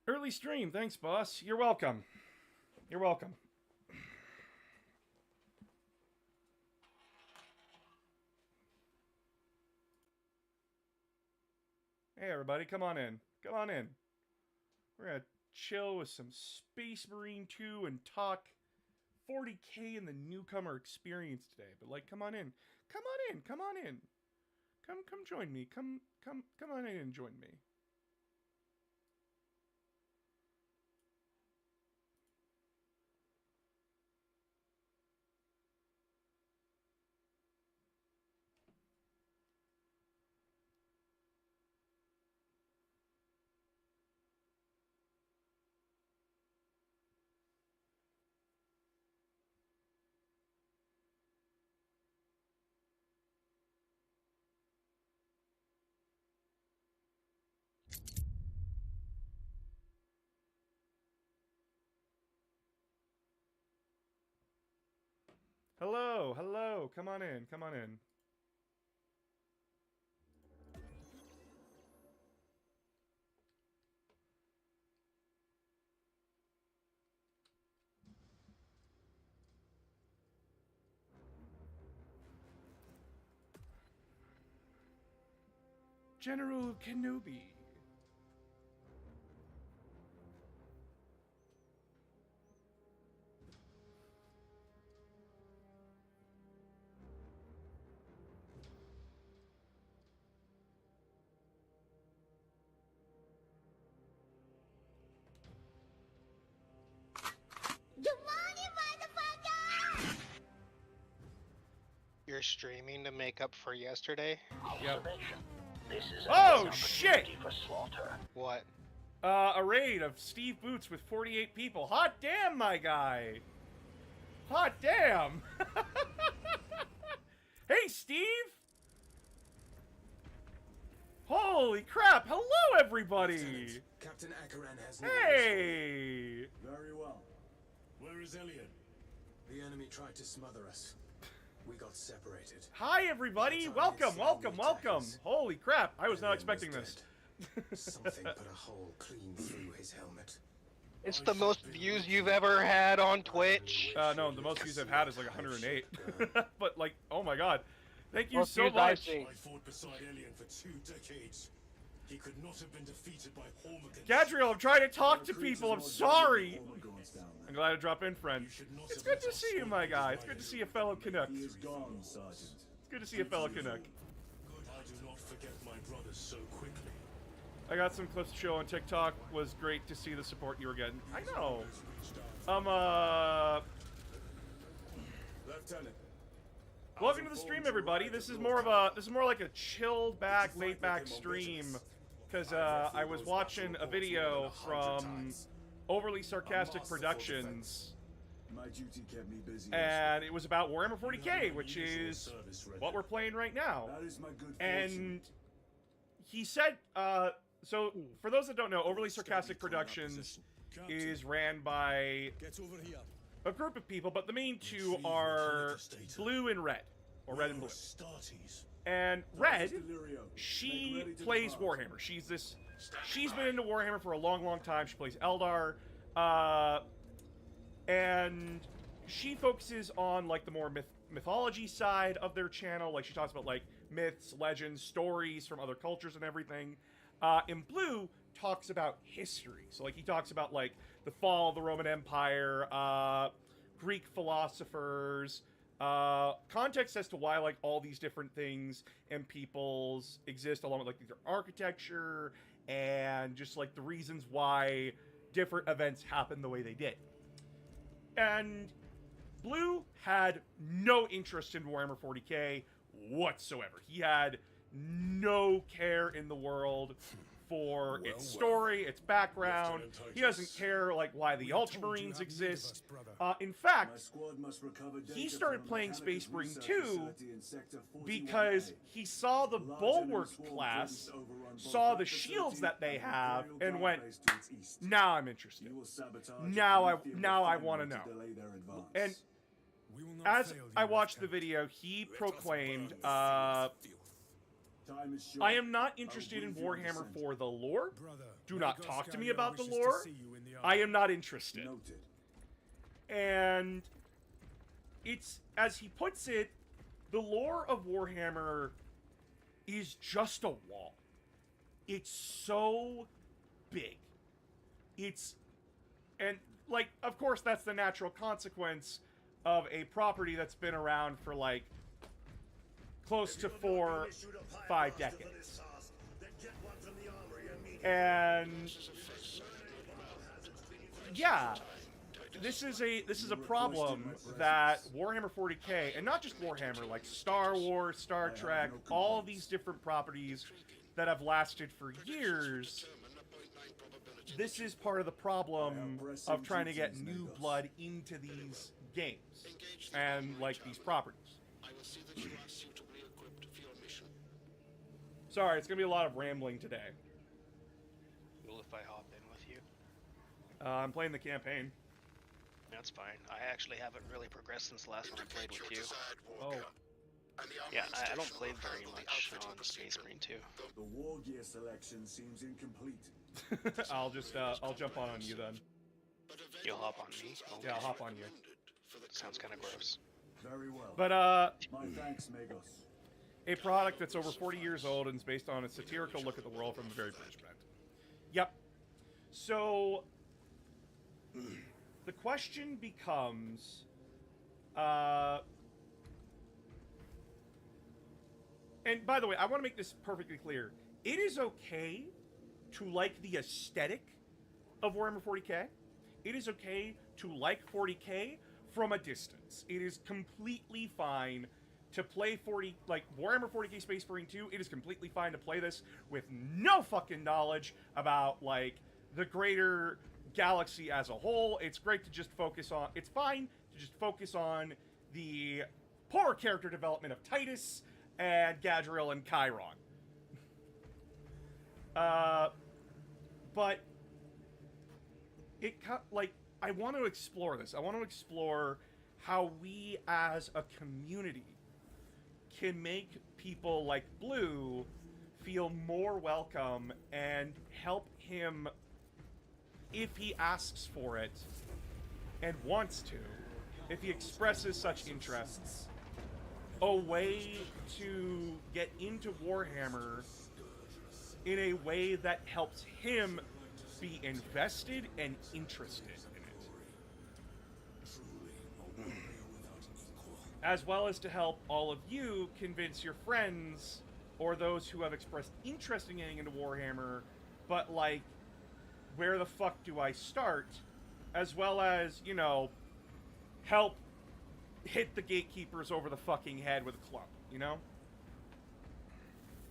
Early stream, thanks, boss. You're welcome. You're welcome. Hey, everybody, come on in. Come on in. We're gonna chill with some Space Marine 2 and talk 40K in the Newcomer experience today. But like, come on in. Come on in. Come on in. Come join me. Come on in and join me. Hello, hello. Come on in. Come on in. General Kenobi. You're streaming to make up for yesterday? Yep. This is Oh, shit! for slaughter. What? A raid of Steve Boots with 48 people. Hot damn, my guy! Hot damn! Hey, Steve! Holy crap! Hello, everybody! Lieutenant, Captain Akaran has Hey! Very well. Where is Elian? The enemy tried to smother us. We got separated. Hi, everybody! Welcome, welcome, welcome! Holy crap! I was not expecting this. Something put a hole clean through his helmet. It's the most views you've ever had on Twitch. No, the most views I've had is like 108. But like, oh my god. Thank you Most so views I've much. seen. I fought beside Elian for 2 decades. He could not have been defeated by Hormagaun's. Gadriel, I'm trying to talk to people, I'm sorry! I'm glad to drop in, friend. It's good to see you, my guy. It's good to see a fellow Canuck. He is gone, Sergeant. It's good to see a fellow Canuck. Good. I do not forget my brothers so quickly. I got some clips to show on TikTok. Was great to see the support you were getting. I know. Lieutenant. Welcome to the stream, everybody. This is more like a chilled back, laid back stream, because I was watching a video from Overly Sarcastic Productions, My duty kept me busy. and it was about Warhammer 40K, which is what we're playing right now. That is my good fortune. And he said, so for those that don't know, Overly Sarcastic Productions is ran by Get over here. a group of people, but the main two are Blue and Red, or Red and Blue. And Red, she plays Warhammer. She's been into Warhammer for a long, long time. She plays Eldar, and she focuses on like the more mythology side of their channel. Like she talks about like myths, legends, stories from other cultures and everything. And Blue talks about history. So like he talks about like the fall of the Roman Empire, Greek philosophers, context as to why like all these different things and peoples exist, along with like their architecture and just like the reasons why different events happen the way they did. And Blue had no interest in Warhammer 40K whatsoever. He had no care in the world for its story, its background. He doesn't care like why the Ultramarines exist. In fact, he started playing Space Marine 2 because he saw the Bulwark class, saw the shields that they have, and went, "Now I'm interested. Now I want to know." And as I watched the video, he proclaimed, "I am not interested in Warhammer for the lore. Do not talk to me about the lore. I am not interested." And it's, as he puts it, the lore of Warhammer is just a wall. It's so big. And, like, of course, that's the natural consequence of a property that's been around for, like, close to 4-5 decades. And yeah, this is a problem that Warhammer 40K, and not just Warhammer, like Star Wars, Star Trek, all of these different properties that have lasted for years, this is part of the problem of trying to get new blood into these games and, like, these properties. Sorry, it's gonna be a lot of rambling today. Cool if I hop in with you. I'm playing the campaign. That's fine. I actually haven't really progressed since the last one I played with you. Oh. Yeah, I don't play very much on Space Marine 2. The war gear selection seems incomplete. I'll jump on you then. You'll hop on me? Okay. Yeah, I'll hop on you. Sounds kind of gross. Very well. But, My thanks, Magos. a product that's over 40 years old and is based on a satirical look at the world from the very first event. Yep. So, the question becomes, and by the way, I want to make this perfectly clear. It is okay to like the aesthetic of Warhammer 40K. It is okay to like 40K from a distance. It is completely fine to play Warhammer 40K Space Marine 2. It is completely fine to play this with no fucking knowledge about, like, the greater galaxy as a whole. It's great to just focus on... It's fine to just focus on the poor character development of Titus and Gadriel and Chiron. But I want to explore this. I want to explore how we as a community can make people like Blue feel more welcome and help him, if he asks for it and wants to, if he expresses such interests, a way to get into Warhammer in a way that helps him be invested and interested in it. As well as to help all of you convince your friends or those who have expressed interest in getting into Warhammer, but, like, where the fuck do I start? As well as, you know, help hit the gatekeepers over the fucking head with a club, you know?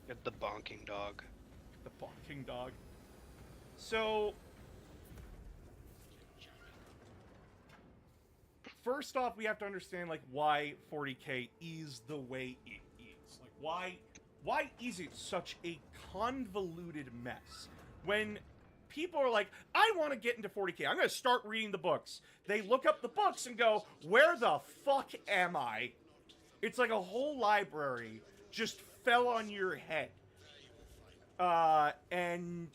Get the bonking dog. The bonking dog. So, first off, we have to understand, like, why 40K is the way it is. Like, why is it such a convoluted mess? When people are like, I want to get into 40K, I'm going to start reading the books. They look up the books and go, where the fuck am I? It's like a whole library just fell on your head. And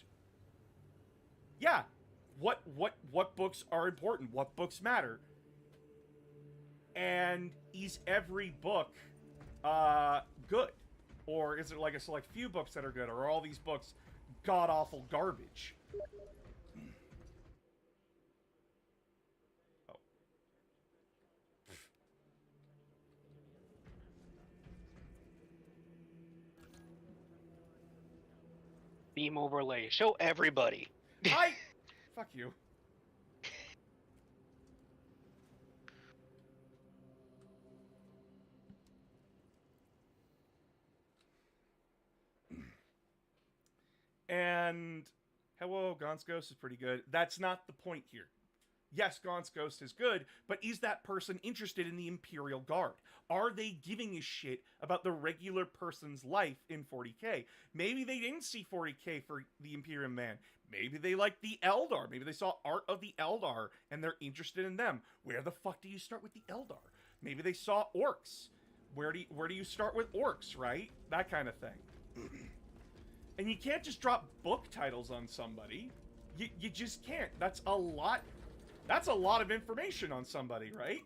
yeah, what books are important? What books matter? And is every book good? Or is it like a select few books that are good? Or are all these books god-awful garbage? Oh. Beam overlay. Show everybody. Fuck you. And hello, Gaunt's Ghost is pretty good. That's not the point here. Yes, Gaunt's Ghost is good, but is that person interested in the Imperial Guard? Are they giving a shit about the regular person's life in 40k? Maybe they didn't see 40k for the Imperium Man. Maybe they like the Eldar. Maybe they saw Art of the Eldar and they're interested in them. Where the fuck do you start with the Eldar? Maybe they saw orcs. Where do you start with orcs, right? That kind of thing. And you can't just drop book titles on somebody. You just can't. That's a lot of information on somebody, right?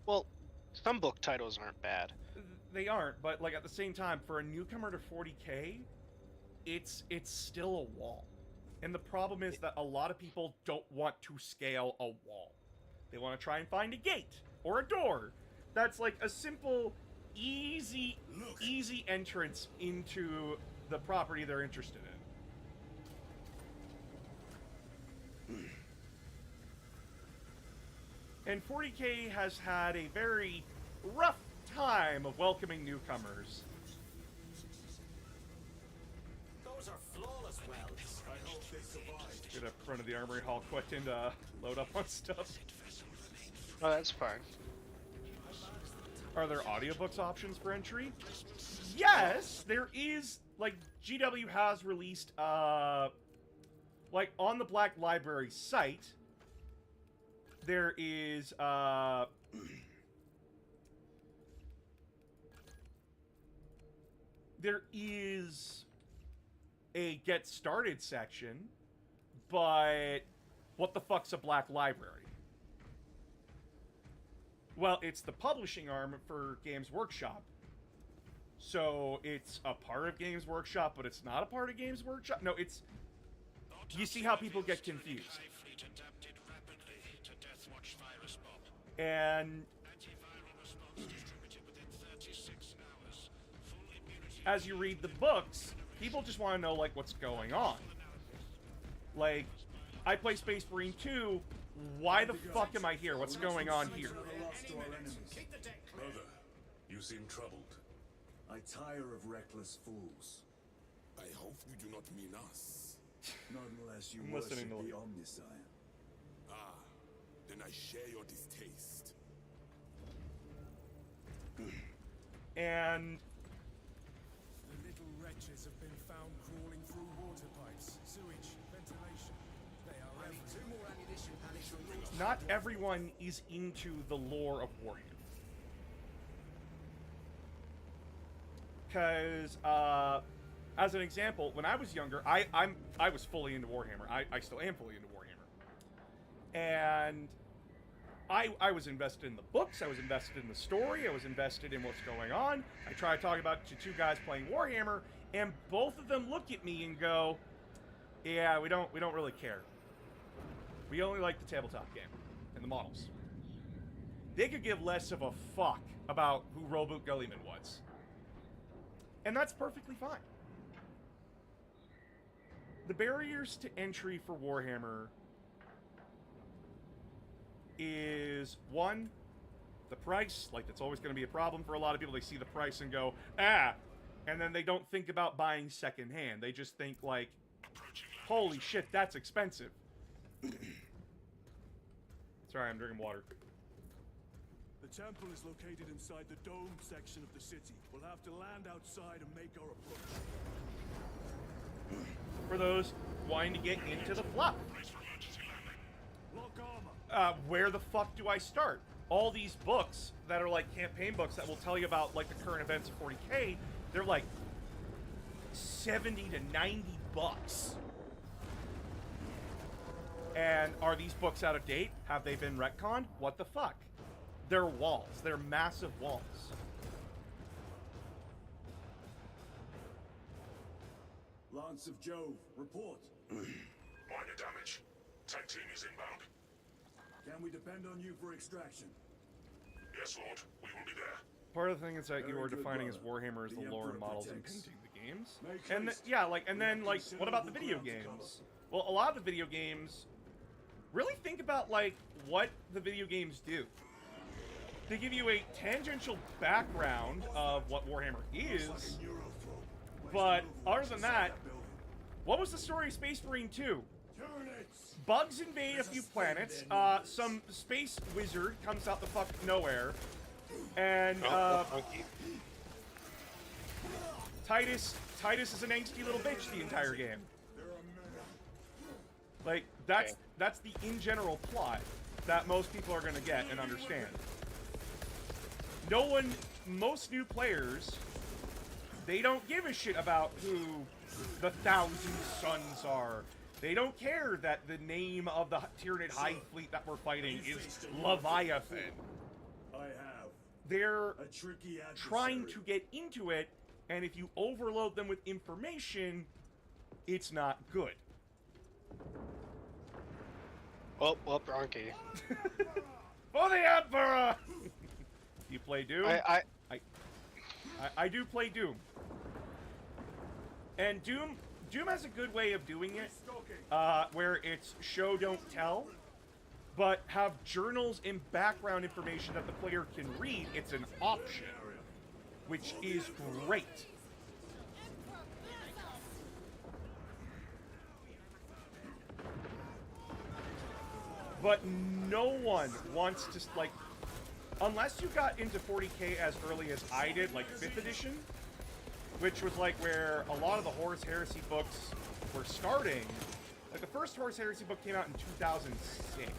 Well, some book titles aren't bad. They aren't, but like at the same time, for a newcomer to 40k, it's still a wall. And the problem is that a lot of people don't want to scale a wall. They want to try and find a gate or a door that's like a simple, easy entrance into the property they're interested in. And 40k has had a very rough time of welcoming newcomers. Those are flawless wells. I hope they survive. Get up front of the armory hall quick and load up on stuff. Oh, that's fine. Are there audiobooks options for entry? Yes, there is. Like, GW has released, like, on the Black Library site, there is, there is a Get Started section, but what the fuck's a Black Library? Well, it's the publishing arm for Games Workshop. So it's a part of Games Workshop, but it's not a part of Games Workshop. No, it's... You see how people get confused. And... as you read the books, people just want to know, like, what's going on. Like, I play Space Marine 2, why the fuck am I here? What's going on here? Brother, you seem troubled. I tire of reckless fools. I hope you do not mean us. Not unless you I'm worship listening to the Omniscient. Ah, then I share your distaste. And... The little wretches have been found crawling through water pipes, sewage, ventilation. They are everywhere. not everyone is into the lore of Warhammer. Because, as an example, when I was younger, I was fully into Warhammer. I still am fully into Warhammer. And I was invested in the books, I was invested in the story, I was invested in what's going on. I try to talk about to two guys playing Warhammer, and both of them look at me and go, yeah, we don't really care. We only like the tabletop game and the models. They could give less of a fuck about who Roboot Gullyman was. And that's perfectly fine. The barriers to entry for Warhammer is, one, the price. Like, that's always going to be a problem for a lot of people. They see the price and go, ah, and then they don't think about buying secondhand. They just think, like, holy shit, that's expensive. Sorry, I'm drinking water. The temple is located inside the dome section of the city. We'll have to land outside and make our approach. For those wanting to get into the fluff. Lock armor. Where the fuck do I start? All these books that are like campaign books that will tell you about like the current events of 40k, they're like 70 to 90 bucks. And are these books out of date? Have they been retconned? What the fuck? They're walls. They're massive walls. Lance of Jove, report. Minor damage. Tank team is inbound. Can we depend on you for extraction? Yes, Lord. We will be there. Part of the thing is that you Very are good, defining as brother. Warhammer as the The lore and Emperor models protects. imprinting the games. Make And haste. yeah, like, and We then have like, what about the considerable video ground to games? Well, a lot of the video games, really think about like what the video games do. they give you a tangential background of what Warhammer is, but other than that, what was the story of Space Marine 2? Bugs invade a few planets, some space wizard comes out the fuck nowhere, and, Titus is an angsty little bitch the entire game. Like, that's the in general plot that most people are gonna get and understand. Most new players, they don't give a shit about who the Thousand Sons are. They don't care that the name of the Tyranid Hive Fleet that we're fighting is Leviathan. They're trying to get into it, and if you overload them with information, it's not good. Oh, wrong key. For the Emperor! You play Doom? I do play Doom. And Doom has a good way of doing it, where it's show don't tell, but have journals and background information that the player can read. It's an option, which is great. But no one wants to, like, unless you got into 40k as early as I did, like 5th edition, which was like where a lot of the Horus Heresy books were starting. Like the first Horus Heresy book came out in 2006.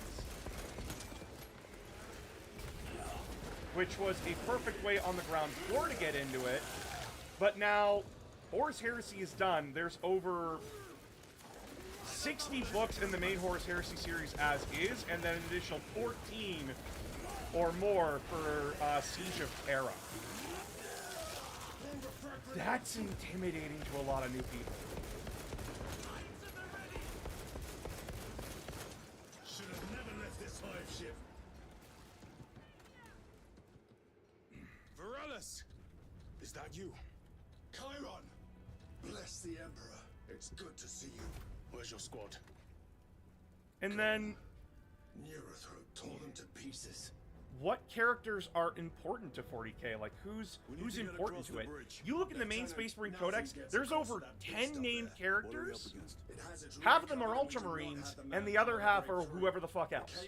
Which was a perfect way on the ground floor to get into it. But now, Horus Heresy is done. There's over 60 books in the main Horus Heresy series as is, and then an additional 14 or more for Siege of Terra. That's intimidating to a lot of new people. Should have never left this hive ship. Varellus! Is that you? Chiron! Bless the Emperor. It's good to see you. Where's your squad? And then, Neurothroat tore them to pieces. what characters are important to 40k? Like, who's important to it? You look in the main Space Marine Codex, there's over 10 named characters. Half of them are Ultramarines, and the other half are whoever the fuck else.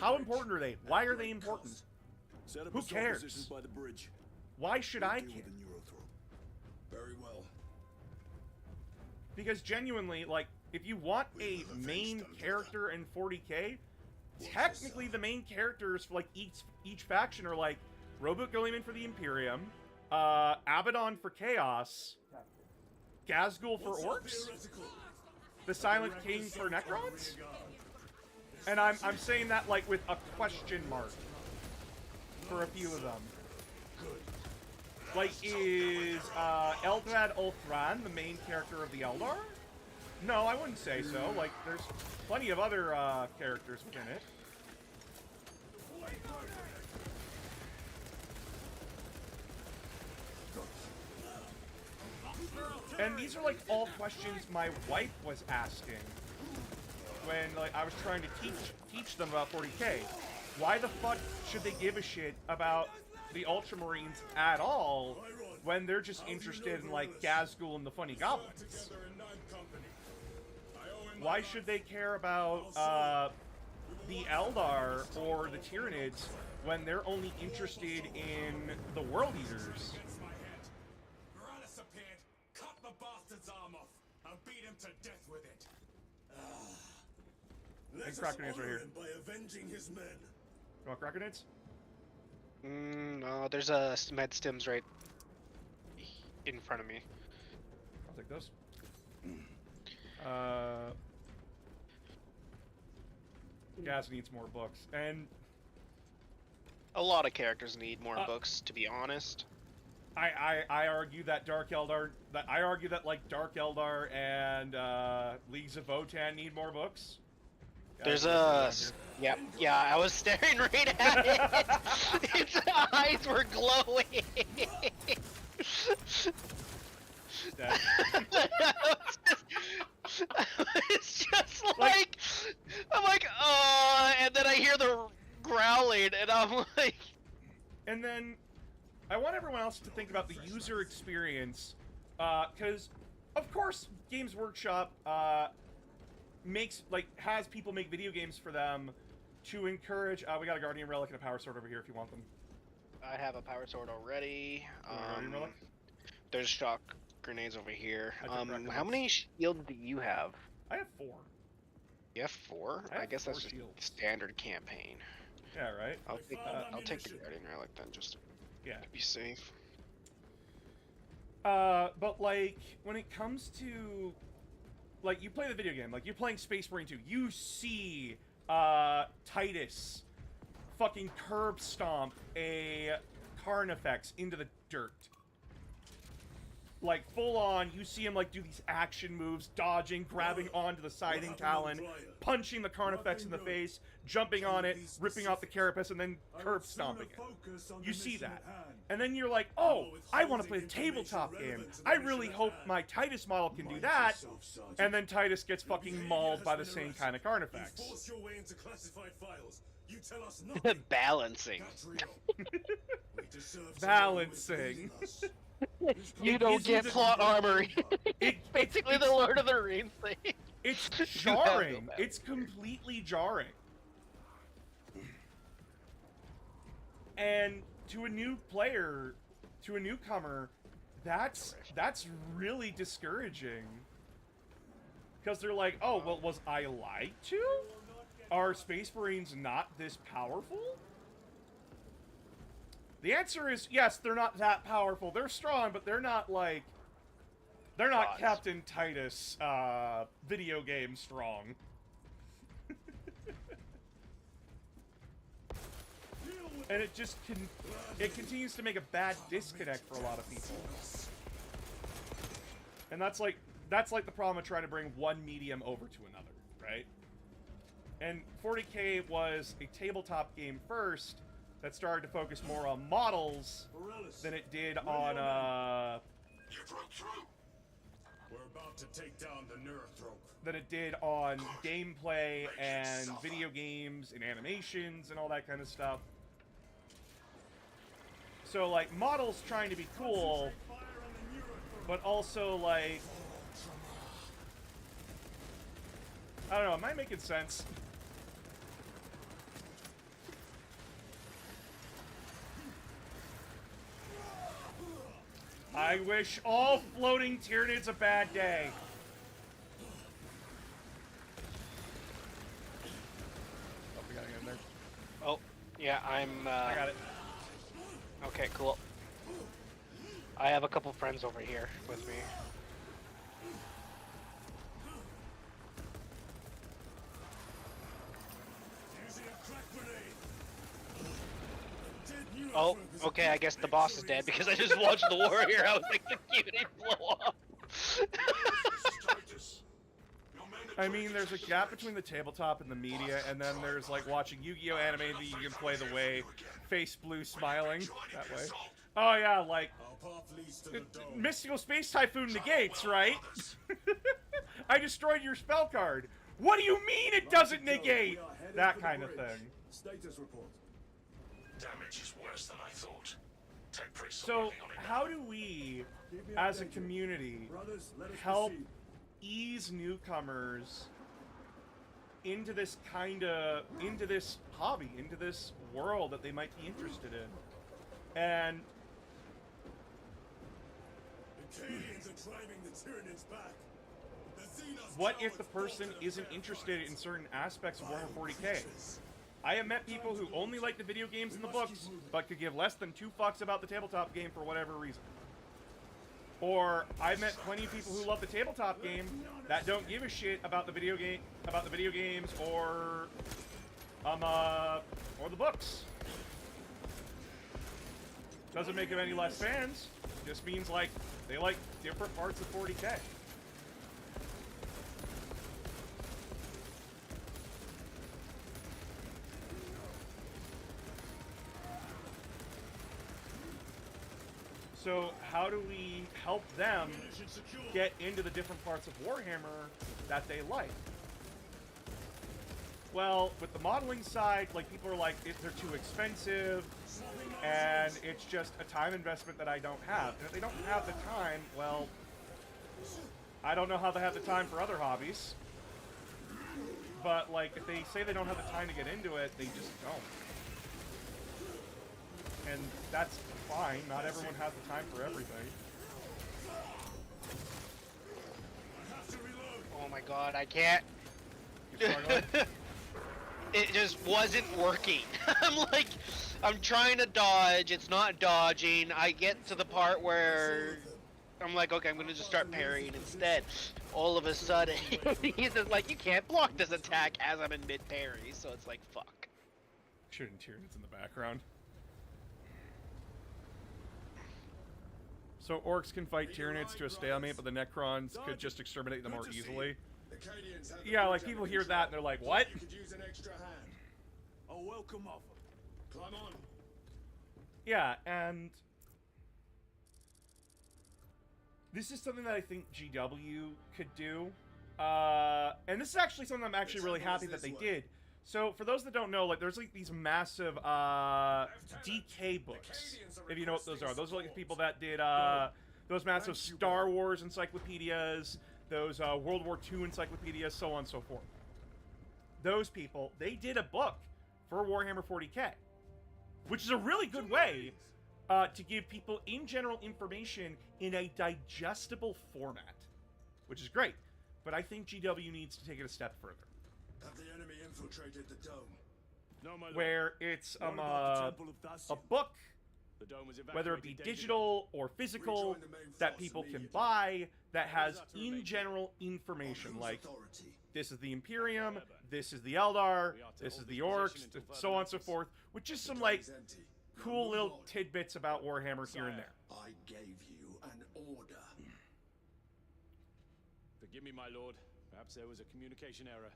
How important are they? Why are they important? Who cares? Why should I care? Very well. Because genuinely, like, if you want a main character in 40k, technically the main characters for like each faction are like Robot Guilliman for the Imperium, Abaddon for Chaos, Gazgul for Orcs, the Silent King for Necrons, and I'm saying that like with a question mark for a few of them. Like, is Eldrad Ulthran the main character of the Eldar? No, I wouldn't say so. Like, there's plenty of other characters within it. And these are like all questions my wife was asking when like I was trying to teach them about 40k. Why the fuck should they give a shit about the Ultramarines at all when they're just interested in like Gazgul and the funny goblins? Why should they care about the Eldar or the Tyranids when they're only interested in the World Eaters? Varellus appeared, cut the bastard's arm off, and beat him to death with it. And Krakenid's right here. By avenging his men. You want Krakenids? No, there's a med stims right in front of me. I'll take those. Gaz needs more books, and A lot of characters need more books, to be honest. I argue that Dark Eldar, like Dark Eldar and Leagues of Votann need more books. There's a yeah. I was staring right at it. Its eyes were glowing. It's just like I'm like, and then I hear the growling, and I'm like, And then I want everyone else to think about the user experience, because of course Games Workshop has people make video games for them to encourage. We got a Guardian Relic and a Power Sword over here if you want them. I have a power sword already. Guardian Relic? There's shock grenades over here. I took record How many shields do you have? I have 4. You have 4? I have guess 4 that's just shields. standard campaign. Yeah, right? I'll take the Guardian Relic then, just to Yeah. be safe. But like, when it comes to, like, you play the video game, like, you're playing Space Marine 2, you see, Titus fucking curb stomp a Carnifex into the dirt. Like, full on, you see him, like, do these action moves, dodging, grabbing onto the Scything Talon, punching the Carnifex in the face, jumping on it, ripping off the carapace, and then curb stomping it. You see that. And then you're like, oh, I want to play a tabletop game. I really hope my Titus model can do that. And then Titus gets fucking mauled by the same kind of Carnifex. Force your way into classified files. You tell us nothing. Balancing. That's real. We deserve Balancing. You don't get plot armor. It, Basically the Lord of the Rings thing. It's You have to jarring. go back. It's completely jarring. And to a new player, to a newcomer, that's really discouraging. Because they're like, oh, well, was I lied to? Are Space Marines not this powerful? The answer is yes, they're not that powerful. They're strong, but they're not like... They're not Gods. Captain Titus, video game strong. And it just it continues to make a bad disconnect for a lot of people. And that's like the problem of trying to bring one medium over to another, right? And 40K was a tabletop game first that started to focus more on models than it did on You broke through. We're about to take down the Neurothrope. than it did on gameplay and video games and animations and all that kind of stuff. So, like, models trying to be cool, but also, like... I don't know, am I making sense? I wish all floating Tyranids a bad day. Oh, we gotta get in there. Oh, yeah, I'm, I got it. Okay, cool. I have a couple friends over here with me. Using a crack grenade. Dead Oh, Neurothrope is okay, I guess the boss is dead because I just watched the warrior I was executing blow up. Titus. Your men are I mean, there's a gap between the tabletop and the media, and then there's, like, watching Yu-Gi-Oh! Anime that you can play the way face blue smiling that way. Oh, yeah, like, Our path leads to the dome. Mystical Space Typhoon negates, right? I destroyed your spell card. What do you mean it doesn't negate? That kind of thing. Status report. Damage is worse than I thought. Take priests So, working on it now. how do we, as a community, Brothers, let us help proceed. ease newcomers into this into this hobby, into this world that they might be interested in? And The Cadians are driving the Tyranids back. The Xenos what if cowards the person bolted isn't their interested in efforts. certain aspects of Warhammer 40k? Creatures. I have met people who only like the video games and the books, but could give less than 2 fucks about the tabletop game for whatever reason. Or I've met plenty of people who love the tabletop game that don't give a shit about the video games or the books. Doesn't make them any less fans. Just means like they like different parts of 40k. So how do we help them get into the different parts of Warhammer that they like? well, with the modeling side, like, people are like, they're too expensive, and it's just a time investment that I don't have. And if they don't have the time, well, I don't know how they have the time for other hobbies. But, like, if they say they don't have the time to get into it, they just don't. And that's fine. Not everyone has the time for everything. Oh my god, I can't. You're struggling? It just wasn't working. I'm trying to dodge, it's not dodging. I get to the part where I'm like, okay, I'm gonna just start parrying instead. All of a sudden, he's just like, you can't block this attack as I'm in mid-parry, so it's like, fuck. Shooting Tyranids in the background. So orcs can fight Tyranids to a stalemate, but the Necrons could just exterminate them more easily. Yeah, like, people hear that and they're like, what? You could use an extra hand. A welcome offer. Climb on. Yeah, and this is something that I think GW could do. And this is actually something I'm actually really happy that they did. So, for those that don't know, like, there's, like, these massive, DK books, if you know what those are. Those are, like, the people that did, those massive Star Wars encyclopedias, those, World War II encyclopedias, so on and so forth. Those people, they did a book for Warhammer 40k, which is a really good way to give people, in general, information in a digestible format, which is great. But I think GW needs to take it a step further. Have the enemy infiltrated the dome? No, my lord. Where it's What about the Temple of a Thasian? book, The dome was whether it be evacuated days digital or physical, Rejoin the main that force people can immediately. buy, that has, that to in remain? general, information, Whose like, authority? this is the Imperium, this is the Eldar, We are to this is hold the this Orcs, position until so on and so further forth, with just some, The like, dome's empty. Now cool move little on. tidbits about Warhammer here and there. I gave you an order. Forgive me, my lord. Perhaps there was a communication error.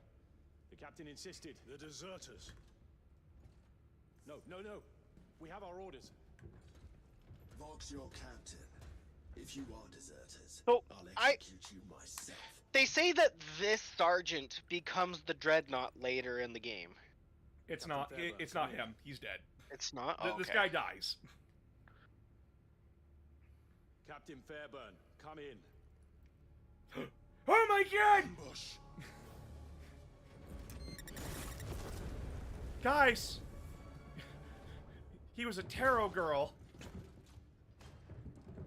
The captain insisted. The deserters. No. We have our orders. Vox your captain. If you are deserters, So, I'll I- execute you myself. They say that this sergeant becomes the dreadnought later in the game. It's Captain not, Fairburn, it's come not in. him, he's dead. It's not? This Okay. guy dies. Captain Fairburn, come in. Oh my god! Ambush. Guys! He was a tarot girl.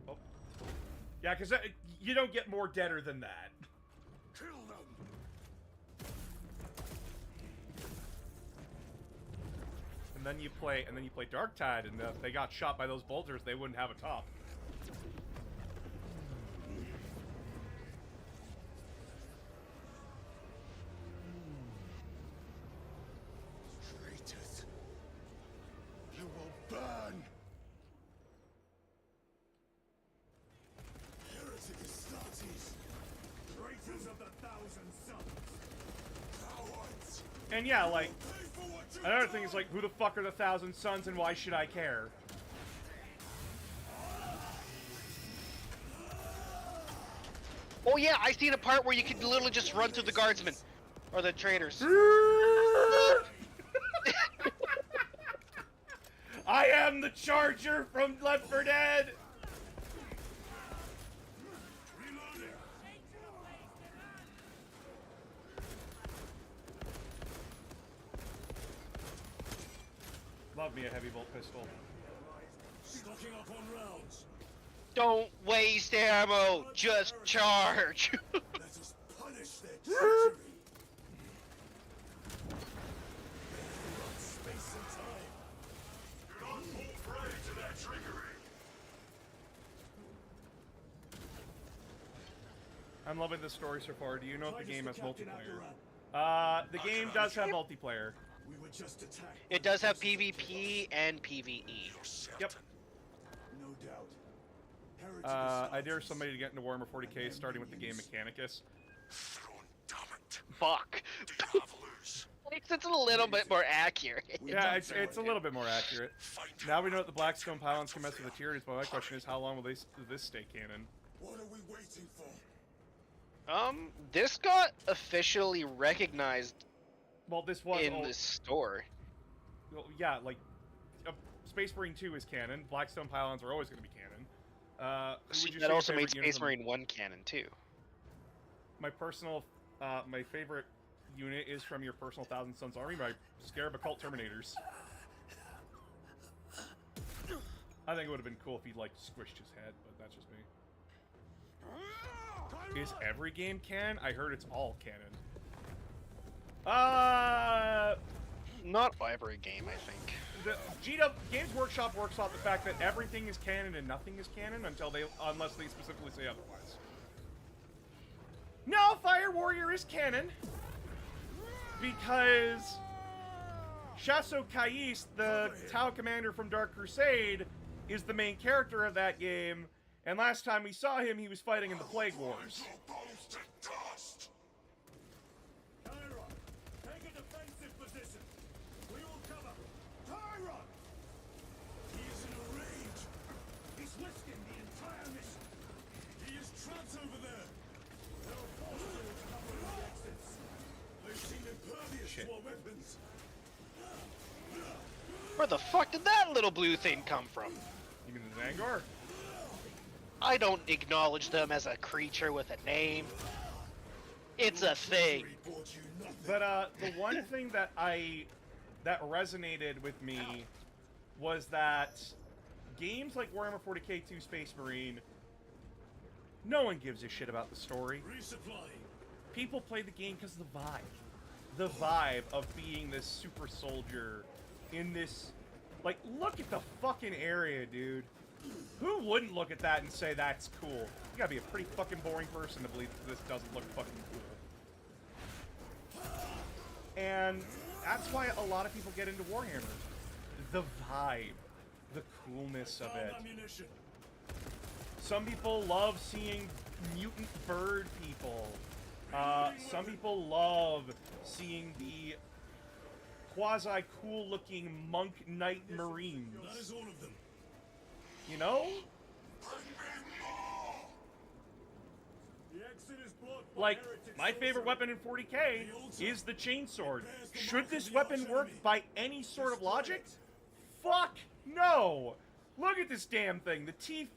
Oh. Yeah, because you don't get more deader than that. Kill them. And then you play Darktide, and if they got shot by those bolters, they wouldn't have a top. Traitors. You will burn. Heretic Astartes. Traitors of the Thousand Sons. Cowards. And yeah, like, Pay for what you another done. thing is like, who the fuck are the Thousand Sons and why should I care? Oh yeah, I seen a part where you could literally just run through the guardsmen. Or the traitors. I am the Charger from Left 4 Dead! Love me a heavy bolt pistol. Stocking up on rounds. Don't waste ammo, just charge. Let us punish their treachery. Space and time. Do not fall prey to their trickery. I'm loving this story so far. Do you know if the game has Captain multiplayer? The game does have multiplayer. We were just attacked. It does have PvP and PvE. Yep. No doubt. I dare somebody to get into Warhammer 40k starting with the game Mechanicus. Fuck. It's a little bit more accurate. Yeah, it's a little bit more accurate. Now we know that the Blackstone Pylons can mess with the Tyranids, but my question is, how long will this stay canon? What are we waiting for? This got officially recognized Well, this was in the store. Well, yeah, like Space Marine 2 is canon. Blackstone pylons are always going to be canon. Who would you say That your also made favorite unit Space of Marine 1 canon too. My personal, my favorite unit is from your personal Thousand Sons army, my Scarab Occult Terminators. I think it would have been cool if he like squished his head, but that's just me. Is every game canon? I heard it's all canon. Not every game, I think. The Games Workshop works off the fact that everything is canon and nothing is canon unless they specifically say otherwise. No, Fire Warrior is canon because Shaso Kais, the Tau commander from Dark Crusade, is the main character of that game, and last time we saw him, he was fighting in the Plague Wars. Tyron, take a defensive position. We will cover. Tyron! He is in a rage. He's risking the entire mission. He is trapped over there. There are forces covering the exits. They seem impervious to our weapons. Where the fuck did that little blue thing come from? You mean the Zangor? I don't acknowledge them as a creature with a name. It's a thing. But the one thing that resonated with me was that games like Warhammer 40k 2 Space Marine, no one gives a shit about the story. People play the game because of the vibe. The vibe of being this super soldier in this... Like, look at the fucking area, dude. Who wouldn't look at that and say that's cool? You gotta be a pretty fucking boring person to believe that this doesn't look fucking cool. And that's why a lot of people get into Warhammer. The vibe. The coolness of it. Some people love seeing mutant bird people. Some people love seeing the quasi-cool-looking monk knight marines. That is all of them. You know? The exit is blocked by Like, heretic my favorite weapon in 40k is the chainsword. Should this weapon work by any sort of logic? Fuck no! Look at this damn thing. The teeth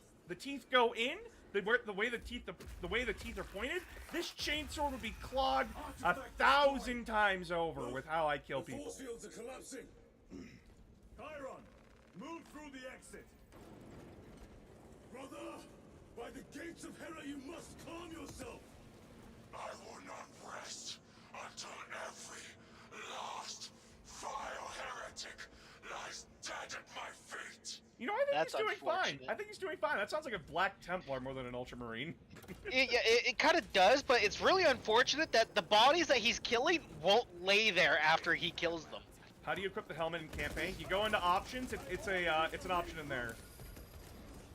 go in. The way the teeth are pointed. This chainsword would be clogged 1,000 times over with how I kill The people. force fields are collapsing. Chiron, move through the exit. Brother, by the gates of Hera, you must calm yourself. I will not rest until every last vile heretic lies dead at my feet. You know, I think That's he's doing fine. unfortunate. I think he's doing fine. That sounds like a Black Templar more than an Ultramarine. It kind of does, but it's really unfortunate that the bodies that he's killing won't lay there after he kills them. How do you equip the helmet in campaign? You go into options. It's an option in there.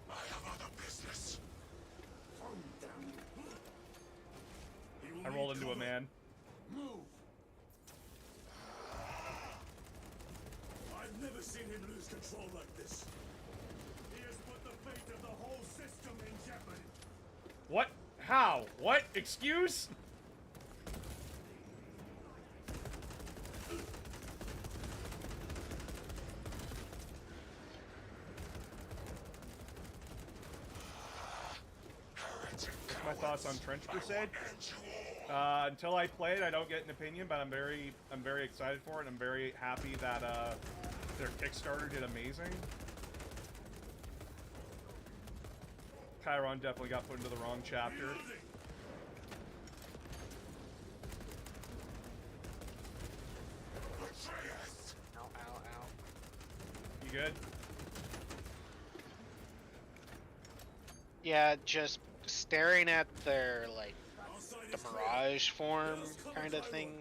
I have other business. I rolled into a man. Move. I've never seen him lose control like this. He has put the fate of the whole system in jeopardy. What? How? What? Excuse? My thoughts on Trench Crusade? Until I play it, I don't get an opinion, but I'm very excited for it. I'm very happy that their Kickstarter did amazing. Chiron definitely got put into the wrong chapter. Ow, ow, ow. You good? Yeah, just staring at their, like, the mirage form kind of thing.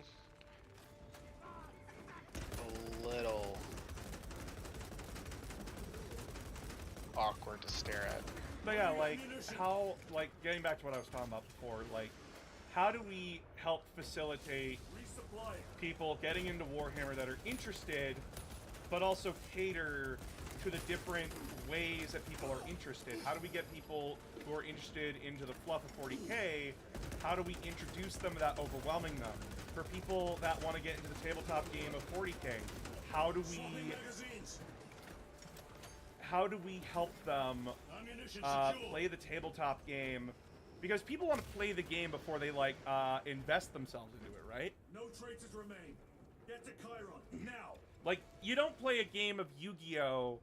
A little awkward to stare at. But yeah, like, how, like, getting back to what I was talking about before, like, how do we help facilitate people getting into Warhammer that are interested, but also cater to the different ways that people are interested? How do we get people who are interested into the fluff of 40k How do we introduce them without overwhelming them? For people that want to get into the tabletop game of 40K, how do we help them play the tabletop game? Because people want to play the game before they like invest themselves into it, right? No traitors remain. Get to Chiron now. Like, you don't play a game of Yu-Gi-Oh!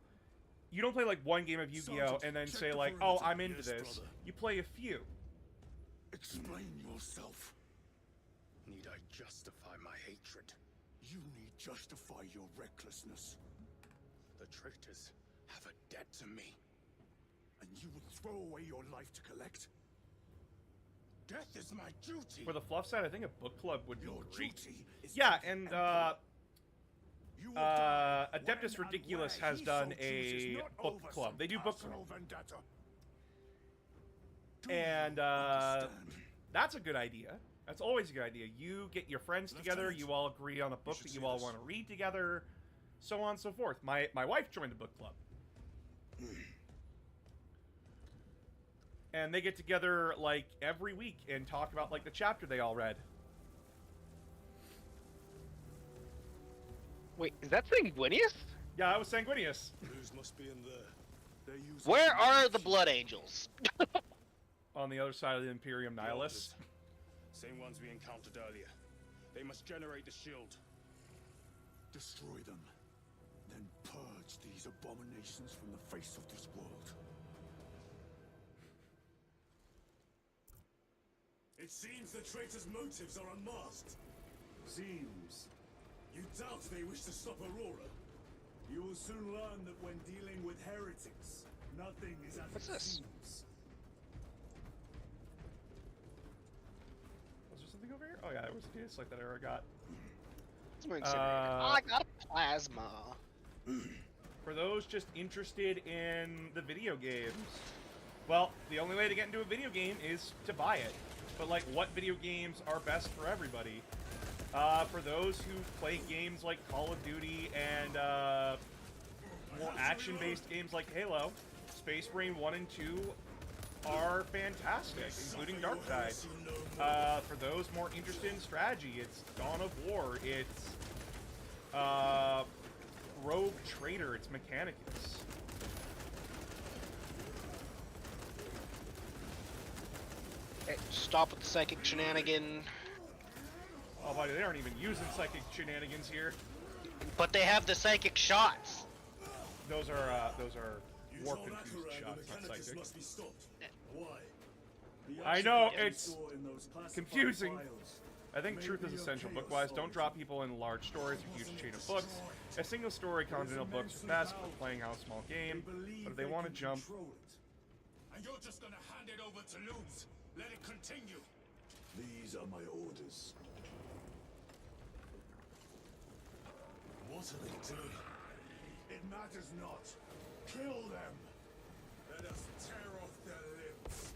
You don't play like one game of Yu-Gi-Oh! Sergeant, And then check say the like, oh, perimeter. I'm into Yes, this. brother. You play a few. Explain yourself. Need I justify my hatred? You need justify your recklessness. The traitors have a debt to me. And you would throw away your life to collect? Death is my duty. For the fluff side, I think a book club would be Your great. duty is Yeah, to and emperor. You will die Adeptus when and Ridiculous where has he done so chooses, a not book over club. some They do book personal club. vendetta. Do And you understand? that's a good idea. That's always a good idea. You get your friends together, Lieutenant, you all agree on a book should that see you all this. want to read together, so on and so forth. My wife joined a book club. And they get together like every week and talk about like the chapter they all read. Wait, is that Sanguinius? Yeah, that was Sanguinius. Clues must be in there. They're using Where some are the shit. Blood Angels? On the other side of the Imperium Nihilus. Same ones we encountered earlier. They must generate the shield. Destroy them. Then purge these abominations from the face of this world. It seems the traitors' motives are unmasked. Seems. You doubt they wish to stop Aurora? You will soon learn that when dealing with heretics, nothing is as What's it this? seems. Was there something over here? Oh yeah, there was a data select that I got. It's my incinerator. Oh, I got a plasma. For those just interested in the video games, well, the only way to get into a video game is to buy it. But like, what video games are best for everybody? For those who play games like Call of Duty and more action-based games like Halo, Space Marine 1 and 2 are fantastic, including Dark Tide. For those more interested in strategy, it's Dawn of War, it's Rogue Trader, it's Mechanicus. Okay, stop with the psychic shenanigan. Oh, buddy, they aren't even using psychic shenanigans here. But they have the psychic shots. Those are You warp told infused Akaran shots, the not Mechanicus psychic. must be stopped. Why? The I action know, that we it's saw in those classified confusing. files I think may truth be is of essential. chaos Book-wise, don't origin. drop people in large stories or huge chain of books. A single story continental books is best for playing out a small They game, believe but if they they want to can jump, control it. And you're just gonna hand it over to Luz. Let it continue. These are my orders. What are they doing? It matters not. Kill them. Let us tear off their limbs.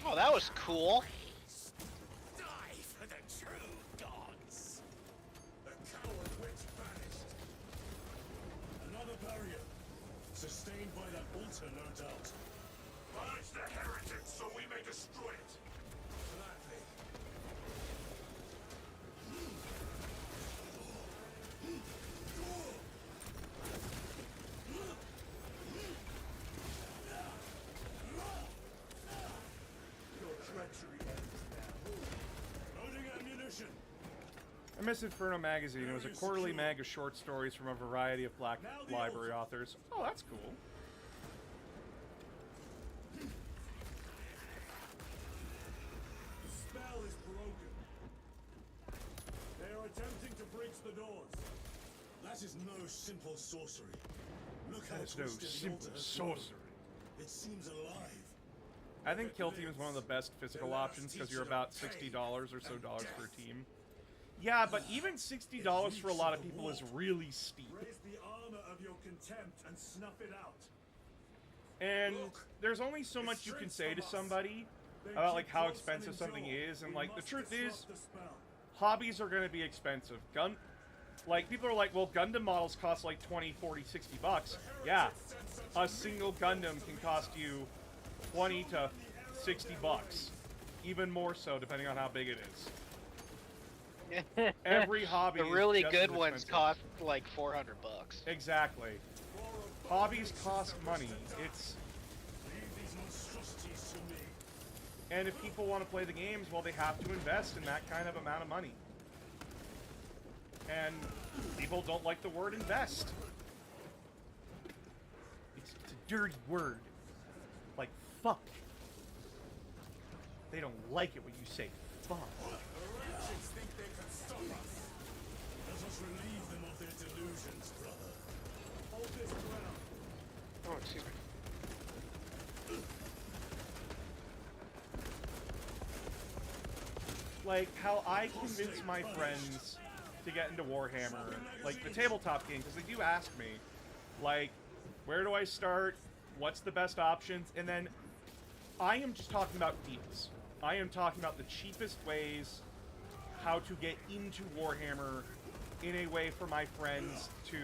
Oh, that was cool. Die for the true gods. The coward witch vanished. Another barrier. Sustained by that altar, no doubt. Purge the heretic so we may destroy it. Gladly. Your treachery ends now. Loading ammunition. I miss Inferno magazine. It was a quarterly mag of short stories from a variety of Black Library authors. Oh, that's cool. The spell is broken. They are attempting to breach the doors. That is no simple sorcery. Look how That's no twisted the simple altar has sorcery. grown. It seems alive. I think Kill Team is one of the best physical options because you're about $60 or so per team. Yeah, but even $60 for a lot of people is really steep. Raise the armor of your contempt and snuff it out. And there's only so much you can say to somebody about like how expensive something is, and like the truth is, hobbies are going to be expensive. Like, people are like, well, Gundam models cost like 20, 40, 60 bucks. Yeah, a single Gundam can cost you 20 to 60 bucks. Even more so, depending on how big it is. Every hobby The is really just good as ones expensive. cost like 400 bucks. Exactly. Hobbies cost money. It's... Leave these monstrosities to me. And if people want to play the games, well, they have to invest in that kind of amount of money. And people don't like the word invest. It's a dirty word. Like, fuck. They don't like it when you say fuck. Wretches think they can stop us. Let us relieve them of their delusions, brother. Hold this ground. Oh, excuse me. Like, how I convince my friends to get into Warhammer, like the tabletop game, because they do ask me, like, where do I start? What's the best options? And then I am just talking about deals. I am talking about the cheapest ways how to get into Warhammer in a way for my friends to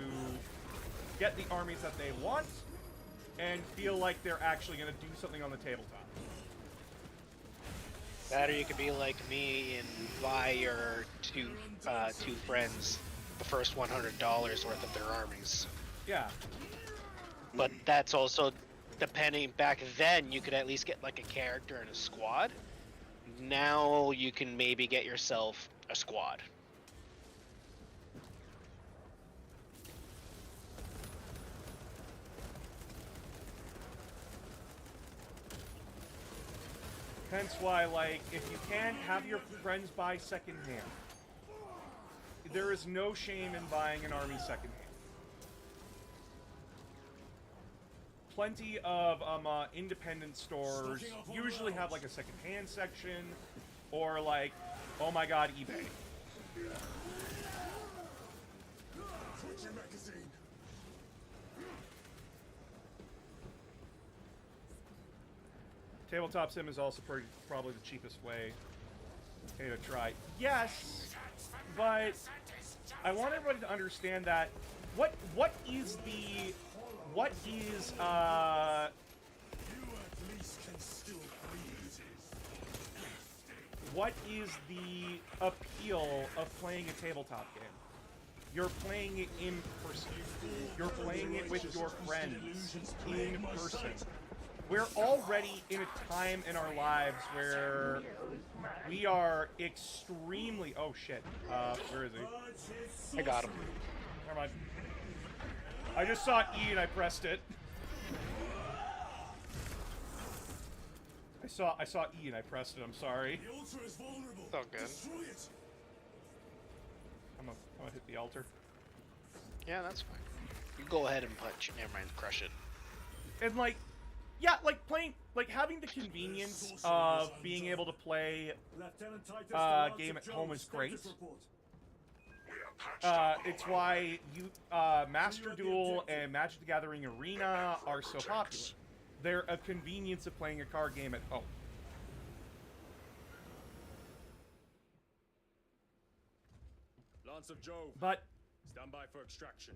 get the armies that they want and feel like they're actually going to do something on the tabletop. That or you could be like me and buy your two friends the first $100 worth of their armies. Yeah. But that's also depending. Back then, you could at least get like a character and a squad. Now you can maybe get yourself a squad. Hence why, like, if you can, have your friends buy secondhand. There is no shame in buying an army secondhand. Plenty of independent stores usually have, like, a secondhand section, or, like, oh my god, eBay. Switch your magazine. Tabletop sim is also probably the cheapest way to try. Yes, but I want everybody to understand that what is You at least can still breathe. what is the appeal of playing a tabletop game? You're playing it in person. You're playing it with your friends in person. We're already in a time in our lives where we are extremely... Oh, shit. Where is he? I got him. Never mind. I just saw E and I pressed it. I saw E and I pressed it. I'm sorry. The altar is vulnerable. It's all good. Destroy it. I'm gonna hit the altar. Yeah, that's fine. You go ahead and punch. Never mind, crush it. And like, yeah, like playing, like having the convenience of being able to play Lieutenant Titus, game at home is great. status report. It's why you Master Duel and Magic the Gathering Arena are so popular. They're a convenience of playing a card game at home. Lance of Jove, But stand by for extraction.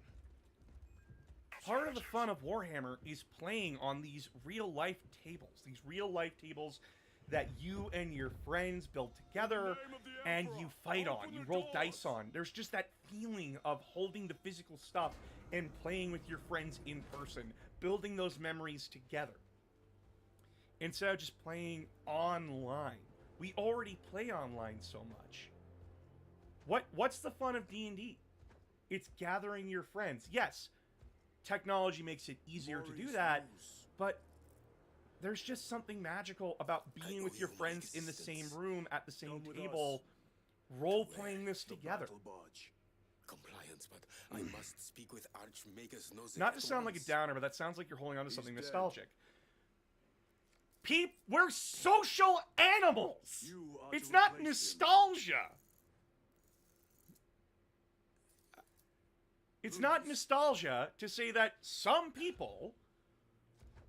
part of the fun of Warhammer is playing on these real-life tables. These real-life tables that you and your friends build together and you fight on, you roll dice on. There's just that feeling of holding the physical stuff and playing with your friends in person, building those memories together. Instead of just playing online. We already play online so much. What's the fun of D&D? It's gathering your friends. Yes, technology makes it easier to do that, but there's just something magical about being with your friends in the same room at the same table, role-playing this together. Compliance, but I must speak with Archmaker's nose. Not to sound like a downer, but that sounds like you're holding on to something nostalgic. We're social animals! It's not nostalgia! It's not nostalgia to say that some people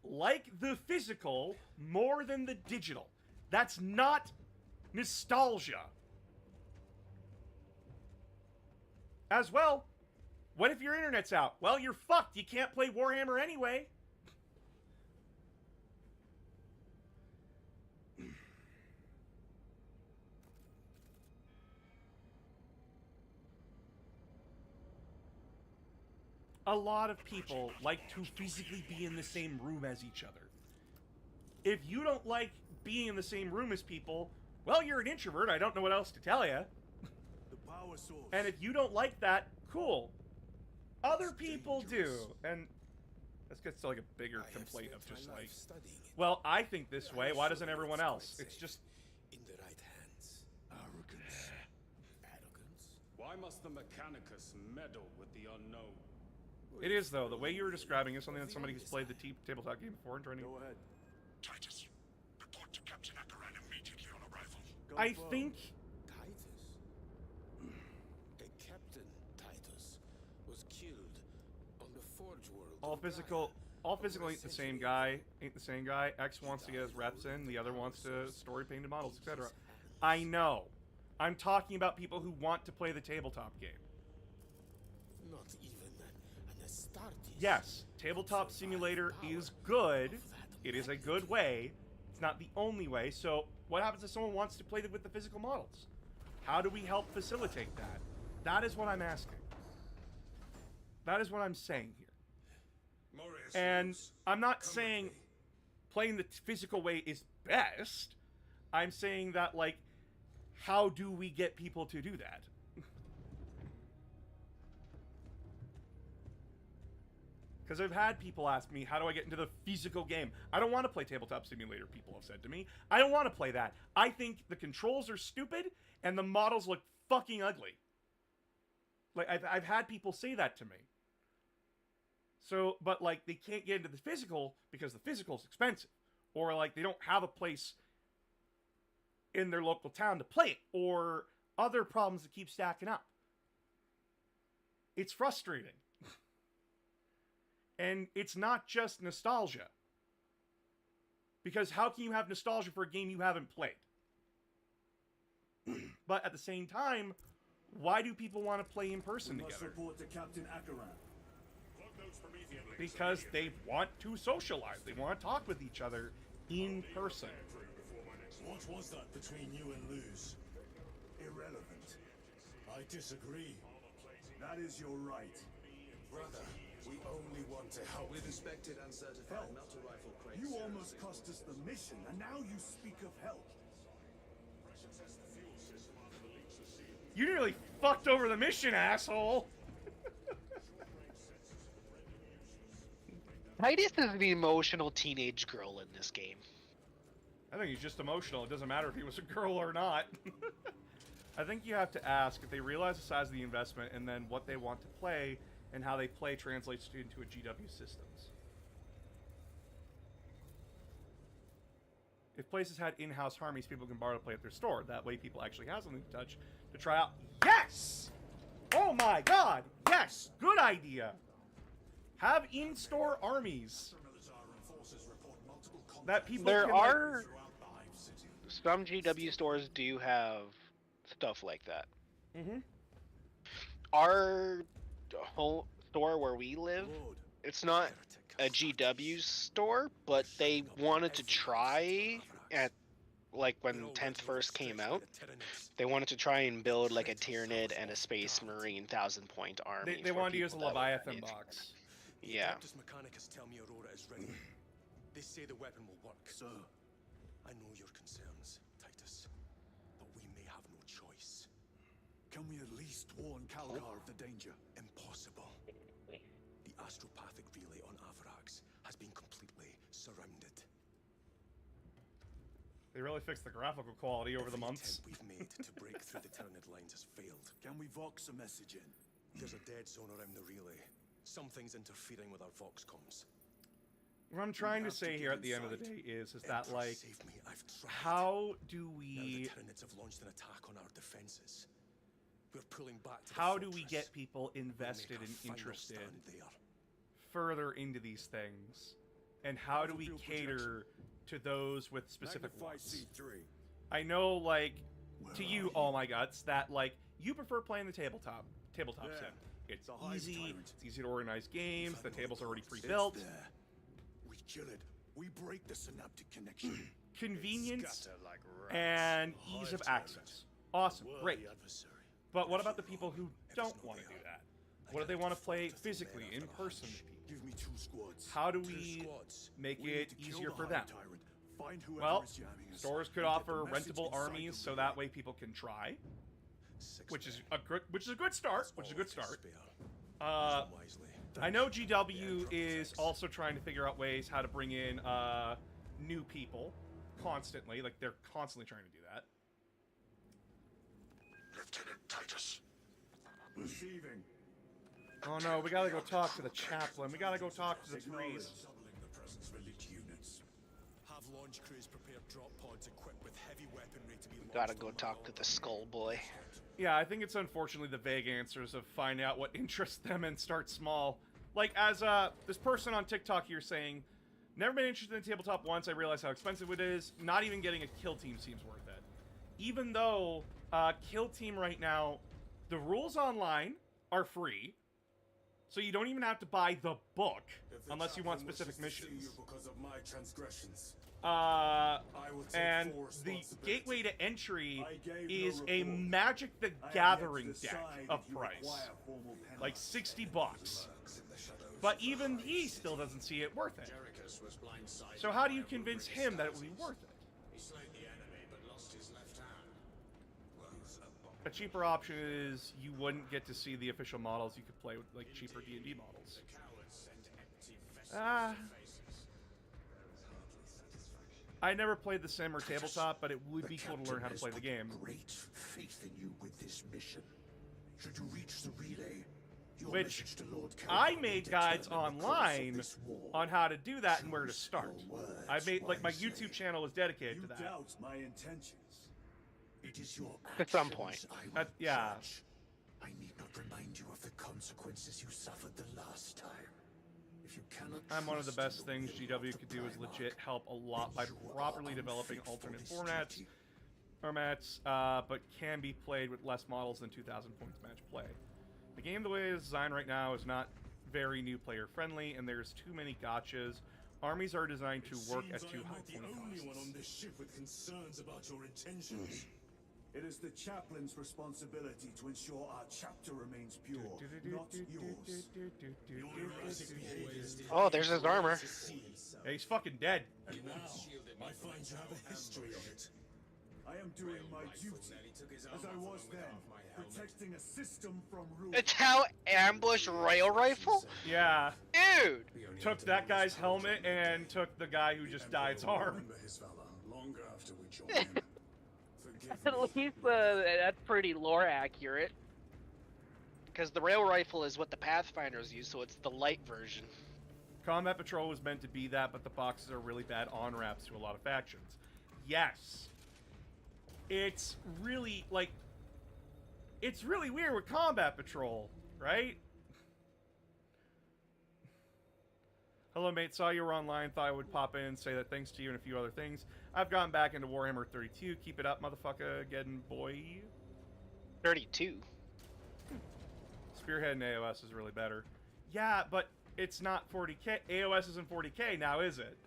like the physical more than the digital. That's not nostalgia. As well, what if your internet's out? Well, you're fucked. You can't play Warhammer anyway. A lot of people like to physically be in the same room as each other. If you don't like being in the same room as people, well, you're an introvert. I don't know what else to tell you. The power source. And if you don't like that, cool. Other people do. And this gets to like a bigger complaint of just like, well, I think this way. Why doesn't everyone else? It's just in the right hands. Arrogance. Arrogance? Why must the Mechanicus meddle with the unknown? it is though. The way you were describing is something that somebody who's played the tabletop game before and trying to. Go ahead. Titus, report to Captain Akaran immediately on arrival. I think Titus? The Captain Titus was killed on the Forge World. all physical ain't the same guy. Ain't the same guy. X wants to get his reps in. The other wants to story painted models, etc. I know. I'm talking about people who want to play the tabletop game. Not even an Astartes. Yes, Tabletop Simulator is good. It is a good way. It's not the only way. So, what happens if someone wants to play with the physical models? How do we help facilitate that? That is what I'm asking. That is what I'm saying here. And I'm not saying playing the physical way is best. I'm saying that, like, how do we get people to do that? Because I've had people ask me, how do I get into the physical game? I don't want to play Tabletop Simulator, people have said to me. I don't want to play that. I think the controls are stupid, and the models look fucking ugly. Like, I've had people say that to me. So, but, like, they can't get into the physical because the physical is expensive. Or, like, they don't have a place in their local town to play it. Or other problems that keep stacking up. It's frustrating. And it's not just nostalgia. Because how can you have nostalgia for a game you haven't played? But at the same time, why do people want to play in person Must together? report to Captain Akaran. Because they want to socialize. They want to talk with each other in person. What was that between you and Luz? Irrelevant. I disagree. That is your right. Brother, we only want to help. We've inspected and certified Help. melter rifle crates. You almost cost us the mission, and now you speak of help. You nearly fucked over the mission, asshole! Titus is the emotional teenage girl in this game. I think he's just emotional. It doesn't matter if he was a girl or not. I think you have to ask if they realize the size of the investment and then what they want to play and how they play translates into a GW systems. If places had in-house armies people can borrow to play at their store, that way people actually have something to touch to try out. Yes! Oh my god! Yes! Good idea! Have in-store armies that people There can, like, are some GW stores do have stuff like that. Mm-hmm. Our home store where we live, it's not a GW store, but they wanted to try at, like, when 10th first came out, they wanted to try and build like a Tyranid and a Space Marine 1,000-point army. They for wanted to use a people that would Leviathan need- box. Yeah. Adeptus Mechanicus tell me Aurora is ready. They say the weapon will work. Sir, I know your concerns, Titus, but we may have no choice. can we at least warn Calgar of the danger? Impossible. The astropathic relay on Avarax has been completely surrounded. They really fixed the graphical quality over the Every months. attempt we've made to break through the Tyranid lines has failed. Can we vox a message in? There's a dead zone around the relay. Something's interfering with our vox comms. What I'm trying to have to say get here at the end of the inside. day is that, Emperor, like, save me, I've tried. how do Now the we Tyranids have launched an attack on our defenses. We're pulling back to the how do we fortress. get people We'll make invested our and final interested stand there. further into these things? And how do we cater to those with specific wants? I know, like, to you, all my guts, that, like, you prefer playing the tabletop. tabletop There. sim. It's The hive easy. tyrant. It's easy to organize games. The If I know table's the already codes. pre-built. It's there. We kill it. We break the synaptic connection. Convenience Scatter like and rats. ease Hive of tyrant. access. Awesome, Worthy great. adversary. But what If about the you're people wrong, who let us don't know want to they do are. that? I What if they got want to to play fight as a physically, man in after person lunch. with people? Give me 2 squads. How do 2 we squads. make We it need to kill easier the for hive them? tyrant. Find whoever Well, is jamming us, stores could and get the offer message rentable inside armies, the so relay. that way people can try, 6 which is men. a good start. Which is a good All I can start. spare. Uh, Use them wisely. I know The GW Emperor is protects. also trying to figure out ways how to bring in new people constantly. Like they're constantly trying to do that. Lieutenant Titus. Receiving. Oh no, we gotta go talk to the chaplain. We gotta go talk to the priest. Doubling the presence of elite units. Have launch crews prepare drop pods equipped with heavy weaponry to be Gotta launched go on my talk to the orbit. skull boy. Yeah, I think it's unfortunately the vague answers of find out what interests them and start small. Like, as this person on TikTok here saying, never been interested in tabletop once, I realize how expensive it is. Not even getting a kill team seems worth it. Even though kill team right now, the rules online are free, so you don't even have to buy the book unless you want specific missions. Because of my transgressions. Uh, I will take and full the responsibility. gateway to entry I gave is no a report. Magic the I have yet to Gathering decide deck if of you price. require formal penance. Like 60 bucks. But even he still doesn't see it worth it. Jerichus was blindsided So how do by you a convince rubric him that it would be stasis. worth it? He slayed the enemy but lost his left hand. A cheaper option is you wouldn't get to see the official models. You could play with like cheaper D&D models. The cowards sent empty vessels Ah. to faces. I never played the sim or tabletop, but it would be cool to learn how to play the game. Great faith in you with this mission. Should you reach the relay, your Which message to Lord I Calvin made will guides determine the course of online this war. on how to do that and where to start. Your words I made like my wisely. YouTube channel is dedicated You to that. doubt my intentions. It is your At some actions point. I will Yeah. judge. I need not remind you of the consequences you suffered the last time. If you cannot I'm one of the trust best in the things will GW of could the do is Primarch, legit help a lot by then you are properly developing unfit for alternate this formats, duty. but can be played with less models than 2,000 points match play. The game the way it is designed right now is not very new player friendly, and there's too many gotchas. Armies are designed to work at too high the point only one costs. on this ship with concerns about your intentions. It is the chaplain's responsibility to ensure our chapter remains pure, not yours. Oh, there's his armor. Yeah, he's fucking dead. And now, I find you have a history of it. I am doing my duty, as I was then, protecting a system from ruin. It's how ambush rail rifle? Yeah, Dude! took that guy's helmet and took the guy who just died's arm. Remember his valor long after we join him. Forgive At me. least that's pretty lore accurate. Because the rail rifle is what the Pathfinders use, so it's the light version. Combat Patrol was meant to be that, but the boxes are really bad on-ramps to a lot of factions. Yes. It's really, like... It's really weird with Combat Patrol, right? Hello, mate. Saw you were online. Thought I would pop in and say that thanks to you and a few other things. I've gotten back into Warhammer 32. Keep it up, motherfucker. Getting boy. 32. Spearhead and AOS is really better. Yeah, but it's not 40k. AOS isn't 40k now, is it?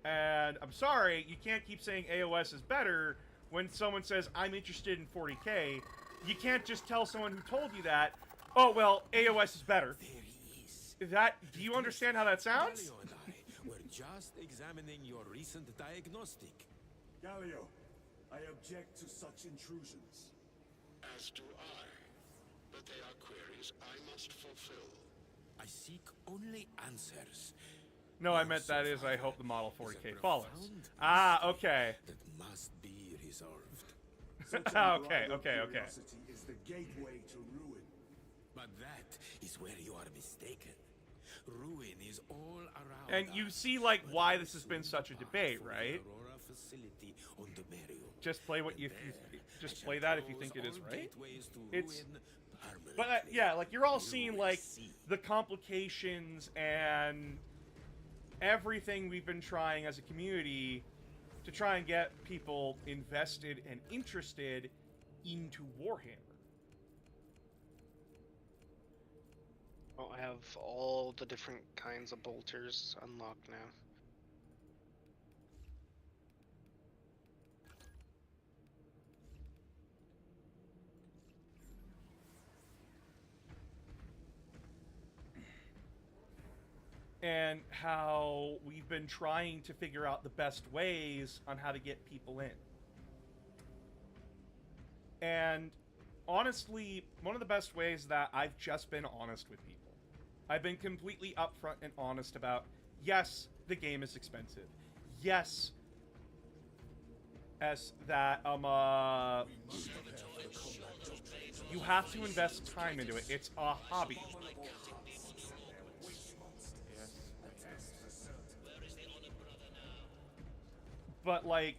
And I'm sorry, you can't keep saying AOS is better when someone says, I'm interested in 40k. You can't just tell someone who told you that, oh, well, AOS is better. There he is. Do you understand how that sounds? Galileo and I were just examining your recent diagnostic. Galileo, I object to such intrusions. As do I. But they are queries I must fulfill. I seek only answers. No, I meant that is, I hope the model 40k follows. Ah, okay. That must be resolved. Such Okay, unbridled okay. curiosity is the gateway to ruin. But that is where you are mistaken. Ruin is all around. And you us, see, like, but why it this has is been so such a far debate, from the right? Aurora facility on the Merio. Just play what you, just play that if you think it is right. It's- But yeah, like you're all seeing like the complications and everything we've been trying as a community to try and get people invested and interested into Warhammer. Oh, I have all the different kinds of bolters unlocked now. And how we've been trying to figure out the best ways on how to get people in. And honestly, one of the best ways that I've just been honest with people. I've been completely upfront and honest about, yes, the game is expensive. Yes, that you have to invest time into it. It's a hobby. But, like,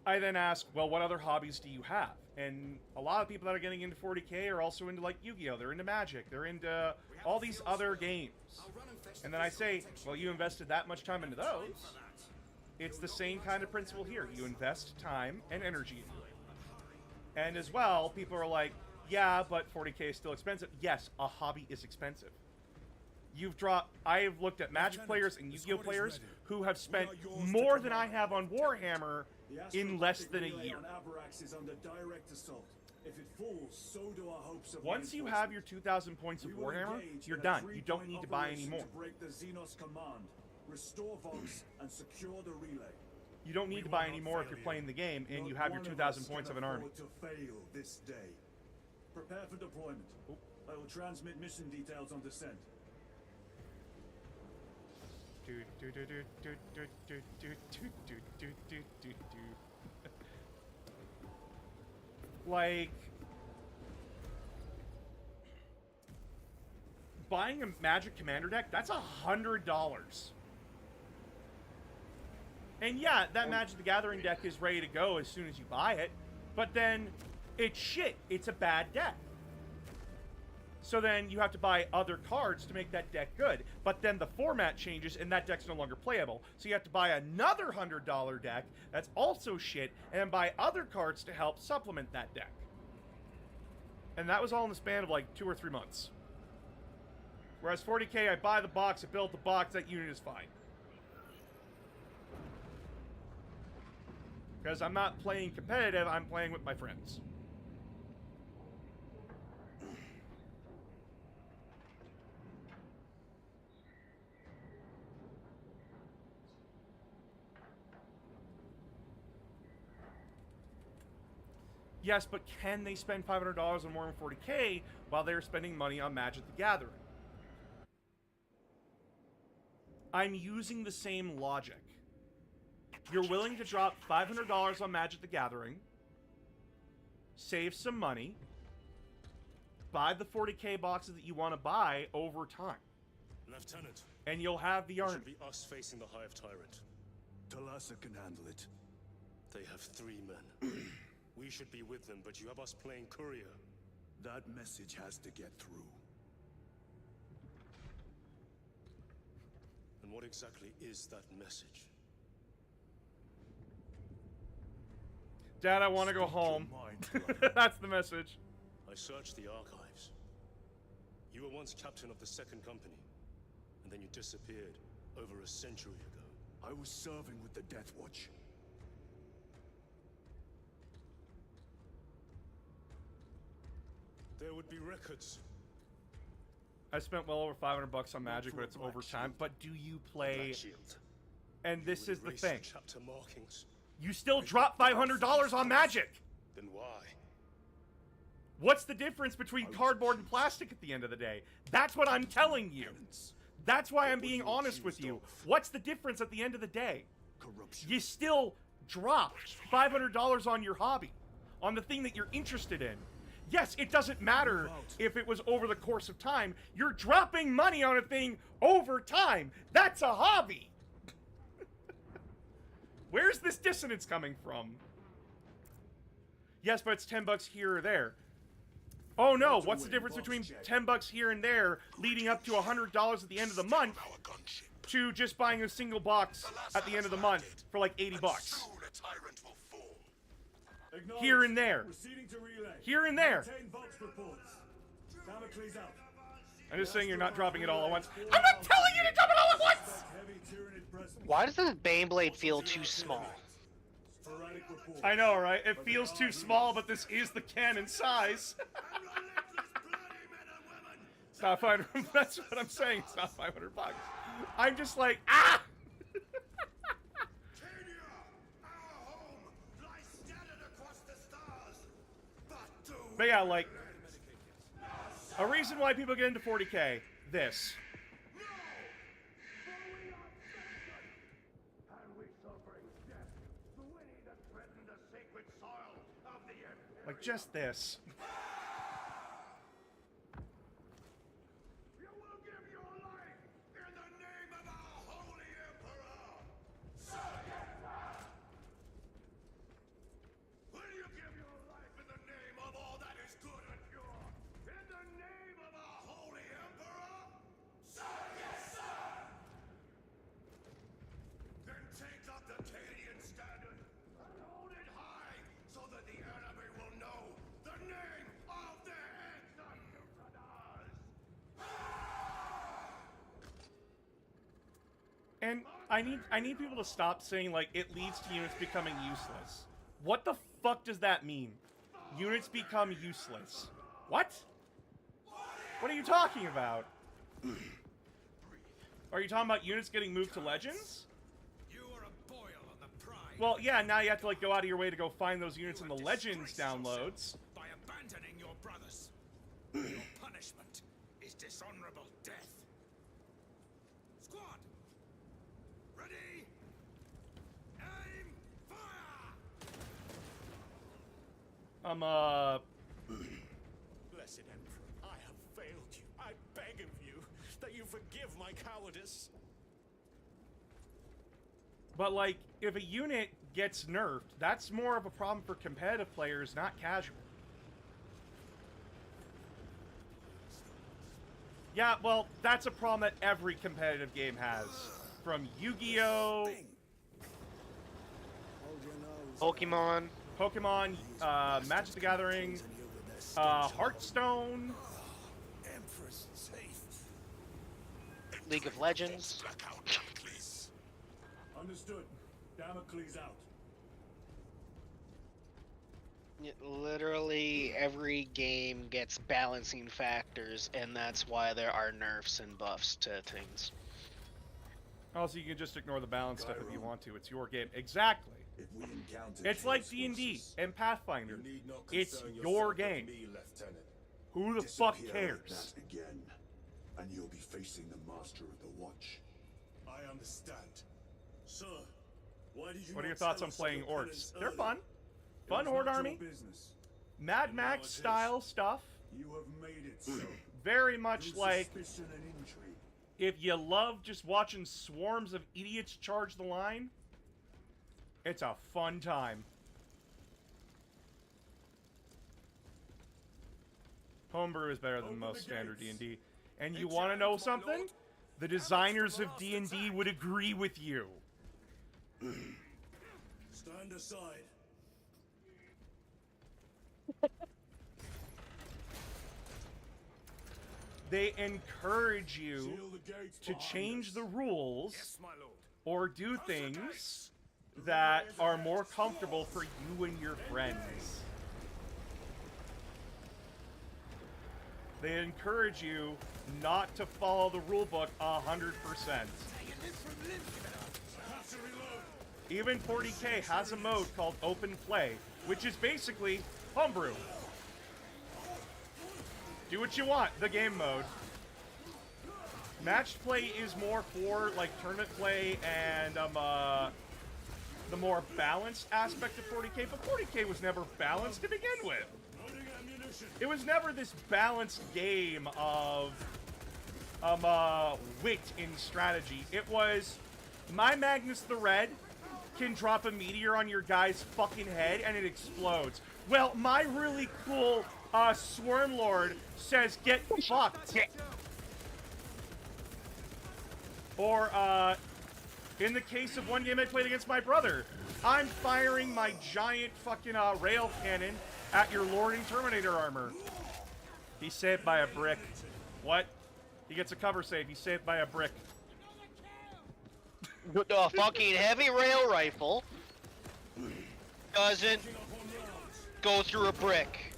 I then ask, well, what other hobbies do you have? And a lot of people that are getting into 40k are also into, like, Yu-Gi-Oh! They're into Magic. They're into all these other games. And then I say, well, you invested that much time into those. It's the same kind of principle here. You invest time and energy into it. And as well, people are like, yeah, but 40k is still expensive. Yes, a hobby is expensive. I've looked at Magic players and Yu-Gi-Oh! Players who have spent more than I have on Warhammer in less than a year. Once you have your 2,000 points of Warhammer, you're done. You don't need to buy any more. You don't need to buy any more if you're playing the game and you have your 2,000 points of an army. Prepare for deployment. I will transmit mission details on descent. Like, buying a Magic Commander deck, that's $100. And yeah, that Magic the Gathering deck is ready to go as soon as you buy it, but then it's shit. It's a bad deck. So then you have to buy other cards to make that deck good. But then the format changes and that deck's no longer playable. So you have to buy another $100 deck that's also shit and buy other cards to help supplement that deck. And that was all in the span of like 2 or 3 months. Whereas 40k, I buy the box, I build the box, that unit is fine. Because I'm not playing competitive, I'm playing with my friends. Yes, but can they spend $500 on Warhammer 40k while they're spending money on Magic the Gathering? I'm using the same logic. You're willing to drop $500 on Magic the Gathering, save some money, buy the 40k boxes that you want to buy over time. Lieutenant, and you'll have the army. It should be us facing the Hive Tyrant. Talassa can handle it. They have 3 men. We should be with them, but you have us playing courier. That message has to get through. And what exactly is that message? Dad, I want to go home. That's the message. I searched the archives. You were once captain of the 2nd Company, and then you disappeared over a century ago. I was serving with the Death Watch. There would be records. I spent well over $500 on Magic, but it's overtime. But do you play? And this is the thing. Chapter markings. You still drop $500 on Magic. Then why? What's the difference between cardboard and plastic at the end of the day? That's what I'm telling you. That's why I'm being honest with you. What's the difference at the end of the day? You still dropped $500 on your hobby, on the thing that you're interested in. Yes, it doesn't matter if it was over the course of time. You're dropping money on a thing over time. That's a hobby. Where's this dissonance coming from? Yes, but it's $10 here or there. Oh no, what's the difference between $10 here and there, leading up to $100 at the end of the month, to just buying a single box at the end of the month for like $80? Acknowledged. Here and there. Proceeding to relay. Here and there. Maintain Vox reports. Damocles out. I'm just saying you're not dropping it all at once. I'm not telling you to drop it all at once! Heavy Tyranid presence. Why does this Baneblade feel too small? Sporadic reports. I know, right? It feels too small, but this is the canon size. It's not 500. That's what I'm saying. It's not $500. I'm just like, ah! But yeah, like, a reason why people get into 40K, this. Like, just this. You will give your life in the name of our holy emperor! Will you give your life in the name of all that is good and pure? In the name of our holy emperor? Yes, sir! Then take up the Cadian standard and hold it high so that the enemy will know the name of their executioners! And I need people to stop saying, like, it leads to units becoming useless. What the fuck does that mean? Units become useless. What? What are you talking about? Are you talking about units getting moved to Legends? You are a boil on the pride. Well, yeah, now you have to, like, go out of your way to go find those units in the Legends downloads. By abandoning your brothers. Your punishment is dishonorable death. Squad! Ready? Aim! Fire! Blessed Emperor, I have failed you. I beg of you that you forgive my cowardice. But, like, if a unit gets nerfed, that's more of a problem for competitive players, not casual. Yeah, well, that's a problem that every competitive game has. From Yu-Gi-Oh! Pokemon. Pokemon, Magic the Gathering, Hearthstone. Empress safe. League of Legends. Understood. Damocles out. Literally every game gets balancing factors, and that's why there are nerfs and buffs to things. Also, you can just ignore the balance stuff if you want to. It's your game. Exactly. If we encounter It's like D&D and Pathfinder. It's your game. Who the fuck cares? Again, and you'll be facing the master of the watch. I understand. Sir, why did you What are your not thoughts tell on us playing of your orcs? penance They're earlier? fun. It Fun was Horde not your army. business. Mad And now Max it is. style stuff. You have made it so. Very much Through like suspicion and intrigue. if you love just watching swarms of idiots charge the line. It's a fun time. Homebrew is better than Open most the standard gates. D&D. And you want to know something? The designers of D&D would agree with you. Stand aside. They encourage you Seal the gates to behind change us. the rules Yes, my lord. or do things that are more comfortable for you and your friends. They encourage you not to follow the rulebook 100%. Even 40K has a mode called Open Play, which is basically homebrew. Do what you want, the game mode. Matched play is more for like tournament play and the more balanced aspect of 40K, but 40K was never balanced to begin with. Loading ammunition. It was never this balanced game of wit in strategy. It was my Magnus the Red can drop a meteor on your guy's fucking head and it explodes. Well, my really cool Swarm Lord says get fucked. Or In the case of one game I played against my brother, I'm firing my giant fucking rail cannon at your Lording Terminator armor. He's saved by a brick. What? He gets a cover save. He's saved by a brick. The fucking heavy rail rifle doesn't go through a brick.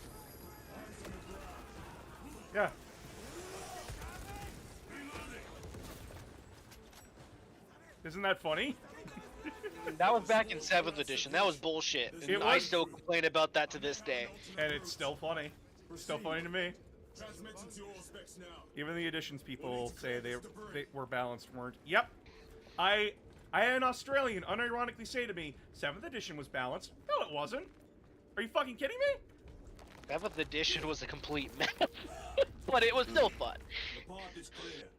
Yeah. Isn't that funny? That was back in 7th edition. That was bullshit. And I still complain about that to this day. And it's still funny. Still funny to me. Transmitting to all specs now. Even the editions people say they were balanced, weren't. Yep. I had an Australian unironically say to me, 7th edition was balanced. No, it wasn't. Are you fucking kidding me? 7th edition was a complete mess. But it was still fun. The path is clear.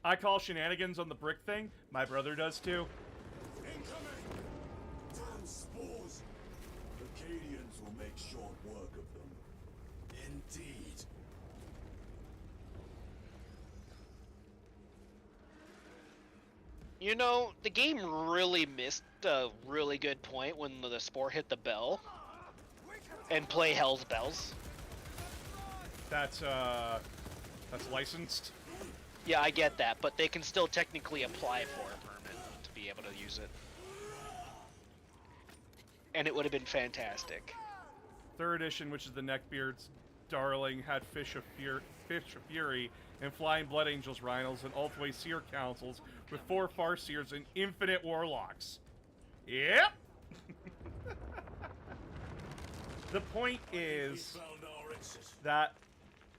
I call shenanigans on the brick thing. My brother does too. Incoming! Damn spores! Acadians will make short work of them. Indeed. You know, the game really missed a really good point when the spore hit the bell and play Hell's Bells. That's licensed. Yeah, I get that, but they can still technically apply for a permit to be able to use it. And it would have been fantastic. 3rd edition, which is the Neckbeard's darling, had Fish of Fury and Flying Blood Angels Rhinos and Ultway Seer Councils with 4 Farseers and infinite Warlocks. Yep! The point is that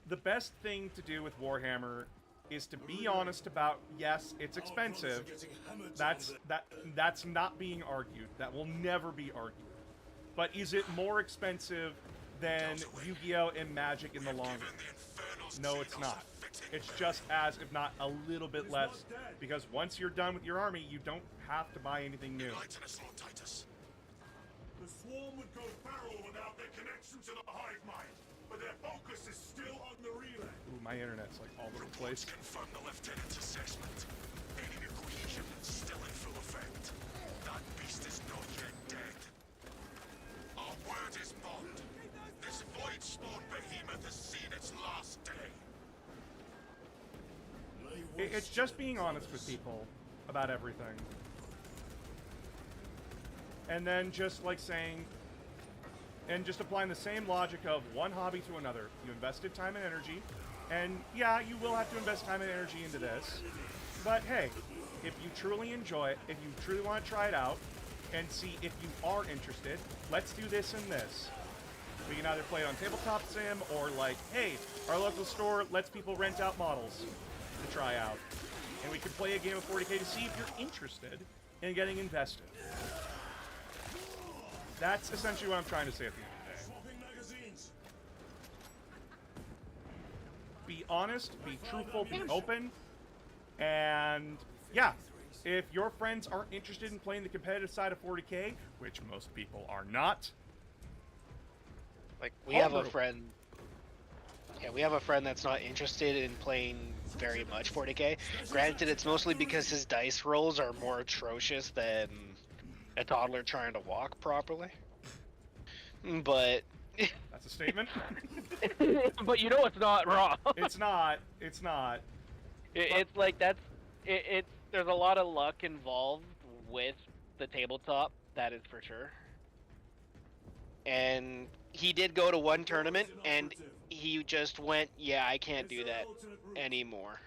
the best thing to do with Warhammer is to be honest about, yes, it's expensive. That's not being argued. That will never be argued. But is it more expensive than Yu-Gi-Oh! And Magic in the long run? No, it's not. It's just as, if not a little bit less, because once you're done with your army, you don't have to buy anything new. The swarm would go feral without their connection to the hive mind, but their focus is still on the relay. Ooh, my internet's like all over the place. Confirm the lieutenant's assessment. Enemy cohesion still in full effect. That beast is not yet dead. Our word is bond. This void-spawn behemoth has seen its last day. It's just being honest with people about everything. And then just like saying, and just applying the same logic of one hobby to another. You invested time and energy, and yeah, you will have to invest time and energy into this. But hey, if you truly enjoy it, if you truly want to try it out, and see if you are interested, let's do this and this. We can either play it on Tabletop Sim, or like, hey, our local store lets people rent out models to try out. And we can play a game of 40K to see if you're interested in getting invested. That's essentially what I'm trying to say at the end of the day. Swapping magazines. Be honest, be truthful, be open, and yeah, if your friends aren't interested in playing the competitive side of 40K, which most people are not, like, we have a friend. Yeah, we have a friend that's not interested in playing very much 40K. Granted, it's mostly because his dice rolls are more atrocious than a toddler trying to walk properly. But that's a statement. But you know it's not wrong. It's not. It's not. It's like that's it's there's a lot of luck involved with the tabletop, that is for sure. And he did go to one tournament and he just went, yeah, I can't do that anymore.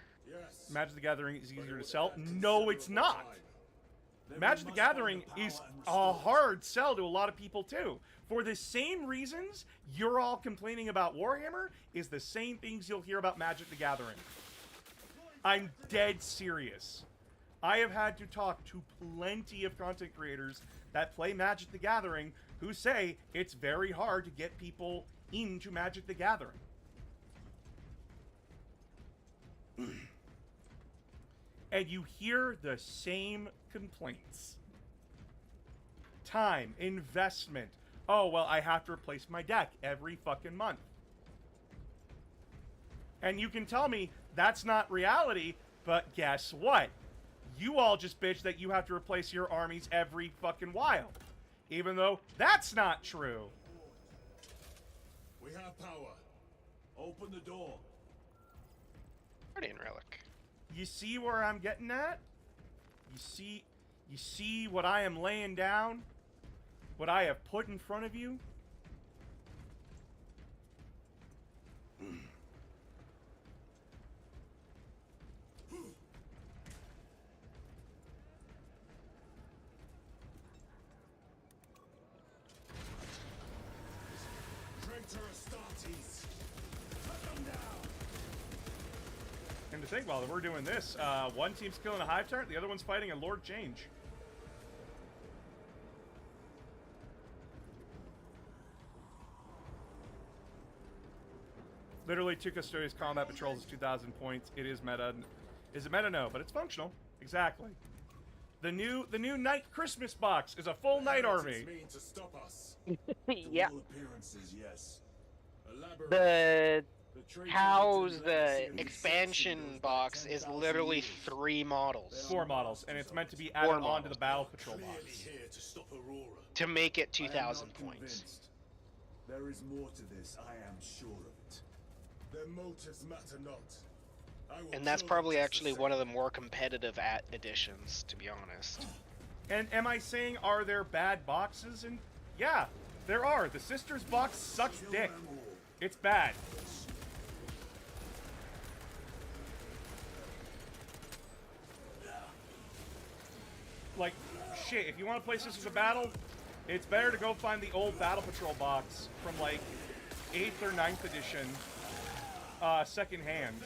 Magic the Gathering is easier to sell? No, it's not. Magic the Gathering is a hard sell to a lot of people too. For the same reasons you're all complaining about Warhammer is the same things you'll hear about Magic the Gathering. I'm dead serious. I have had to talk to plenty of content creators that play Magic the Gathering who say it's very hard to get people into Magic the Gathering. And you hear the same complaints. Time, investment. Oh, well, I have to replace my deck every fucking month. And you can tell me that's not reality, but guess what? You all just bitch that you have to replace your armies every fucking while. Even though that's not true. We have power. Open the door. Guardian relic. You see where I'm getting at? You see what I am laying down? What I have put in front of you? Traitor Astartes. Cut them down. And to think, while we're doing this, one team's killing a Hive Tyrant, the other one's fighting a Lord Change. Literally, 2 Custodious Combat Patrols is 2,000 points. It is meta. Is it meta? No, but it's functional. Exactly. The new Night Christmas box is a full Night Army. Mean to stop us. Yeah. To all appearances, yes. Elaborate. The traitor how's didn't the let us expansion see those box is 10,000 literally years. 3 models 4 models, and it's meant to be added on to models. the Battle Patrol Clearly box. here to stop Aurora. to make it I am 2,000 not points. convinced. There is more to this, I am sure of it. Their motives matter not. I will And that's kill probably them just actually the one of the same. more competitive additions, to be honest. And am I saying, are there bad boxes? And yeah, there are. The Sisters box sucks Kill dick. them all. It's bad. Like, shit, if you want to play Sisters of Battle, it's better to go find the old Battle Patrol box from, like, 8th or 9th edition, second hand.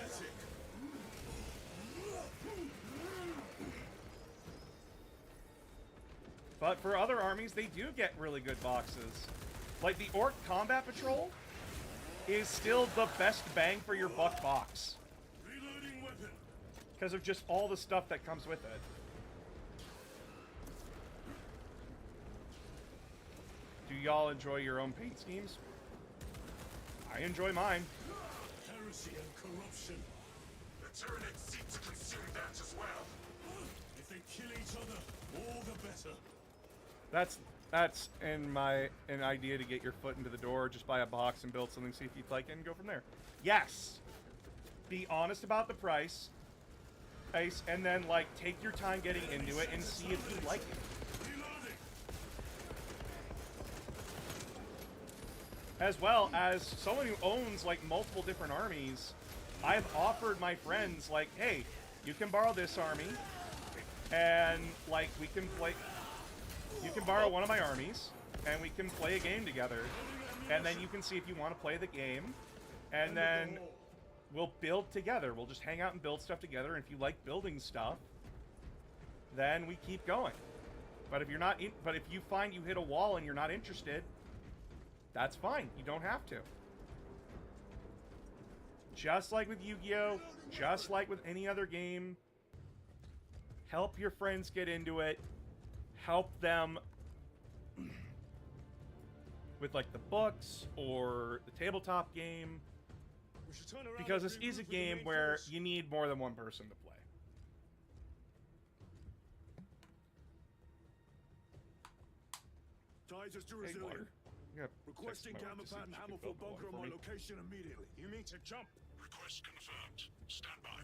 But for other armies, they do get really good boxes. Like, the Orc Combat Patrol is still the best bang for your buck box. Reloading weapon. Because of just all the stuff that comes with it. Do y'all enjoy your own paint schemes? I enjoy mine. Heresy and corruption. The Tyranids seem to consume that as well. If they kill each other, all the better. That's an idea to get your foot into the door. Just buy a box and build something, see if you like it, and go from there. Yes. Be honest about the price, and then like take your time getting into it and see if you like it. Reloading. As well as someone who owns like multiple different armies, I've offered my friends like, hey, you can borrow this army, and like we can play. You can borrow one of my armies, and we can play a game together, and then you can see if you want to play the game, and then we'll build together. We'll just hang out and build stuff together, and if you like building stuff, then we keep going. But if you're not, but if you find you hit a wall and you're not interested, that's fine. You don't have to. Just like with Yu-Gi-Oh, just like with any other game, help your friends get into it. Help them with like the books or the tabletop game, We should turn around because and this is a regroup with the game main where force. you need more than one person to play. Ties us to Hey, resilient. water. Yeah, Requesting text my wife to see Gamma Pad and if she Hammer can for fill the bunker water on for my me. location immediately. You mean to jump? Request confirmed. Stand by.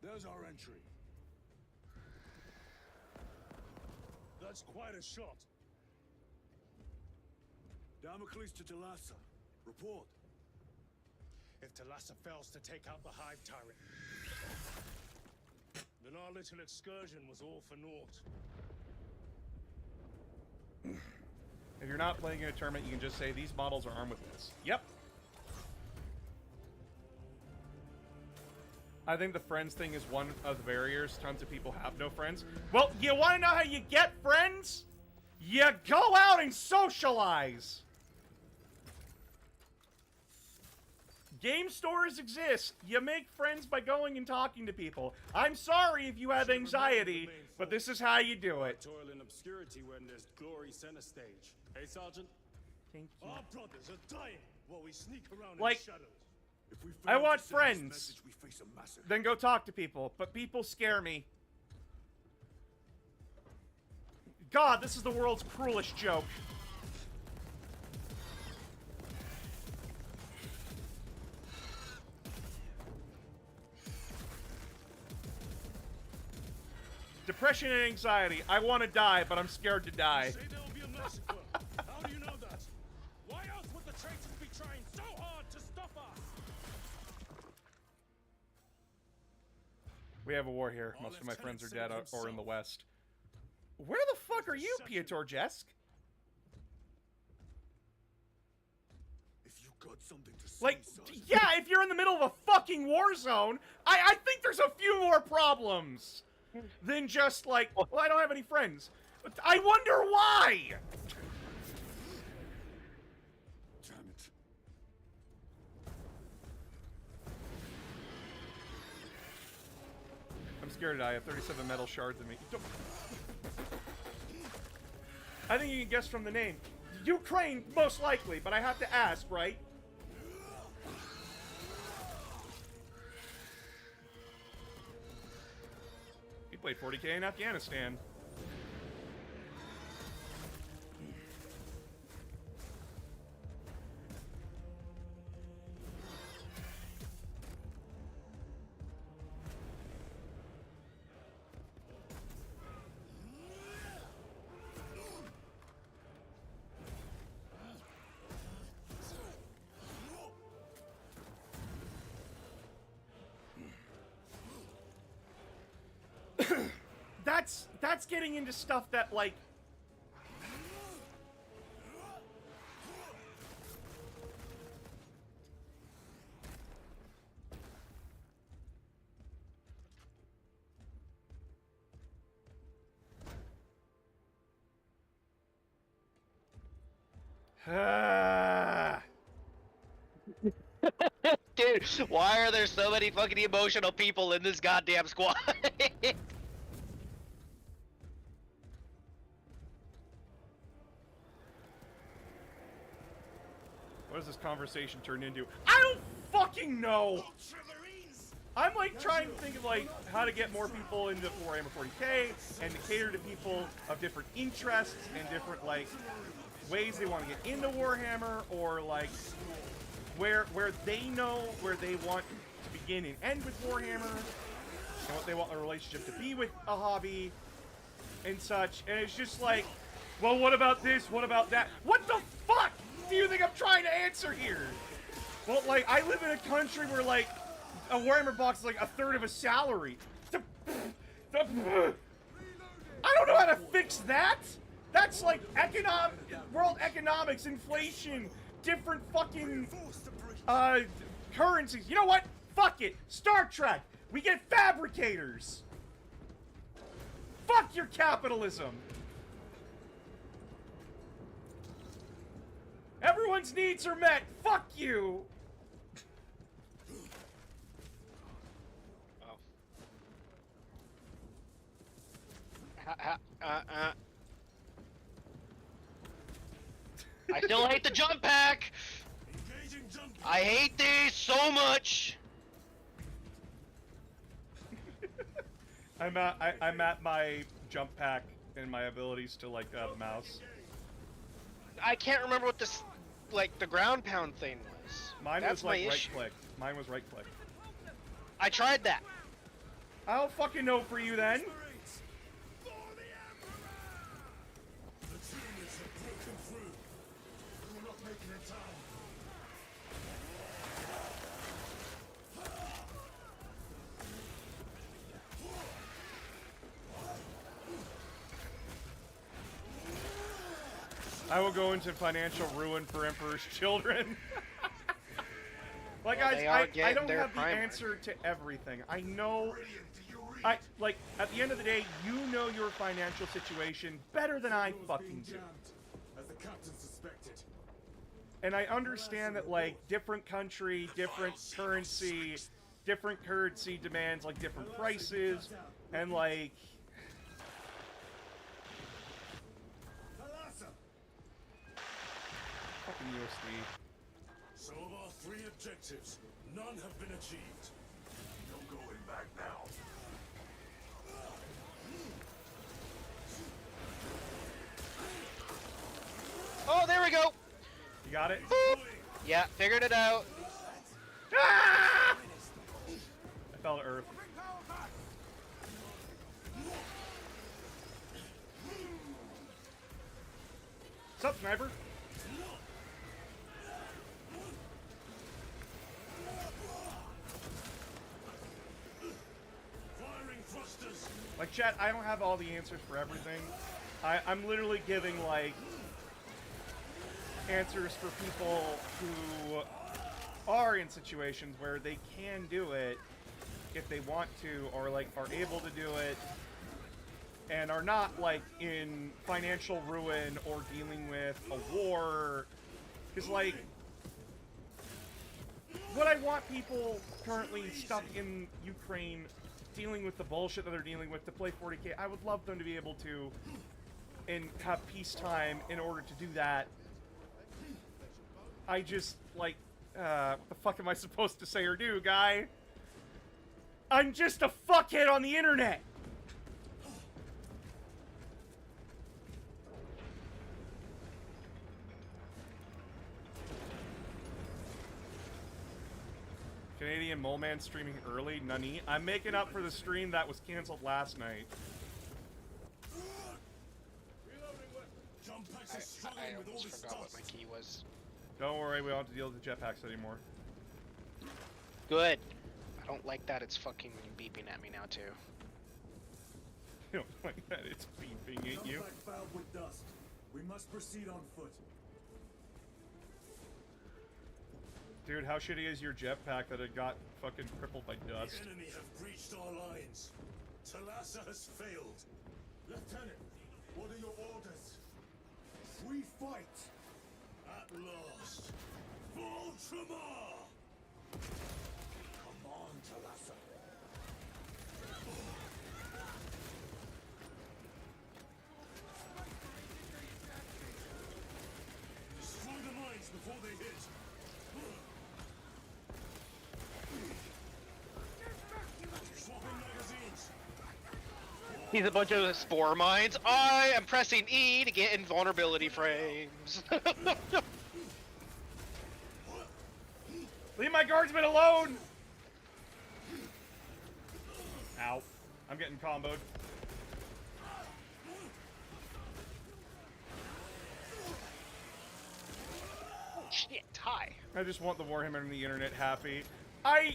There's our entry. That's quite a shot. Damocles to Talassa. Report. If Talassa fails to take out the Hive Tyrant, then our little excursion was all for naught. If you're not playing in a tournament, you can just say these models are armed with this. Yep. I think the friends thing is one of the barriers. Tons of people have no friends. Well, you want to know how you get friends? You go out and socialize. Game stores exist. You make friends by going and talking to people. I'm sorry if you have anxiety, but this is how you do it. Toil in obscurity when there's glory center stage. Hey, Sergeant? Thank you. Our brothers are dying while we sneak around Like- in the shadows. If we I fail want to send this friends. message, we face a massacre. Then go talk to people. But people scare me. God, this is the world's cruelest joke. Depression and anxiety. I want to die, but I'm scared to die. Say there will be a massacre. How do you know that? Why else would the traitors be trying so hard to stop us? We have a war here. Our Most of my friends are lieutenant dead said or in the himself. west. Where the fuck are you, Piotr Jesk? If you got something to say, Like, son, yeah, if you're in the middle of a fucking war zone, I think there's a few more problems than just like, well, I don't have any friends. But I wonder why! damn it. I'm scared to die. I have 37 metal shards in me. I think you can guess from the name. Ukraine, most likely, but I have to ask, right? He played 40K in Afghanistan. That's getting into stuff that, like... Dude, why are there so many fucking emotional people in this goddamn squad? What does this conversation turn into? I don't fucking know! I'm like trying to think of like how to get more people into Warhammer 40K and to cater to people of different interests and different like ways they want to get into Warhammer, or like where they know where they want to begin and end with Warhammer and what they want their relationship to be with a hobby and such. And it's just like, well, what about this? What about that? What the fuck do you think I'm trying to answer here? Well, like, I live in a country where, like, a Warhammer box is like a third of a salary. I don't know how to fix that. That's like world economics, inflation, different fucking currencies. You know what? Fuck it. Star Trek. We get fabricators. Fuck your capitalism. Everyone's needs are met. Fuck you. I still hate the jump pack. I hate these so much. I'm at my jump pack and my abilities to like the mouse. I can't remember what this, like, the ground pound thing was. Mine That's was like my right issue. click. Mine was right click. I tried that. I don't fucking know for you then. I will go into financial ruin for Emperor's Children. Like, Well, guys, they are I getting don't their have the primary. answer to everything. I know, like, at the end of the day, you know your financial situation better than I fucking do. As the captain suspected. And I understand that, like, different country, different currency demands, like, different prices, and, like... Fucking USD. So of our 3 objectives, none have been achieved. No going back now. we go. You got it? Boop. Yeah, figured it out. Ah! I fell to earth. What's up, sniper? Firing thrusters. Like, chat, I don't have all the answers for everything. I'm literally giving, like, answers for people who are in situations where they can do it if they want to, or, like, are able to do it, and are not, like, in financial ruin or dealing with a war. Because, like, what I want people currently stuck in Ukraine dealing with the bullshit that they're dealing with to play 40K, I would love them to be able to and have peacetime in order to do that. I just, like, what the fuck am I supposed to say or do, guy? I'm just a fuckhead on the internet! Canadian Mole Man streaming early, nunny. I'm making up for the stream that was canceled last night. Jump packs are I struggling with all almost this forgot what dust. my key was. Don't worry, we don't have to deal with the jetpacks anymore. Good. I don't like that it's fucking beeping at me now too. You don't like that it's beeping at Jump you. pack fouled with dust. We must proceed on foot. Dude, how shitty is your jetpack that it got fucking crippled by dust? The enemy have breached our lines. Talassa has failed. Lieutenant, what are your orders? We fight. At last. For Ultramar! Come on, Talassa. Destroy the mines before they hit. Swapping magazines. He's a bunch of spore mines. I am pressing E to get invulnerability frames. Leave my guardsmen alone! Ow. I'm getting comboed. Shit, hi. I just want the Warhammer and the internet happy. Ah!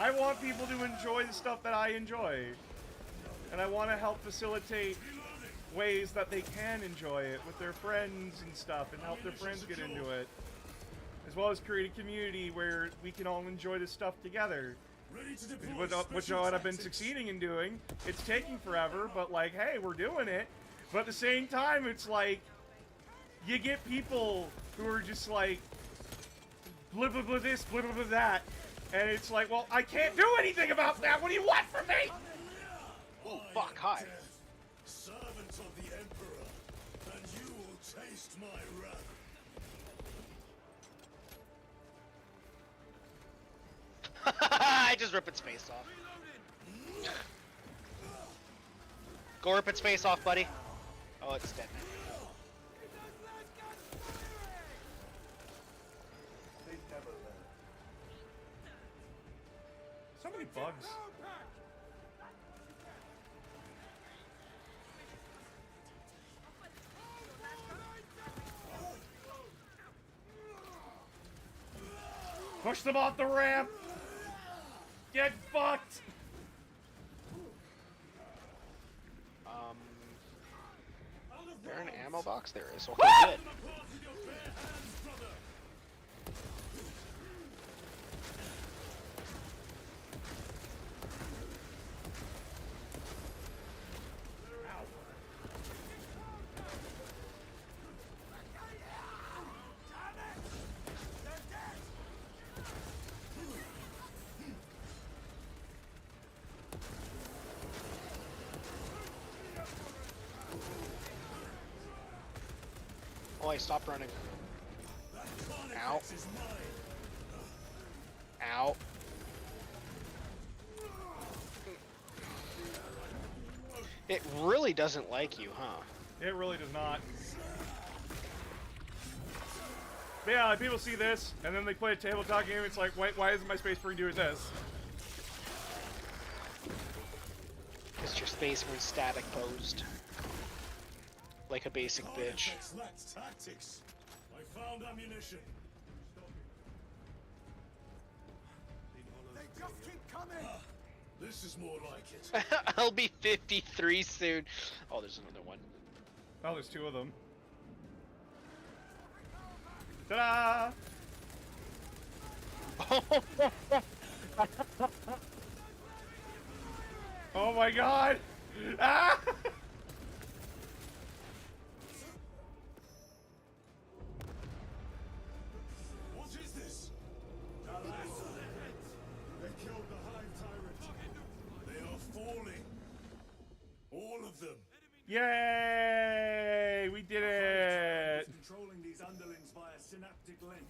I want people to enjoy the stuff that I enjoy. And I want to help facilitate ways that they can enjoy it with their friends and stuff and help their friends get into it. As well as create a community where we can all enjoy this stuff together. Ready to deploy Which special what I've been tactics. succeeding in doing. It's taking forever, but like, hey, we're doing it. But at the same time, it's like, you get people who are just like, blah blah blah this, blah blah blah that. And it's like, well, I can't do anything about that. What do you want from me? Oh, fuck, hi. Servant of the Emperor, and you will taste my wrath. I just rip its face off. Go rip its face off, buddy. Oh, it's dead now. So many bugs. Push them off the ramp! Get fucked! Is there an ammo box? There is. Okay, good. Oh, I stopped running. Ow. Ow. It really doesn't like you, huh? It really does not. But yeah, like, people see this, and then they play a tabletop game, it's like, why isn't my Space Marine doing this? Because your Space Marine static posed. Like a basic bitch. Lacked tactics. I found ammunition. They just keep coming! This is more like it. I'll be 53 soon. Oh, there's another one. Oh, there's two of them. Ta-da! Oh my god! Ah! What is this? They killed the Hive Tyrant. They are falling. All of them. Yay! We did it! Controlling these underlings via synaptic link.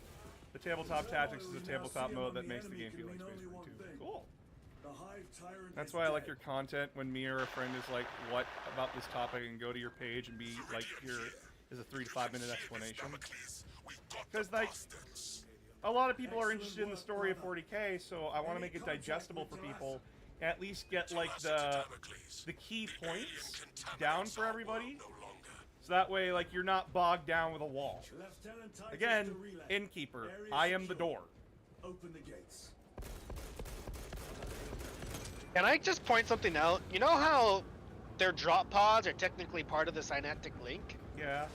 The tabletop tactics is a tabletop mode that makes the game feel like Space Marine 2. Cool. The Hive Tyrant. That's why I like your content when me or a friend is like, what about this topic, and go to your page and be like, here is a 3 to 5 minute explanation. Because like, a lot of people are interested in the story of 40k, so I want to make it digestible for people, and at least get like the key points down for everybody. So that way, like, you're not bogged down with a wall. Again, innkeeper, I am the door. Open the gates. Can I just point something out? You know how their drop pods are technically part of the synaptic link? Yeah.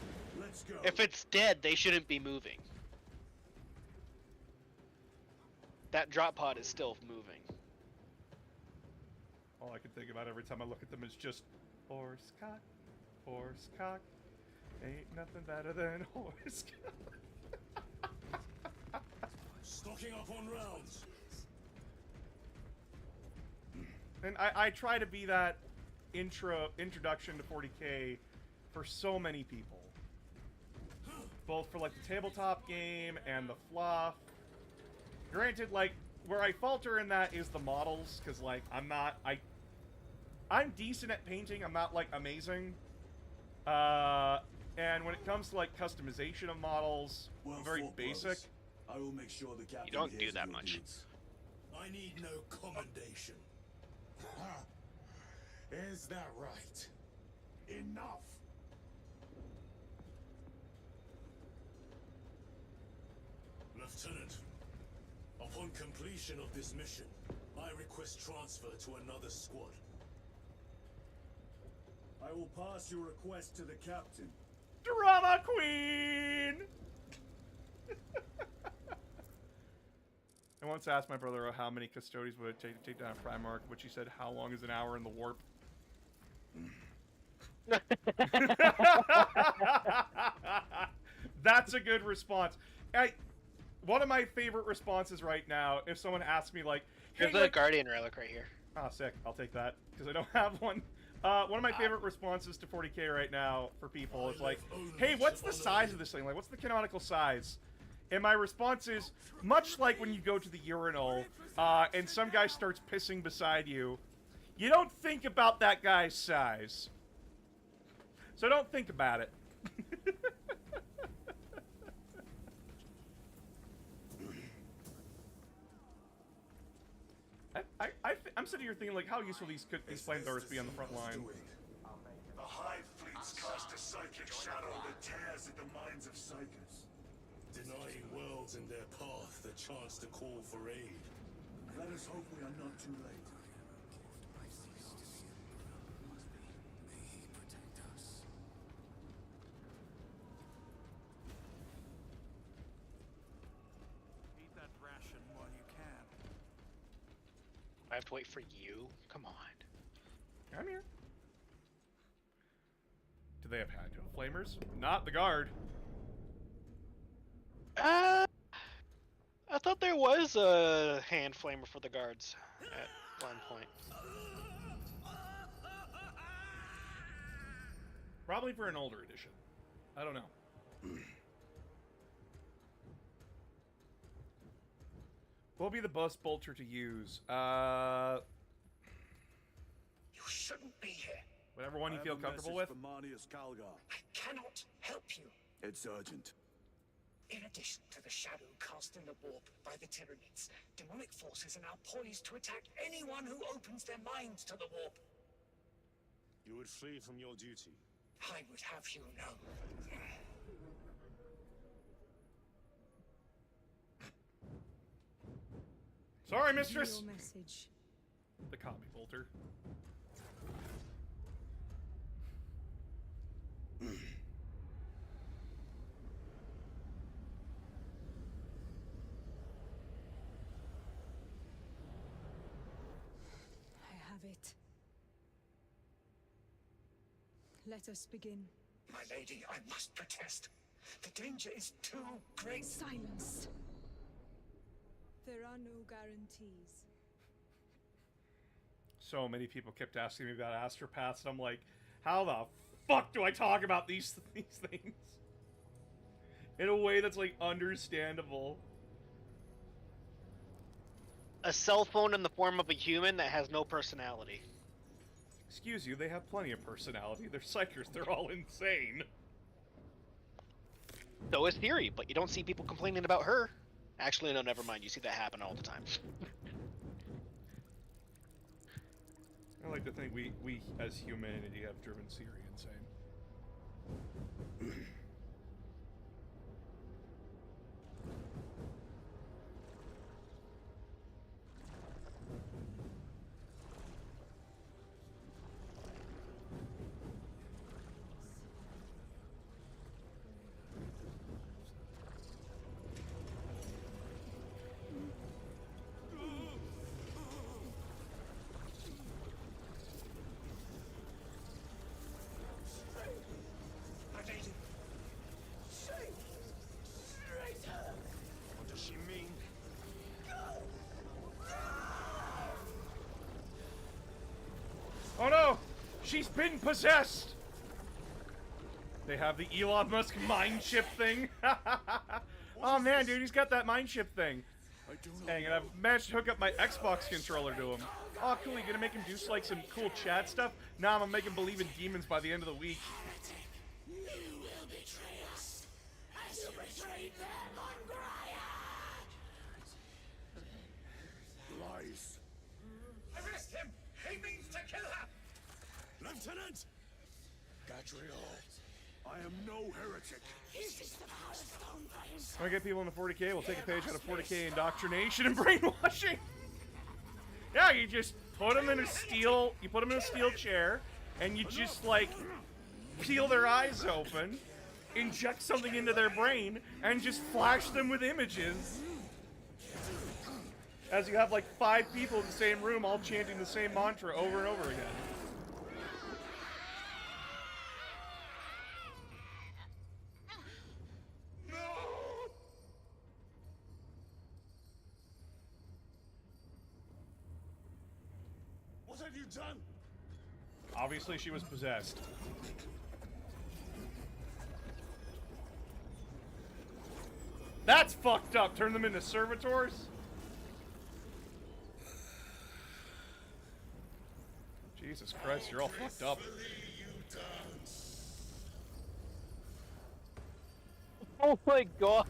Let's go. If it's dead, they shouldn't be moving. That drop pod is still moving. All I can think about every time I look at them is just horse cock, horse cock. Ain't nothing better than horse cock. Stocking up on rounds. And I try to be that introduction to 40k for so many people. Both for like the tabletop game and the fluff. Granted, like, where I falter in that is the models, because like I'm decent at painting, I'm not like amazing. And when it comes to like customization of models, I'm very basic. I will make sure the captain You don't do hears that your much. deeds. I need no commendation. Is that right? Enough. Lieutenant, upon completion of this mission, I request transfer to another squad. I will pass your request to the captain. Drama Queen! I once asked my brother how many custodians would it take to take down Primarch, which he said, how long is an hour in the warp? That's a good response. One of my favorite responses right now, if someone asks me like, hey, There's a Guardian relic right here. Ah, sick. I'll take that, because I don't have one. One of my favorite responses to 40k right now for people is like, hey, what's the size of this thing? Like, what's the canonical size? And my response is, much like when you go to the urinal, and some guy starts pissing beside you, you don't think about that guy's size. So don't think about it. I'm sitting here thinking, like, how useful these flamethrowers be on the front line. The Hive fleets cast a psychic shadow that tears at the minds of psychers, denying worlds in their path the chance to call for aid. Let us hope we are not too late. Eat that ration while you can. I have to wait for you? Come on. I'm here. Do they have hand flamers? Not the guard. I thought there was a hand flamer for the guards at one point. Probably for an older edition. I don't know. What will be the bus bolter to use? You shouldn't be here. Whatever one you feel comfortable with. From Marnius Calgar. I cannot help you. It's urgent. In addition to the shadow cast in the warp by the Tyranids, demonic forces are now poised to attack anyone who opens their minds to the warp. You would flee from your duty. I would have you know. Sorry, mistress. Your message. The commie bolter. I have it. Let us begin. My lady, I must protest. The danger is too great. Silence. There are no guarantees. So many people kept asking me about astropaths, and I'm like, how the fuck do I talk about these things in a way that's like understandable? A cell phone in the form of a human that has no personality. Excuse you, they have plenty of personality. They're psychers. They're all insane. So is Theory, but you don't see people complaining about her. Actually, no, never mind. You see that happen all the time. I like to think we as humanity have driven Siri insane. My lady. What does she mean? Oh no! She's been possessed! They have the Elon Musk mind chip thing. Oh man, dude, he's got that mind chip thing. Dang it, I've managed to hook up my Xbox controller to him. Oh cool, you gonna make him do like some cool chat stuff? Nah, I'm gonna make him believe in demons by the end of the week. You will betray us as you betrayed them on Graya. Lies. Arrest him! He means to kill her! Lieutenant! Gadriel, I am no heretic. Is this the power stone for his Wanna get people into 40k? We'll take a page out of 40k indoctrination and brainwashing. Yeah, you just put them in a steel chair, and you just like peel their eyes open, inject something into their brain, and just flash them with images. As you have like 5 people in the same room all chanting the same mantra over and over again. What have you done? Obviously she was possessed. That's fucked up. Turn them into servitors? Jesus Christ, you're all fucked up. Oh my god!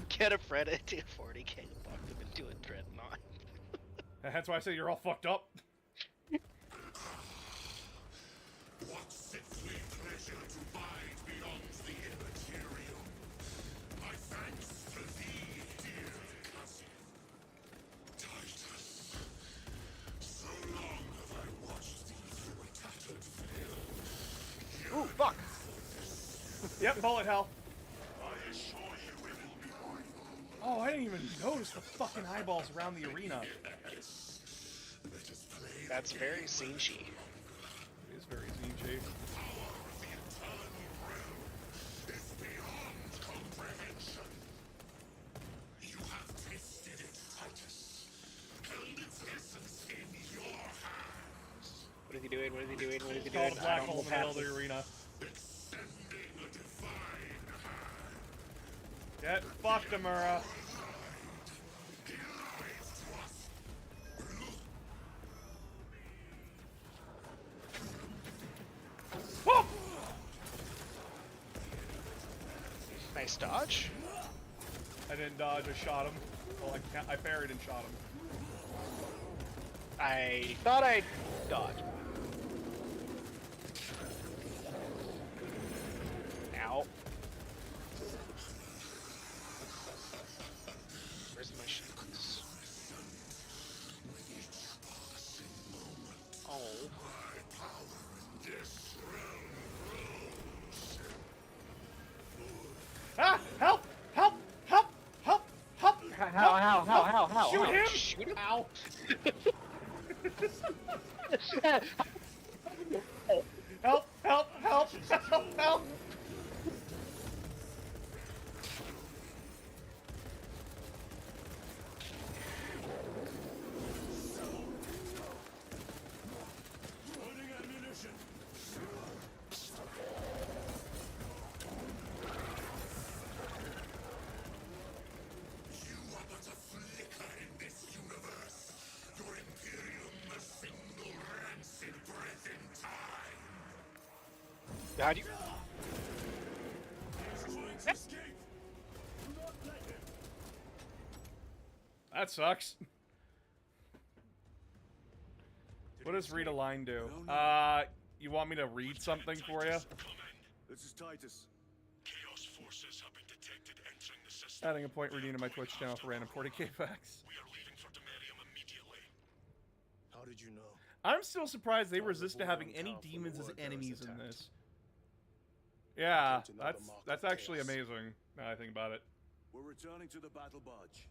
Get a friend at 40k. Fuck, they've been doing Dreadnought. That's why I say you're all fucked up. What sickly pleasure to bide beyond the immaterial. My thanks to thee, dear cousin. Titus. So long have I watched thee through a tattered veil. Ooh, fuck! Yep, bullet hell. I assure you it will be mine. Oh, I didn't even notice the fucking eyeballs around the arena. Let us play That's very scene-y. It is very ZJ. is beyond comprehension. You have tasted it, Titus. Held its essence in your hands. What is he doing? What is he doing? What is he Called doing? a black hole in the middle of the arena. Extending a divine hand. Get fucked, Amura. He lies to us. Nice dodge. I didn't dodge, I shot him. Well, I parried and shot him. I thought I dodged. Ow. Where's my shots? Oh. Ah! Help! Help! Help! Help! Help! How? Shoot him! Shoot him? Ow! Help! Help! Help! Help! Help! Loading ammunition. You are but a flicker in this universe. Your Imperium a single rancid breath in time. How do you... He's trying to escape. Do not let him. That sucks. What does read a line do? You want me to read something for you? This is Titus. Chaos forces have been detected entering the system. Adding a point redeemed to my Twitch channel for random 40k facts. We are leaving for Demarium immediately. How did you know? I'm still surprised they resist to having any demons as enemies in this. Yeah, that's actually amazing, now that I think about it. We're returning to the battle barge.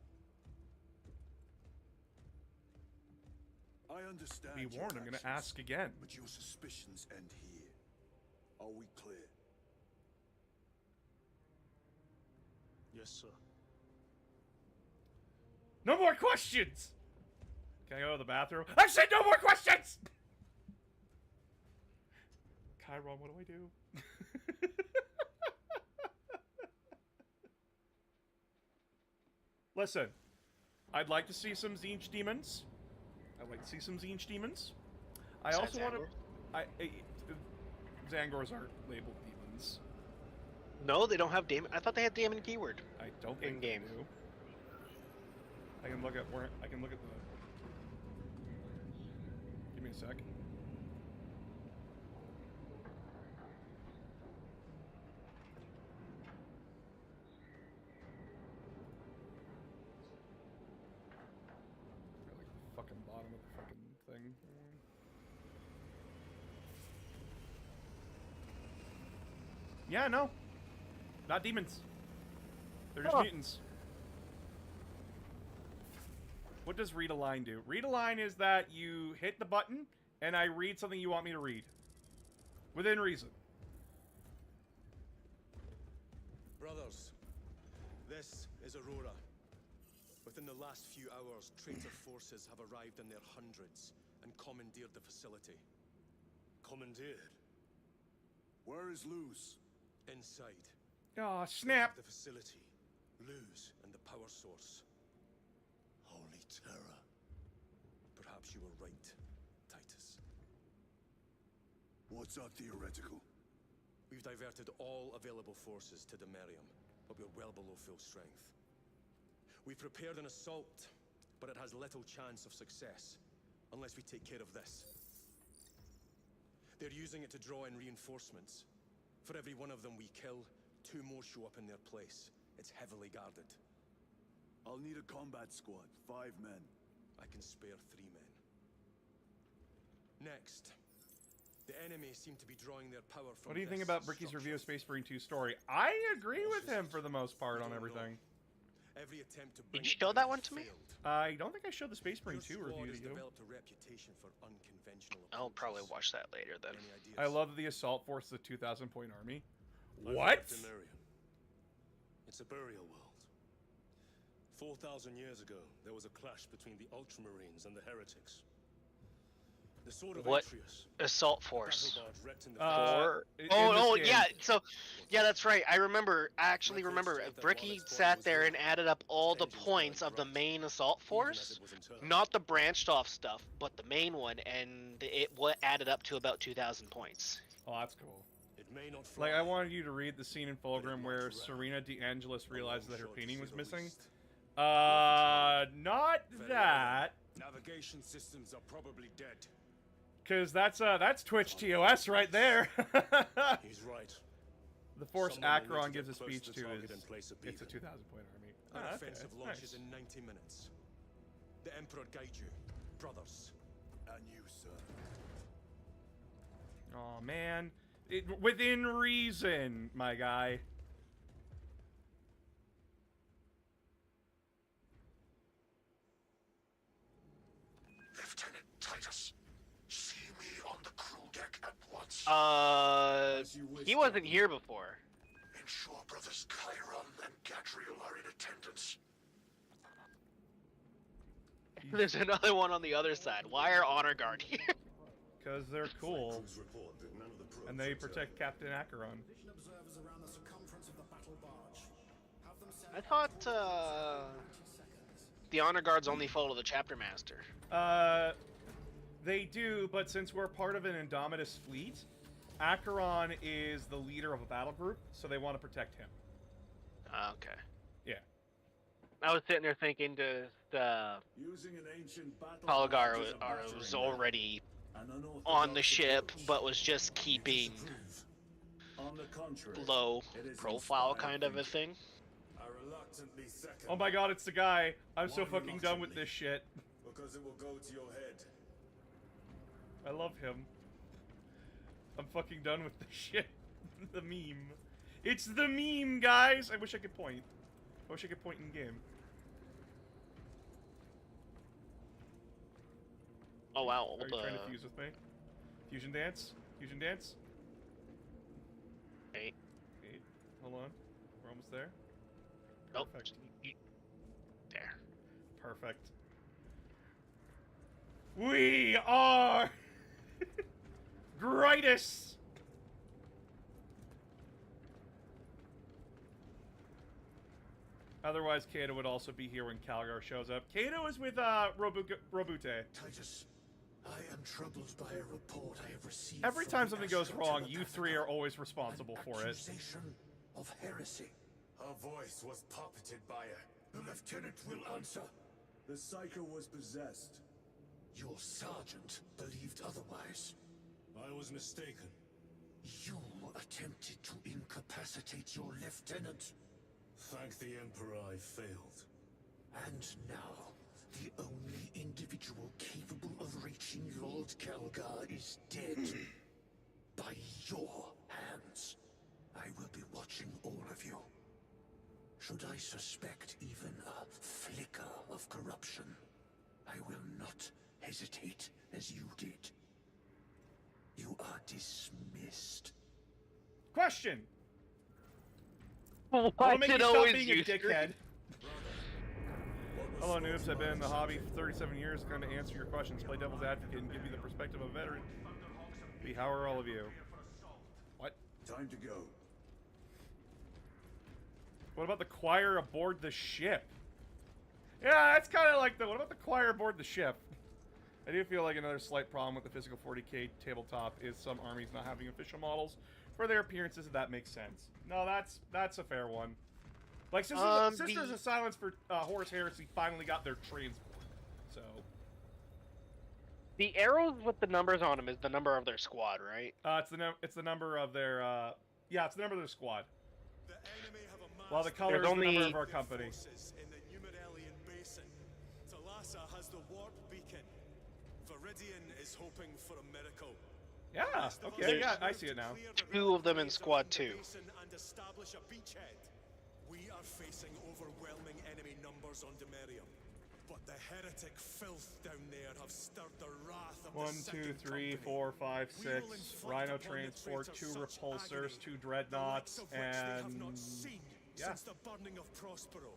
I understand. Be warned, I'm gonna ask again. But your suspicions end here. Are we clear? Yes, sir. No more questions! Can I go to the bathroom? I said no more questions! Chiron, what do I do? Listen, I'd like to see some Zinj demons. I'd like to see some Zinj demons. I Besides also want Zangor? to... Zangors aren't labeled demons. No, they don't have demon. I thought they had demon keyword. I don't think In-game. they do. I can look at where... I can look at the... Give me a sec. Like the fucking bottom of the fucking thing. Yeah, no. Not demons. They're just mutants. What does read a line do? Read a line is that you hit the button and I read something you want me to read. Within reason. Brothers, this is Aurora. Within the last few hours, traitor forces have arrived in their hundreds and commandeered the facility. Commandeered. Where is Luz? Inside. Aw, snap! The facility, Luz, and the power source. Holy terror. Perhaps you were right, Titus. What's our theoretical? We've diverted all available forces to Demarium, but we're well below full strength. We've prepared an assault, but it has little chance of success, unless we take care of this. They're using it to draw in reinforcements. For every one of them we kill, 2 more show up in their place. It's heavily guarded. I'll need a combat squad, 5 men. I can spare 3 men. Next, the enemy seem to be drawing their power from. What do you think this about Bricky's review of Space Marine 2 story? I agree with him for the most part on everything. Every attempt to Did bring you it show down that one to me? failed. I don't think I showed the Space Marine Your 2 squad review has to you. developed a reputation for unconventional I'll probably approaches. watch that later then. Any ideas? I love the assault force of the 2,000-point army. I've What? left Demarium. It's a burial world. 4,000 years ago, there was a clash between the Ultramarines and the Heretics. The sword of What? Atreus, Assault force. battle barge wrecked in the Or in oh this yeah, game. so yeah, that's right. I remember. I actually remember. Bricky sat there and added up all the points of the main assault force, not the branched off stuff, but the main one, and it added up to about 2,000 points. Oh, that's cool. It may not fly. Like, I wanted you to read the scene in Fulgrim where Serena De Angelis realizes that her painting was missing. Not that. Navigation systems are probably dead. Cause that's Twitch TOS right there. He's right. The Force Someone will need Acheron to gives a get close speech to to the target his. and place a It's a beacon. 2,000-point army. Our Ah, okay, offensive nice. launches in 90 minutes. The Emperor guide you, brothers. And you, sir. Oh man, within reason, my guy. Lieutenant Titus, see me on the crew deck at once. He wasn't here before. Ensure brothers Chiron and Gadriel are in attendance. There's another one on the other side. Why are Honor Guard here? Because they're cool, Crew's report that none of the probes and they returned. protect Captain Acheron. Vision observers around the circumference of the battle barge. Have them send I thought, the Honor Guards only follow the Chapter Master. They do, but since we're part of an Indomitus fleet, Acheron is the leader of a battle group, so they want to protect him. Okay. Yeah. I was sitting there thinking, does Using an ancient battle Halagar barge is a was battering ram. already An unorthodox on the ship, approach. but was just keeping On the contrary, low it is profile inspired kind of a thinking. thing? I reluctantly second Oh my god, it's the guy. I'm so Why fucking done with reluctantly? this shit. because it will go to your head. I love him. I'm fucking done with this shit. The meme. It's the meme, guys! I wish I could point. I wish I could point in game. Oh wow, Are you trying to fuse with me? Fusion dance? Fusion dance? Hey. Wait, hold on. We're almost there. Nope. Perfect. There. Perfect. We are greatest. Otherwise, Kato would also be here when Calgar shows up. Kato is with Robute. Titus, I am troubled by a report I have received. Every from time the something goes Ashtar wrong, you Telepathica. three are always responsible An for it. accusation of heresy. Her voice was puppeted by her. The lieutenant will answer. The Psycho was possessed. Your sergeant believed otherwise. I was mistaken. You attempted to incapacitate your lieutenant. Thank the Emperor I failed. And now, the only individual capable of reaching Lord Kelgar is dead. By your hands. I will be watching all of you. Should I suspect even a flicker of corruption, I will not hesitate as you did. You are dismissed. Question. Why I'll make you did stop always being a use dickhead. What was Hello, Thor's noobs. I've been in the advice? hobby for 37 years, going to answer your questions, play devil's advocate, and give you the perspective of a veteran. How are all of you? What? Time to go. What about the choir aboard the ship? Yeah, that's kind of like the. What about the choir aboard the ship? I do feel like another slight problem with the physical 40k tabletop is some armies not having official models for their appearances. If that makes sense. No, that's a fair one. Like Sisters of Silence for Horus Heresy finally got their transport, so. The arrows with the numbers on them is the number of their squad, right? It's the number of their yeah, it's the number of their squad. The enemy have amassed While the color is There's the number only- of our company. forces in the Numeralian Basin. Talassa has the warp beacon. Viridian is hoping for a miracle. Yeah, Rest of us okay, yeah, will I move see to it now. clear the Two of them in relic squad around two. the basin and establish a beachhead. We are facing overwhelming enemy numbers on Demerium. But the heretic filth down there have stirred the wrath of 1, the 2, Second 3, Company. 4, 5, We will 6. inflict Rhino upon the transport, traitor 2 such repulsors, agony, 2 the dreadnoughts, likes of which they have and not seen yeah. since the burning of Prospero.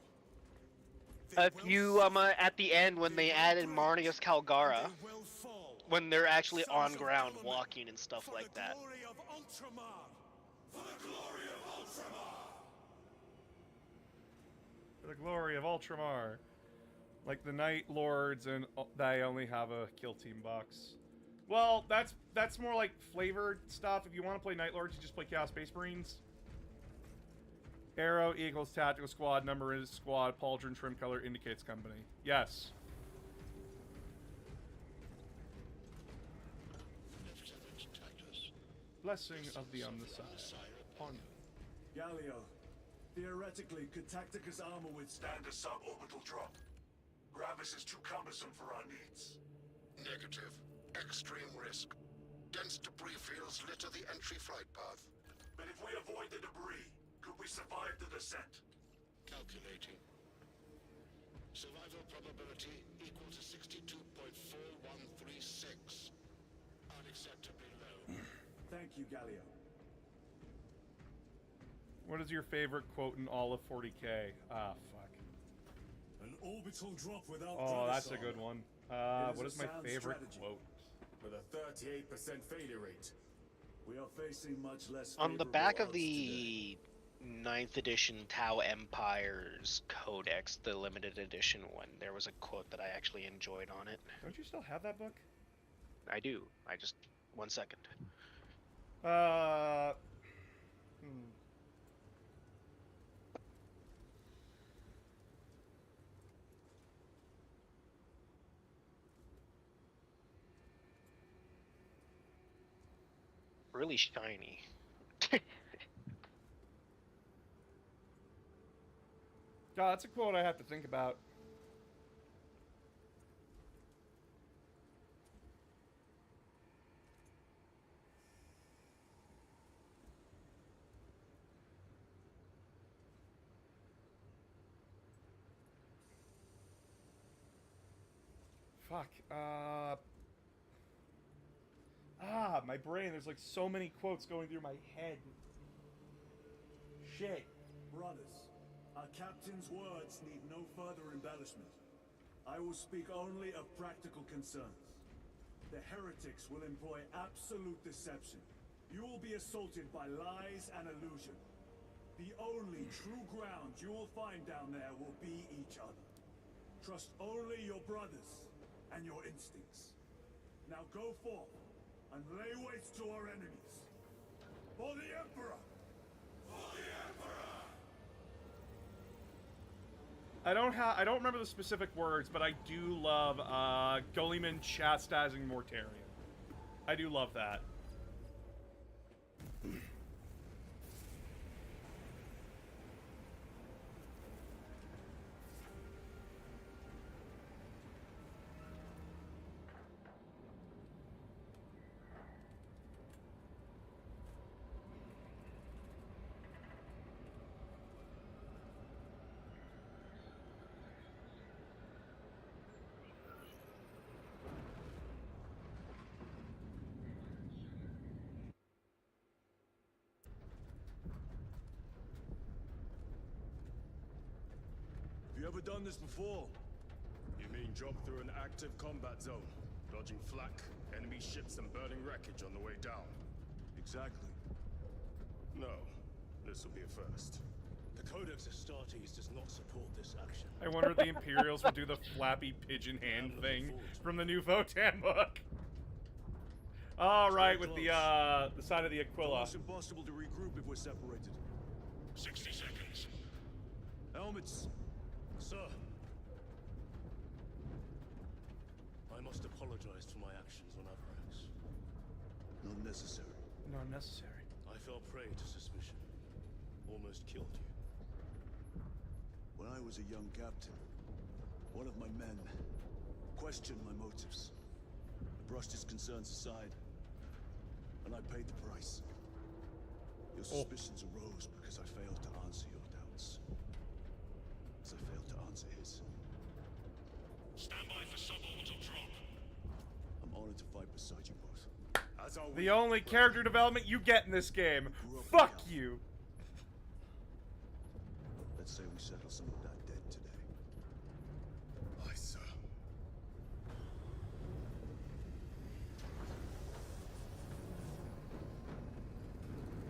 They If will you suffer, at the end when they will added break, Marnius Calgara, and they will fall. when they're actually Sons on of ground Gulliman, walking and stuff for like the that. glory of Ultramar. For the glory of Ultramar. For the glory of Ultramar. Like the Night Lords, and they only have a kill team box. Well, that's more like flavored stuff. If you want to play Night Lords, you just play Chaos Space Marines. Arrow equals tactical squad, number is squad, pauldron trim color indicates company. Yes. Blessing of the Omnissiah upon you. Galio, theoretically, could Tacticus armor withstand a suborbital drop? Gravis is too cumbersome for our needs. Negative. Extreme risk. Dense debris fields litter the entry flight path. But if we avoid the debris, could we survive the descent? Calculating. Survival probability equal to 62.4136. Unacceptably low. Thank you, Galio. What is your favorite quote in all of 40K? Ah, fuck. An orbital drop without Oh, that's a good one. What is my favorite quote? With a 38% failure rate. We are facing much less On the back of favorable the 9th edition Tau Empire's Codex, the limited edition one, there was a quote that I actually enjoyed on it. Don't you still have that book? I do. I just... 1 second. Really shiny. God, that's a quote I have to think about. Fuck. My brain. There's like so many quotes going through my head. Shit. Brothers, our captain's words need no further embellishment. I will speak only of practical concerns. The heretics will employ absolute deception. You will be assaulted by lies and illusion. The only true ground you will find down there will be each other. Trust only your brothers and your instincts. Now go forth and lay waste to our enemies. For the Emperor! For the Emperor! I don't remember the specific words, but I do love Gulliman chastising Mortarion. I do love that. Have you ever done this before? You mean drop through an active combat zone, dodging flak, enemy ships and burning wreckage on the way down? Exactly. No, this will be a first. The Codex Astartes does not support this action. I wonder if the Imperials would do the flappy pigeon hand thing from the new Votan book. All right, with the side of the Aquila. It's impossible to regroup if we're separated. 60 seconds. Helmets. Sir. I must apologize for my actions on Avarax. Not necessary. Not necessary. I fell prey to suspicion. Almost killed you. When I was a young captain, one of my men questioned my motives. I brushed his concerns aside, and I paid the price. Your suspicions arose because I failed to answer your doubts. As I failed to answer his. Stand by for suborbital drop. I'm honored to fight beside you both. As are The only character development you get in this game. Fuck you. Let's say we settle some of that debt today. Aye, sir.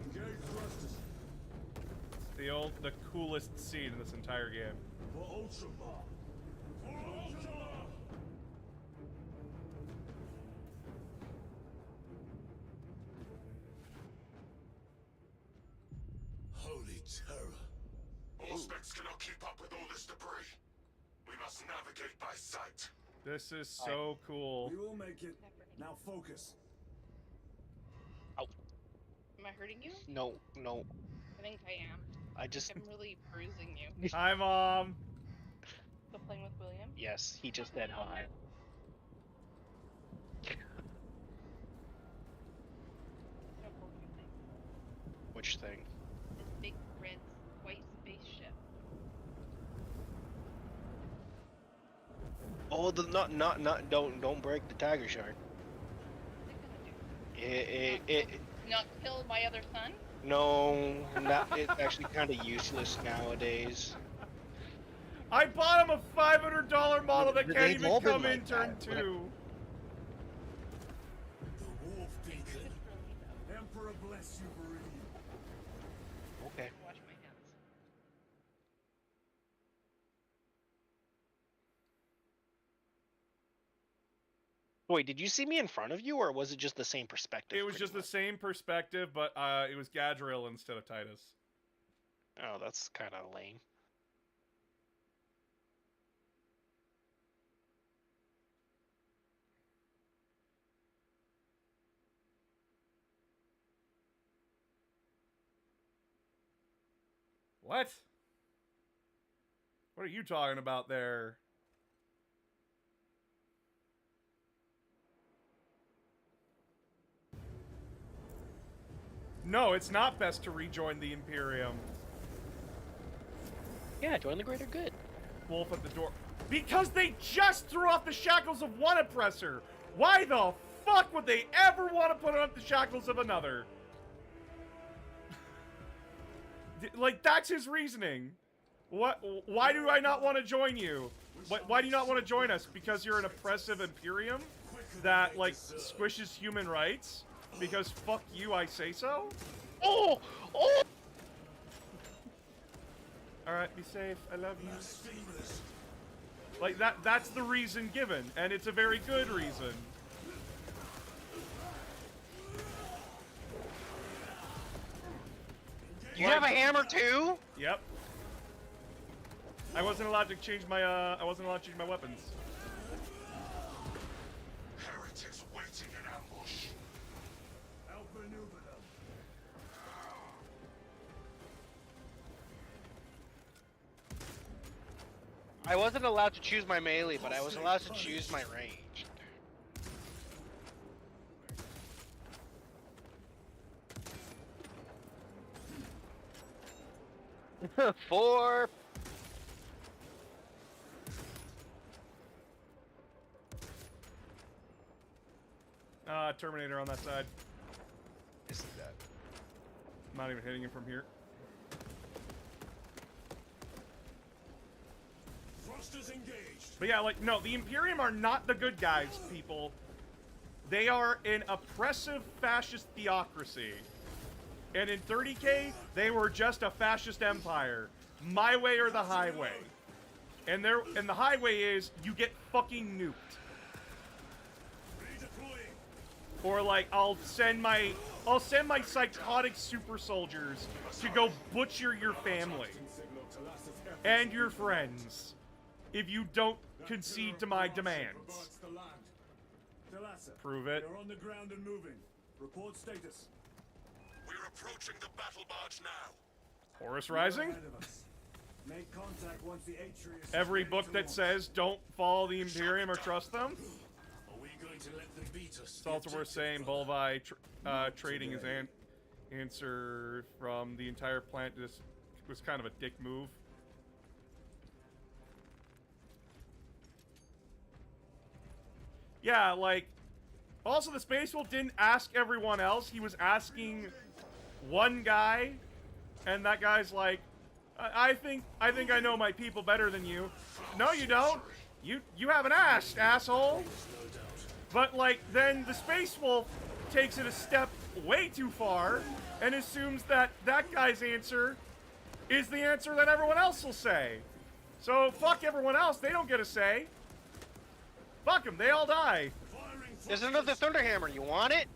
Engage thrusters The coolest scene in this entire game. for Ultramar. For Ultramar! Terror. Auspex cannot keep up with all this debris. We must navigate by sight. This is so cool. We will make it. Now focus. Am I hurting you? No, no. I think I am. I just. I'm really bruising you. Hi, Mom. Still playing with William? Yes, he just said hi. Which thing? This big red white spaceship. Oh, the not don't break the tiger shark. It Not kill my other son? no, not it's actually kind of useless nowadays. I bought him a $500 model that They can't even mold it come in like turn that, 2. but- The Wolf Beacon. Emperor bless you, Viridian. Okay. Wash my hands. Wait, did you see me in front of you, or was it just the same perspective? It was just the same perspective, but it was Gadriel instead of Titus. Oh, that's kind of lame. What? What are you talking about there? No, it's not best to rejoin the Imperium. Yeah, join the greater good. Wolf at the door. Because they just threw off the shackles of one oppressor! Why the fuck would they ever want to put off the shackles of another? Like, that's his reasoning. What? Why do I not want to join you? Why do you not want to join us? Because you're an oppressive Imperium that, like, squishes human rights? Because fuck you, I say so? Oh! Oh! Alright, be safe. I love you. Like, that's the reason given, and it's a very good reason. You have a hammer too? Yep. I wasn't allowed to change my weapons. Heretics waiting in ambush. Outmaneuver them. I wasn't allowed to choose my melee, but I was allowed to choose my range. Four. Terminator on that side. I see that. I'm not even hitting him from here. Thrusters engaged. But yeah, like, no, the Imperium are not the good guys, people. They are an oppressive fascist theocracy. And in 30K, they were just a fascist empire. My way or the highway. And the highway is, you get fucking nuked. Or like, I'll send my psychotic super soldiers to go butcher your family. And your friends. If you don't concede to my demands. Prove it. You're on the ground and moving. Report status. We're approaching the battle barge now. Horus Rising? Ahead of us. Make contact once the Atrius. Every book that says don't follow the Imperium or trust them? Are we going to let them beat us? It's also worth saying Bolvi trading his answer from the entire plant just was kind of a dick move. Yeah, like, also the Space Wolf didn't ask everyone else. He was asking one guy, and that guy's like, I think I know my people better than you. No, you don't. You haven't asked, asshole. But like, then the Space Wolf takes it a step way too far and assumes that that guy's answer is the answer that everyone else will say. So fuck everyone else. They don't get a say. Fuck them. They all die. There's another Thunderhammer. You want it?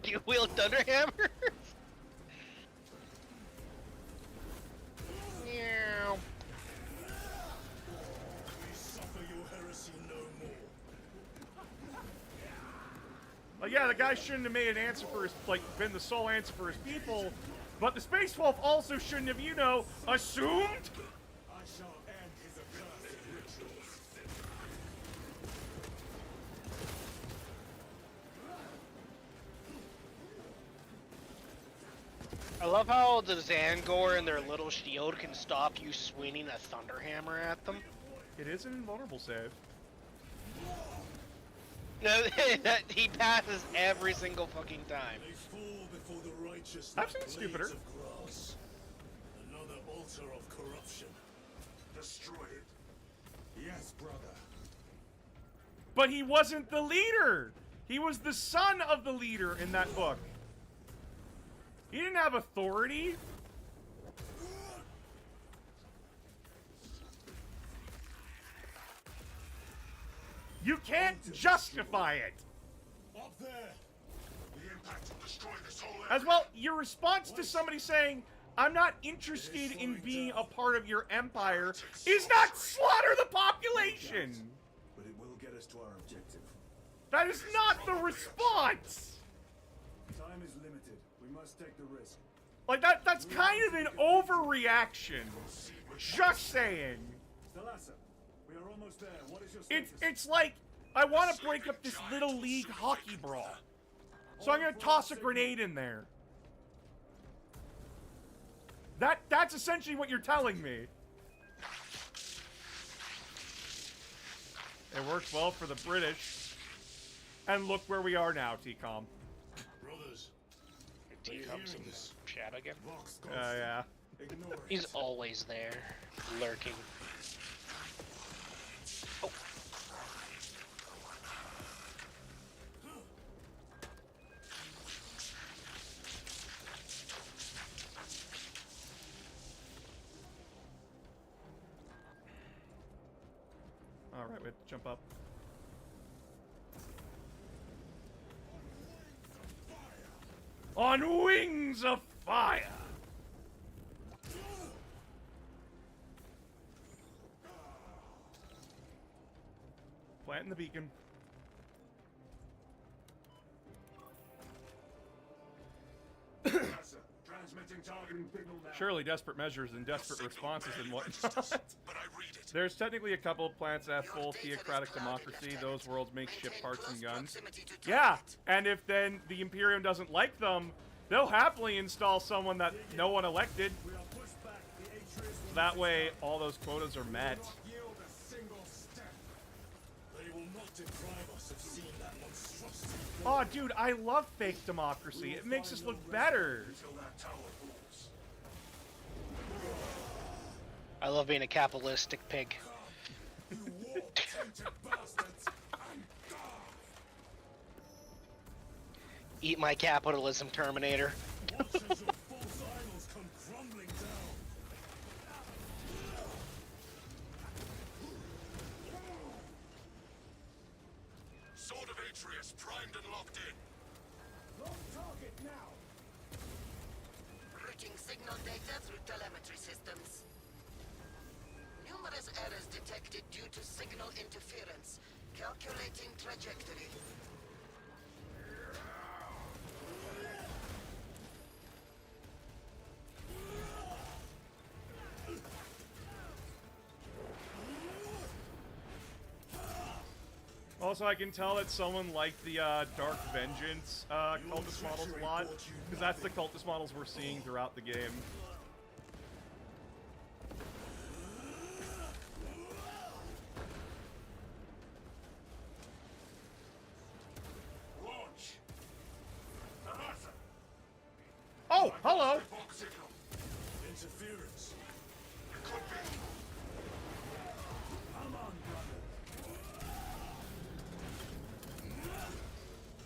Do you wield Thunderhammer? yeah, the guy shouldn't have made an answer for his, like, been the sole answer for his people, but the Space Wolf also shouldn't have, you know, assumed? I shall end his accursed rituals. I love how the Zangor and their little shield can stop you swinging a Thunderhammer at them. It is an invulnerable save. No, he passes every single fucking time. They fall before the righteous. I've seen like stupider. blades of grass. Another altar of corruption. Destroy it. Yes, brother. But he wasn't the leader! He was the son of the leader in that book. He didn't have authority. You can't justify it. Up there. The impact will destroy this whole As well, your response to somebody saying, I'm not interested in being a part of your empire, is not slaughter the population! But it will get us to our objective. That is not the response! Time is limited. We must take the risk. Like, that's kind of an overreaction. Just saying. Thalassa, we are almost there. What is your status? It's like, I want to break up this little league hockey brawl. So I'm gonna toss a grenade in there. That's essentially what you're telling me. It worked well for the British. And look where we are now, TCOM. Brothers, Comes in this chat again. Yeah. Ignore it. He's always there, lurking. Oh. Alright, we have to jump up. On wings of fire! Planting the beacon. Transmitting targeting signal now. Surely desperate measures and desperate responses and whatnot. But I read it. There's technically a couple of planets that have full theocratic democracy. Those worlds make ship parts and guns. Yeah, and if then the Imperium doesn't like them, they'll happily install someone that no one elected. We are pushed back. The Atrius will That way, all those quotas are met. not yield a single step. They will not deprive us of seeing that monstrosity. Oh, dude, I love fake democracy. It makes us look better. Until that tower falls. I love being a capitalistic pig. You war-tainted bastards. And die. Eat my capitalism, Terminator. Watch as your false idols come crumbling down. Sword of Atreus primed and locked in. Lock target now. Routing signal data through telemetry systems. Numerous errors detected due to signal interference. Calculating trajectory. Also, I can tell that someone liked the Dark Vengeance cultist models a lot, because that's the cultist models we're seeing throughout the game. Launch. Thalassa. Oh, hello! Box signal. Interference. It could be. Come on, brother.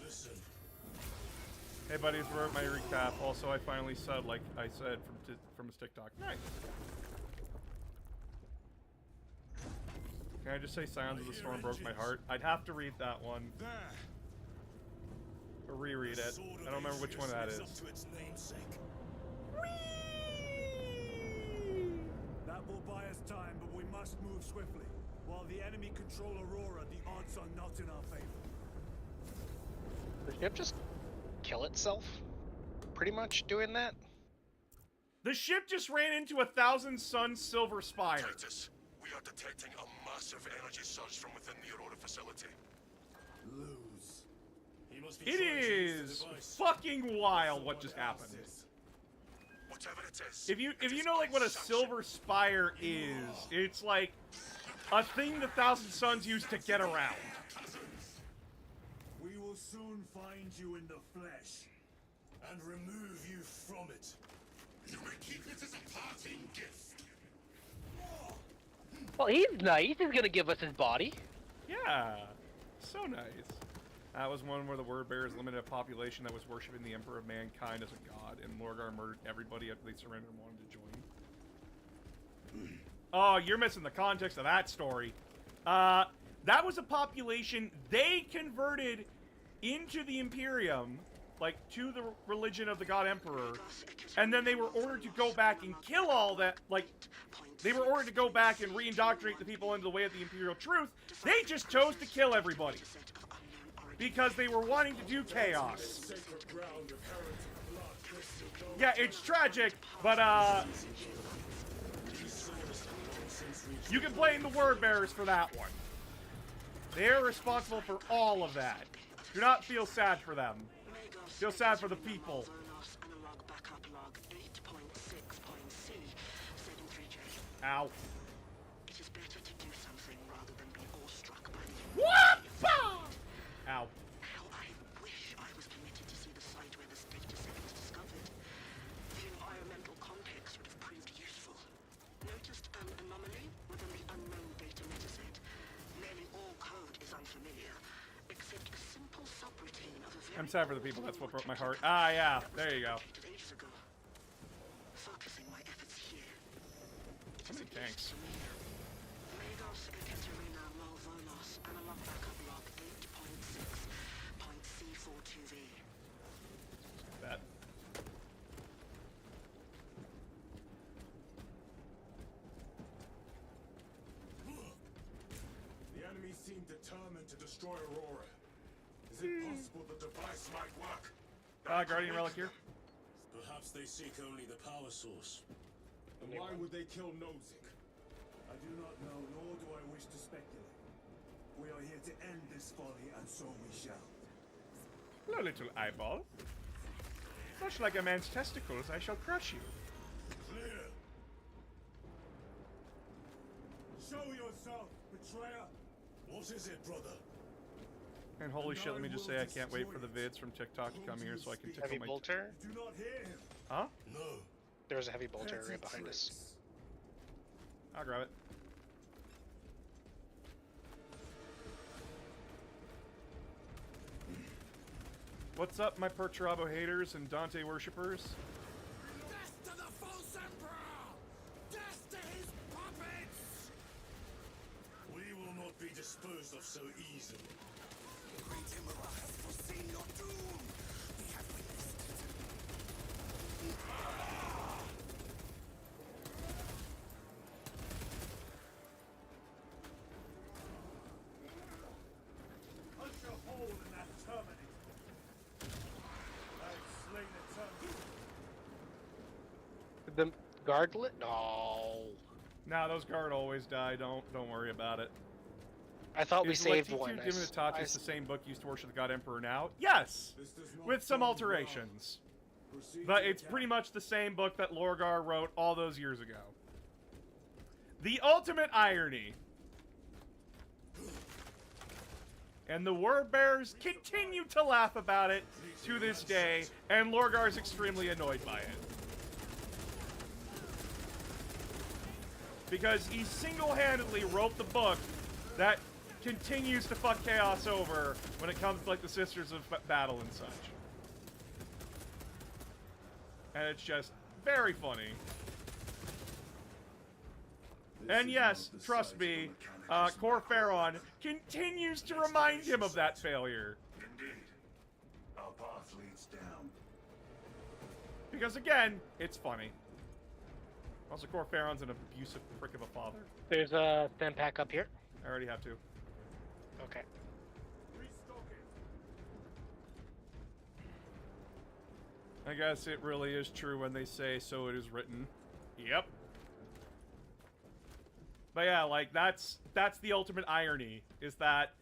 Listen. Hey buddies, wrote my recap. Also, I finally said, like I said from his TikTok. Nice. Can I just say Sounds of the Storm broke my heart? I'd have to read that one. There. Or reread it. I don't remember which one that is. Up to its namesake. That will buy us time, but we must move swiftly. While the enemy control Aurora, the odds are not in our favor. The ship just kill itself? Pretty much doing that? The ship just ran into 1,000 Sun Silver Spire. Titus, we are detecting a massive energy surge from within the Aurora facility. Lose. He must be It trying to use the is device. fucking wild what just happened. Whatever it is. If you know like what a Silver Spire is, it's like a thing the Thousand Suns use to get around. We will soon find you in the flesh and remove you from it. You may keep it as a parting gift. Well, he's nice. He's gonna give us his body. Yeah, so nice. That was one where the word bearers limited a population that was worshipping the Emperor of Mankind as a god, and Lorgar murdered everybody after they surrendered and wanted to join. Oh, you're missing the context of that story. That was a population they converted into the Imperium, like, to the religion of the God Emperor, and then they were ordered to go back and kill all that, like, they were ordered to go back and re-indoctrinate the people into the way of the Imperial truth. They just chose to kill everybody. Because they were wanting to do chaos. Yeah, it's tragic, but, you can blame the word bearers for that one. They're responsible for all of that. Do not feel sad for them. Feel sad for the people. Ow. It is better to do something rather than be awestruck by the What? Ow. How I wish I was permitted to see the site where this data set was discovered. The environmental context would have proved useful. Noticed an anomaly within the unknown data metaset. Nearly all code is unfamiliar, except a simple subroutine of a very I'm sad for the people. That's what broke my heart. Ah, yeah. There you go. ages ago. Focusing my efforts here. How many tanks? Magos Ekaterina Malvonos, analog backup log 8.6.C42V. That. The enemy seem determined to destroy Aurora. Is it possible the device might work? Guardian Relic here. Perhaps they seek only the power source. And why would they kill Nozick? I do not know, nor do I wish to speculate. We are here to end this folly, and so we shall. Hello, little eyeball. Much like a man's testicles, I shall crush you. Clear. Show yourself, betrayer. What is it, brother? And holy shit, let me just say I can't wait for the vids from TikTok to come here so I can tickle Heavy my... bolter? Do not hear him. Huh? No. There's a heavy bolter right behind us. I'll grab it. What's up, my Perturabo haters and Dante worshippers? Death to the false emperor! Death to his puppets! We will not be disposed of so easily. The great emperor has foreseen your doom! We have witnessed it. Punch a hole in that Terminator. I've slain a Terminator. The guardlet? No. Nah, those guard always die. Don't worry about it. I thought we Is saved Lacti one. Divinitas the same book used to worship the god emperor now? Yes! With some alterations. But it's pretty much the same book that Lorgar wrote all those years ago. The ultimate irony. And the word bearers continue to laugh about it to this day, and Lorgar is extremely annoyed by it. Because he single-handedly wrote the book that continues to fuck chaos over when it comes to, like, the Sisters of Battle and such. And it's just very funny. And yes, trust me, Corferon continues to remind him of that failure. Indeed. Our path leads down. Because again, it's funny. Also, Corferon's an abusive prick of a father. There's a stem pack up here. I already have to. Okay. Restock it. I guess it really is true when they say so it is written. Yep. But yeah, like, that's the ultimate irony, is that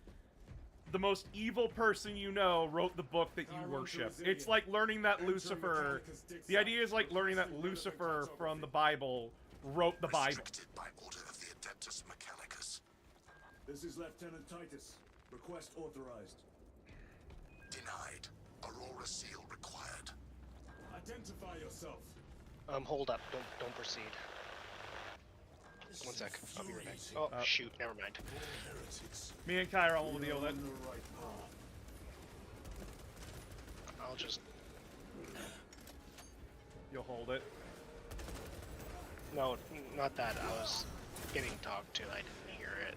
the most evil person you know wrote the book that you worship. It's like learning that Lucifer... The idea is like learning that Lucifer from the Bible wrote the Bible. Restricted by order of the Adeptus Mechanicus. This is Lieutenant Titus. Request authorized. Denied. Aurora seal required. Identify yourself. Hold up. Don't proceed. One sec. I'll be right back. Oh, shoot. Never mind. Me and Kyra will deal with it. I'll just... You'll hold it. No, not that. I was getting talked to. I didn't hear it.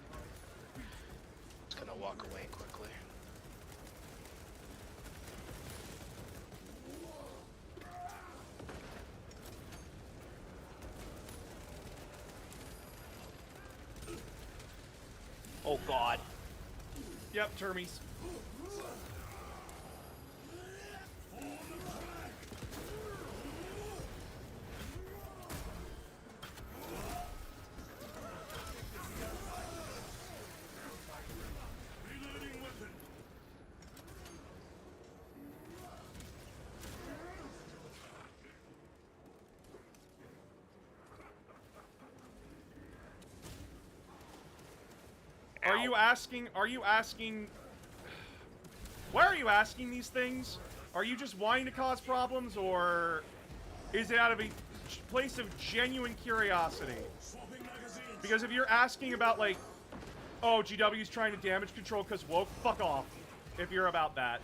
Just gonna walk away quickly. Oh god. Yep, termies. Reloading weapon. Are you asking... Why are you asking these things? Are you just wanting to cause problems, or is it out of a place of genuine curiosity? Because if you're asking about, like, oh, GW's trying to damage control because woke, fuck off if you're about that.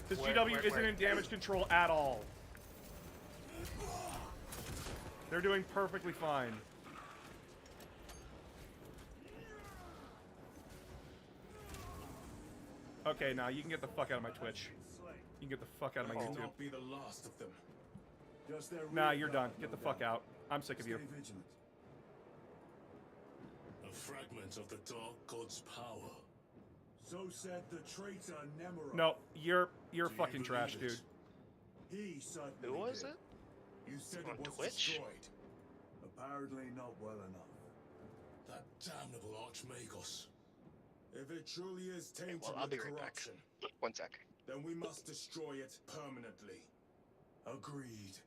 Because GW isn't in damage control at all. They're doing perfectly fine. Okay, now you can get the fuck out of my Twitch. You can get the fuck out of my YouTube. Not be the last of them. Just their Nah, rear you're guard, done. Get no the fuck doubt. out. I'm sick of you. Stay vigilant. A fragment of the Dark God's power. So said the traitor Nemorov. No, you're Do you fucking trash, believe dude. it? He certainly Who was did. it? You said On it was Twitch? destroyed. Apparently not well enough. That damnable Archmagos. If it truly is tainted well, I'll with be right back. corruption, One sec. then we must destroy it permanently. Agreed.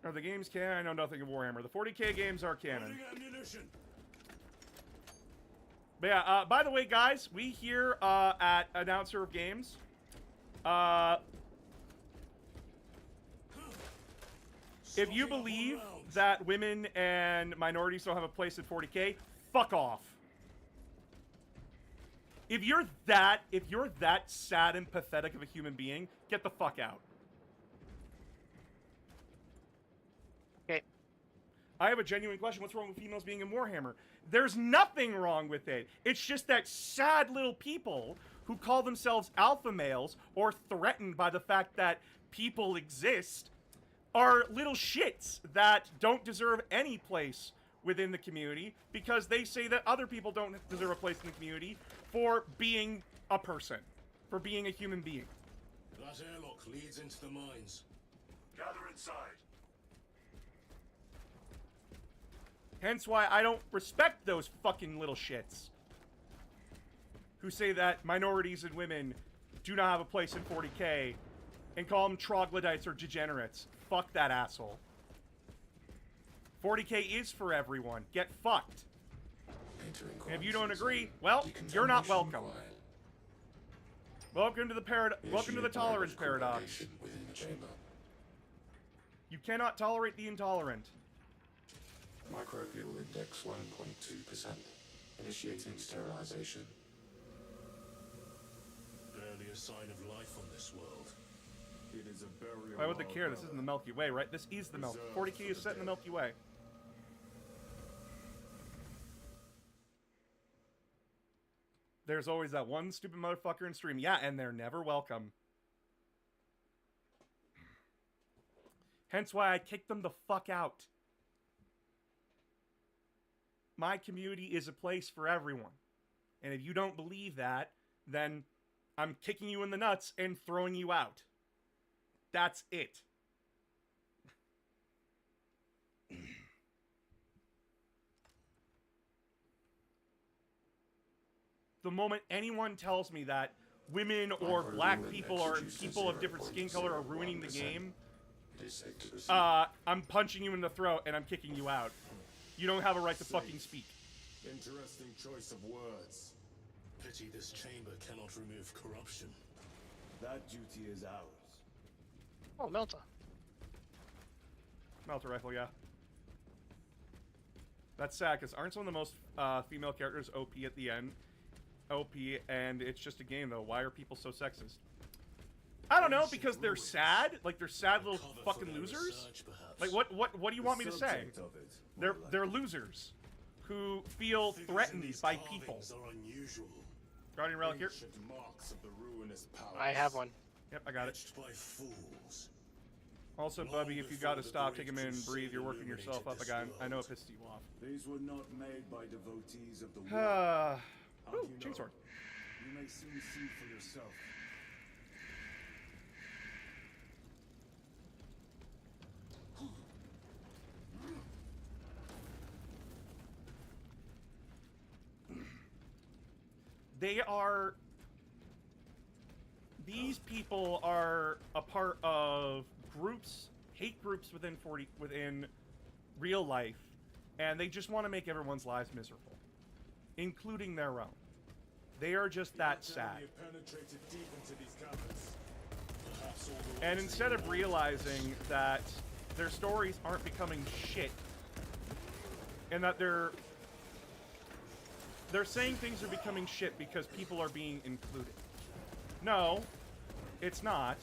Are the games canon? I know nothing of Warhammer. The 40k games are canon. Loading ammunition. But yeah, by the way, guys, we here at Announcer of Games, if you believe that women and minorities don't have a place in 40k, fuck off. If you're that sad and pathetic of a human being, get the fuck out. Okay. I have a genuine question. What's wrong with females being in Warhammer? There's nothing wrong with it. It's just that sad little people who call themselves alpha males or threatened by the fact that people exist are little shits that don't deserve any place within the community because they say that other people don't deserve a place in the community for being a person, for being a human being. That airlock leads into the mines. Gather inside. Hence why I don't respect those fucking little shits who say that minorities and women do not have a place in 40k and call them troglodytes or degenerates. Fuck that asshole. 40k is for everyone. Get fucked. And if you don't agree, well, you're not welcome. Welcome to the tolerance paradox. You cannot tolerate the intolerant. Microbial index 1.2%. Initiating sterilization. Barely a sign of life on this world. It is a burial. Why would they care? This isn't the Milky Way, right? This is the Milky Way. 40k is set in the Milky Way. There's always that one stupid motherfucker in stream. Yeah, and they're never welcome. Hence why I kicked them the fuck out. My community is a place for everyone. And if you don't believe that, then I'm kicking you in the nuts and throwing you out. That's it. The moment anyone tells me that women or black people or people of different skin color are ruining the game, I'm punching you in the throat and I'm kicking you out. You don't have a right to fucking speak. Interesting choice of words. Pity this chamber cannot remove corruption. That duty is ours. Oh, Melta. Melter rifle, yeah. That's sad, because aren't some of the most female characters OP at the end? OP, and it's just a game, though. Why are people so sexist? I don't know, because they're sad? Like, they're sad little fucking losers? Like, what do you want me to say? They're losers who feel threatened by people. Guardian relic here. I have one. Yep, I got it. Also, Bubby, if you gotta stop, take a minute and breathe. You're working yourself up. I know it pissed you off. These were not made by devotees of the world. Ooh, chainsword. You may soon see for yourself. These people are a part of groups, hate groups within real life, and they just want to make everyone's lives miserable, including their own. They are just that sad. And instead of realizing that their stories aren't becoming shit, and that they're saying things are becoming shit because people are being included. No, it's not.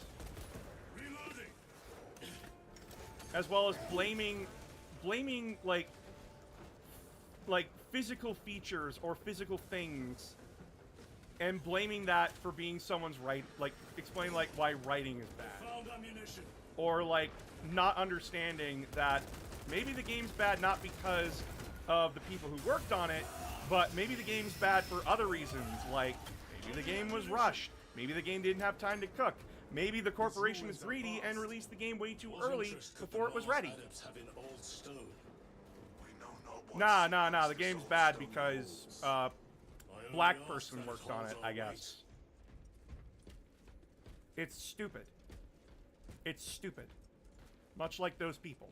As well as blaming like physical features or physical things, and blaming that for being someone's right, like explain like why writing is bad, or like not understanding that maybe the game's bad not because of the people who worked on it, but maybe the game's bad for other reasons, like maybe the game was rushed, maybe the game didn't have time to cook, maybe the corporation was greedy and released the game way too early before it was ready. Nah, the game's bad because black person worked on it, I guess. It's stupid. It's stupid. Much like those people.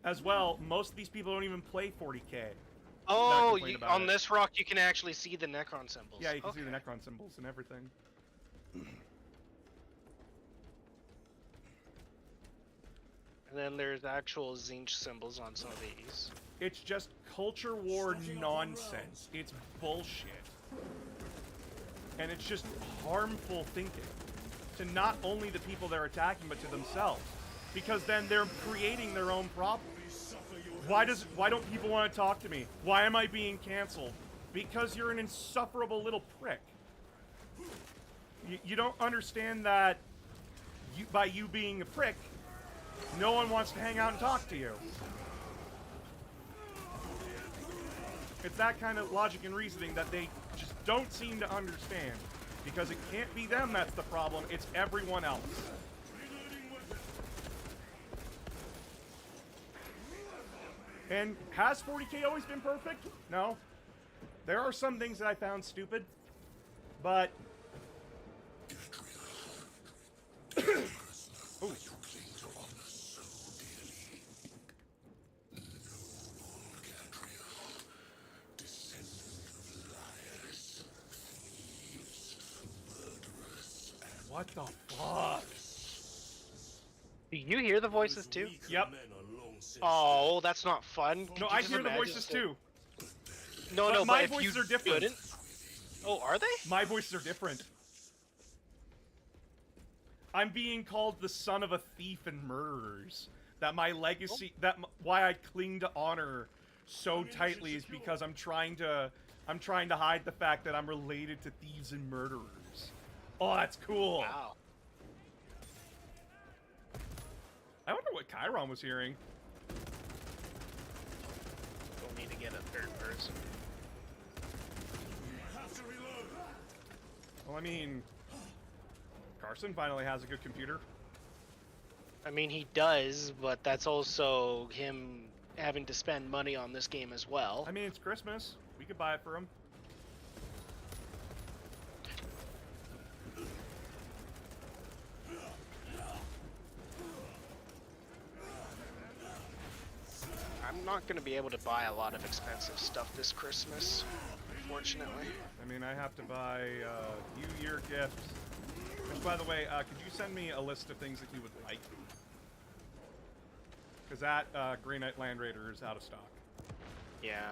As well, most of these people don't even play 40K. Oh, on this rock you can actually see the Necron symbols. Yeah, you can see the Necron symbols and everything. And then there's actual Zinch symbols on some of these. It's just culture war nonsense. It's bullshit. And it's just harmful thinking. To not only the people they're attacking, but to themselves. Because then they're creating their own problems. Why don't people want to talk to me? Why am I being canceled? Because you're an insufferable little prick. You don't understand that by you being a prick, no one wants to hang out and talk to you. It's that kind of logic and reasoning that they just don't seem to understand. Because it can't be them that's the problem, it's everyone else. And has 40K always been perfect? No. There are some things that I found stupid, but... Ooh. What the fuck? Do you hear the voices too? Yep. Oh, that's not fun. No, I hear the voices too. No, but no, my but voices if you are different. couldn't... Oh, are they? My voices are different. I'm being called the son of a thief and murderers. That my legacy, why I cling to honor so tightly is because I'm trying to hide the fact that I'm related to thieves and murderers. Oh, that's cool. Wow. I wonder what Chiron was hearing. We'll need to get a third person. I have to reload. Well, I mean, Carson finally has a good computer. I mean, he does, but that's also him having to spend money on this game as well. I mean, it's Christmas. We could buy it for him. I'm not going to be able to buy a lot of expensive stuff this Christmas, unfortunately. I mean, I have to buy New Year gifts. Which, by the way, could you send me a list of things that you would like? Because that Grey Knight Land Raider is out of stock. Yeah.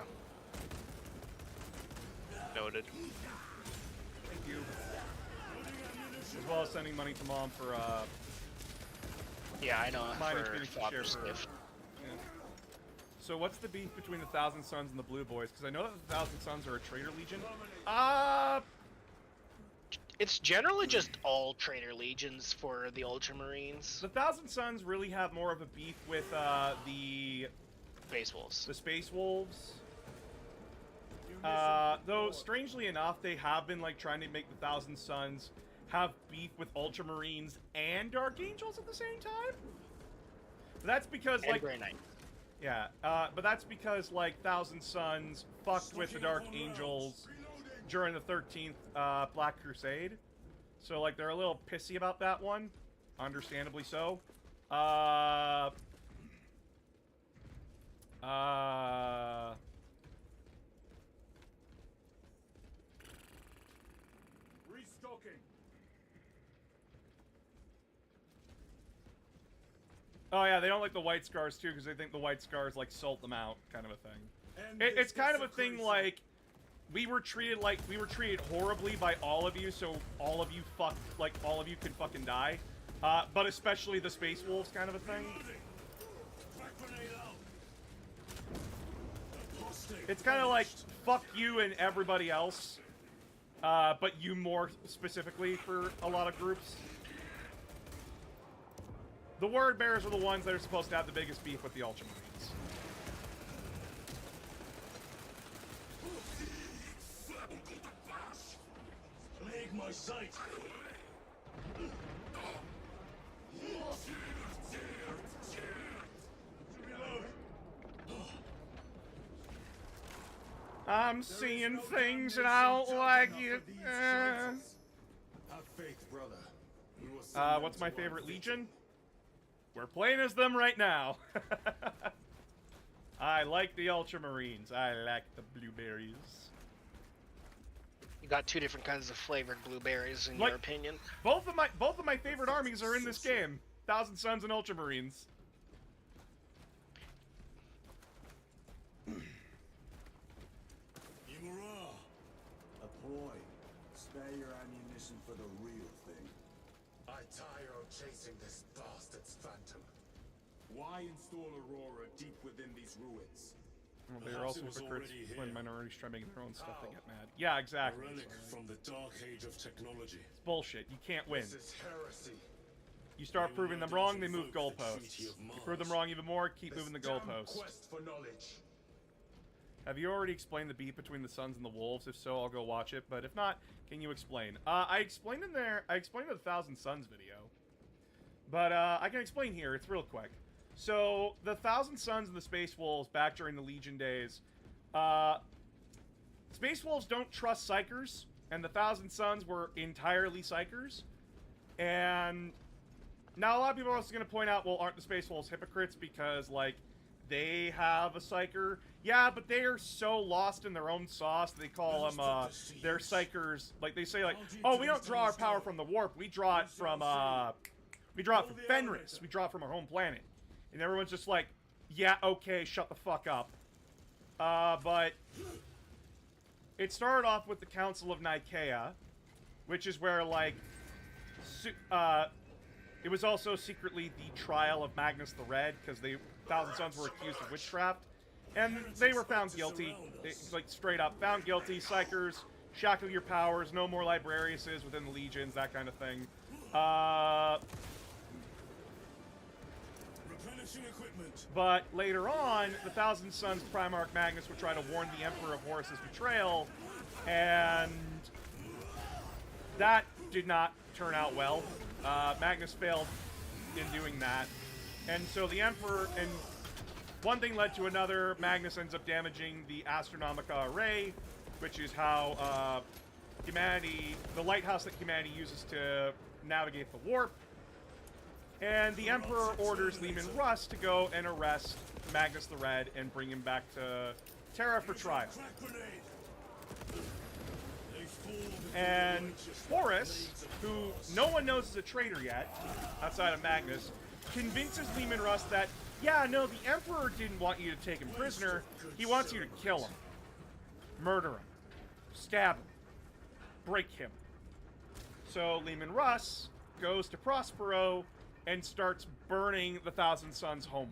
Noted. Thank you. As well as sending money to Mom for Yeah, I know. mine and For Phoenix to share Father's for. gift. Yeah. So what's the beef between the Thousand Sons and the Blue Boys? Because I know that the Thousand Sons are a traitor legion. It's generally just all traitor legions for the Ultramarines. The Thousand Sons really have more of a beef with the Space Wolves. The Space Wolves. Though strangely enough, they have been like trying to make the Thousand Sons have beef with Ultramarines and Dark Angels at the same time. But that's because And like Grey Knight. yeah, but that's because like Thousand Sons fucked with the Dark Angels during the 13th Black Crusade. So like they're a little pissy about that one, understandably so. Restocking. Oh yeah, they don't like the White Scars too because they think the White Scars like salt them out, kind of a thing. End It's this kind of a thing desecration. like we were treated horribly by all of you, so all of you could fucking die. But especially the Space Wolves, kind of a thing. Crack grenade out. Apostate It's kind of like fuck you and everybody else, but you more specifically for a lot of groups. The Word Bearers are the ones that are supposed to have the biggest beef with the Ultramarines. Plague my sight. Reload. I'm seeing things and I don't like it. Have faith, brother. We will send them What's to my our favorite victory. legion? We're playing as them right now. I like the Ultramarines. I like the blueberries. You got two different kinds of flavored blueberries in Like- your opinion. Both of my favorite armies are in this game. Thousand Sons and Ultramarines. Imura, Appoy, spare your ammunition for the real thing. I tire of chasing this bastard's phantom. Why install Aurora deep within these ruins? Well, they're Perhaps also it was hypocrites already when here. minorities try making their own stuff. They get mad. Yeah, exactly. A relic from the dark age of technology. It's bullshit. You can't win. This is heresy. You start We proving will them not wrong, they move invoke the goalposts. Treaty You of prove them Mars. wrong even more, keep This moving the damn goalposts. quest for knowledge. Have you already explained the beef between the Suns and the Wolves? If so, I'll go watch it. But if not, can you explain? I explained in the Thousand Suns video. But I can explain here. It's real quick. So the Thousand Sons and the Space Wolves back during the Legion days, Space Wolves don't trust Psychers, and the Thousand Sons were entirely Psychers. And now a lot of people are also going to point out, well, aren't the Space Wolves hypocrites because, like, they have a Psyker? Yeah, but they are so lost in their own sauce, they call them, their Psychers. Like, they say, like, oh, we don't draw our power from the Warp, we draw it from Fenris. We draw it from our home planet. And everyone's just like, yeah, okay, shut the fuck up. But it started off with the Council of Nicaea, which is where, like, it was also secretly the trial of Magnus the Red, because the Thousand Sons were accused of witchcraft. And they were found guilty. Like, straight up, found guilty. Psychers shackle your powers, no more librariuses within the legions, that kind of thing. Replenishing equipment. But later on, the Thousand Sons Primarch Magnus would try to warn the Emperor of Horus's betrayal, and that did not turn out well. Magnus failed in doing that, and so the Emperor, and one thing led to another. Magnus ends up damaging the Astronomica Array, which is how humanity, the lighthouse that humanity uses to navigate the warp. And the Emperor orders Leman Russ to go and arrest Magnus the Red and bring him back to Terra for trial. And Horus, who no one knows is a traitor yet, outside of Magnus, convinces Leman Russ that, yeah, no, the Emperor didn't want you to take him prisoner. He wants you to kill him. Murder him. Stab him. Break him. So Leman Russ goes to Prospero and starts burning the Thousand Sons homeward.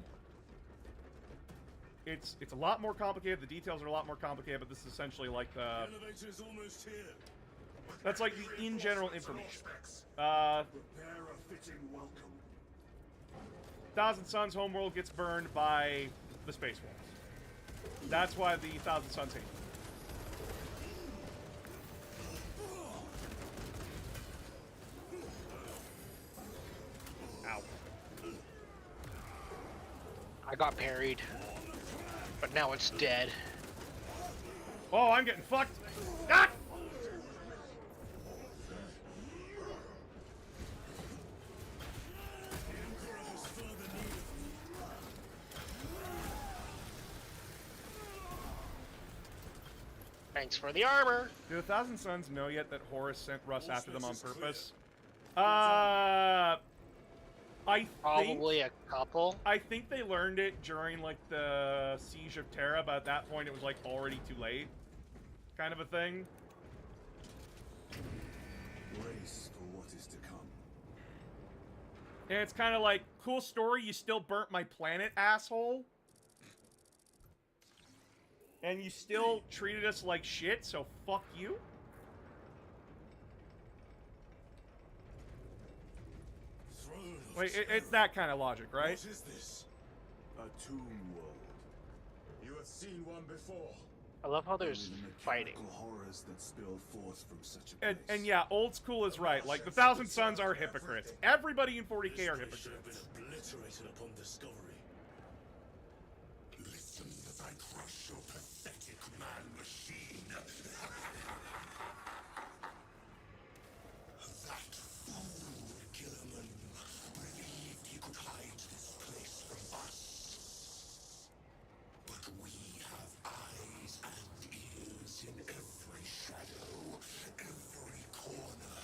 It's a lot more complicated. The details are a lot more complicated, but this is essentially like the... Elevator's almost here. That's like the in general information. Prepare a fitting welcome. Thousand Sons homeworld gets burned by the Space Wolves. That's why the Thousand Sons hate it. Ow. I got parried, but now it's dead. Oh, I'm getting fucked. Ah! Thanks for the armor. Do the Thousand Sons know yet that Horus sent Russ after them on purpose? I Probably a couple. I think they learned it during like the Siege of Terra, but at that point it was like already too late, kind of a thing. Brace for what is to come. And it's kind of like, cool story, you still burnt my planet, asshole. And you still treated us like shit, so fuck you. Wait, it's that kind of logic, right? What is this? A tomb world. You have seen one before. I love how there's fighting. Horrors that spill forth from such a And yeah, old school is right. Like, the Thousand Sons are hypocrites. Everybody in 40k are hypocrites. Obliterated upon discovery. Listen as I crush your pathetic man machine. That fool, Gilliman, believed he could hide this place from us. But we have eyes and ears in every shadow, every corner,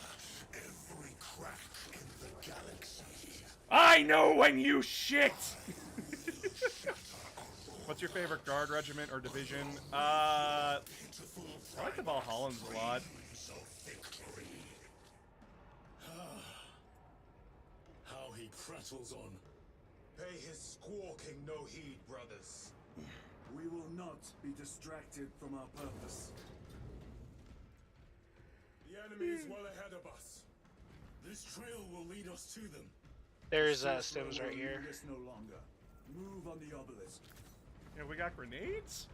every crack in the galaxy. I know when you shit! What's your favorite guard regiment or division? I like the Valhallans a lot. How he prattles on. Pay his squawking no heed, brothers. We will not be distracted from our purpose. The enemy is well ahead of us. This trail will lead us to them. There's Sims right here. This no longer. Move on the obelisk. Yeah, we got grenades?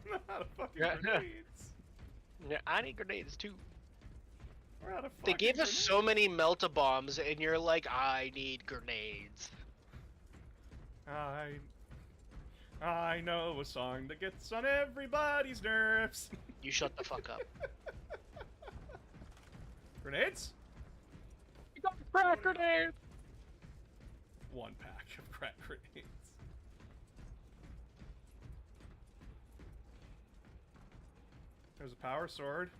Not a fucking grenades. Yeah, I need grenades too. We're out of They fucking gave us grenades. so many melt-a-bombs, and you're like, I need grenades. I know a song that gets on everybody's nerves. You shut the fuck up. Grenades? You got crack grenades! One pack of crack grenades. There's a power sword.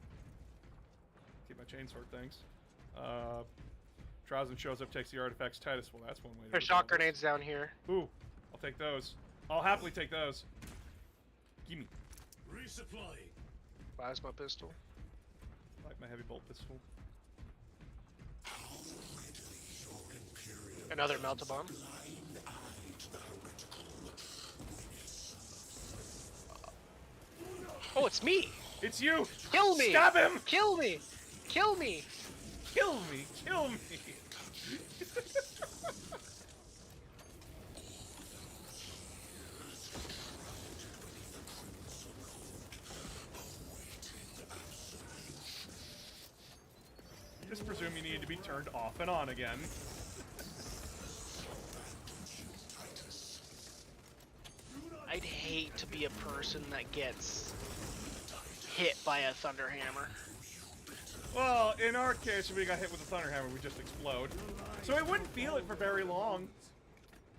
Keep my chainsword things. Drowsin shows up, takes the artifacts. Titus, well, that's one way to There's resolve shot grenades down here. this. Ooh, I'll take those. I'll happily take those. Gimme. Resupplying. Plasma pistol. Like my heavy bolt pistol. Another melt-a-bomb. Oh, it's me! It's you! Kill me! Stab him! Kill me! Kill me! Kill me! Kill me! Just presume you need to be turned off and on again. I'd hate to be a person that gets hit by a thunderhammer. Well, in our case, if we got hit with a thunderhammer, we just explode. So I wouldn't feel it for very long.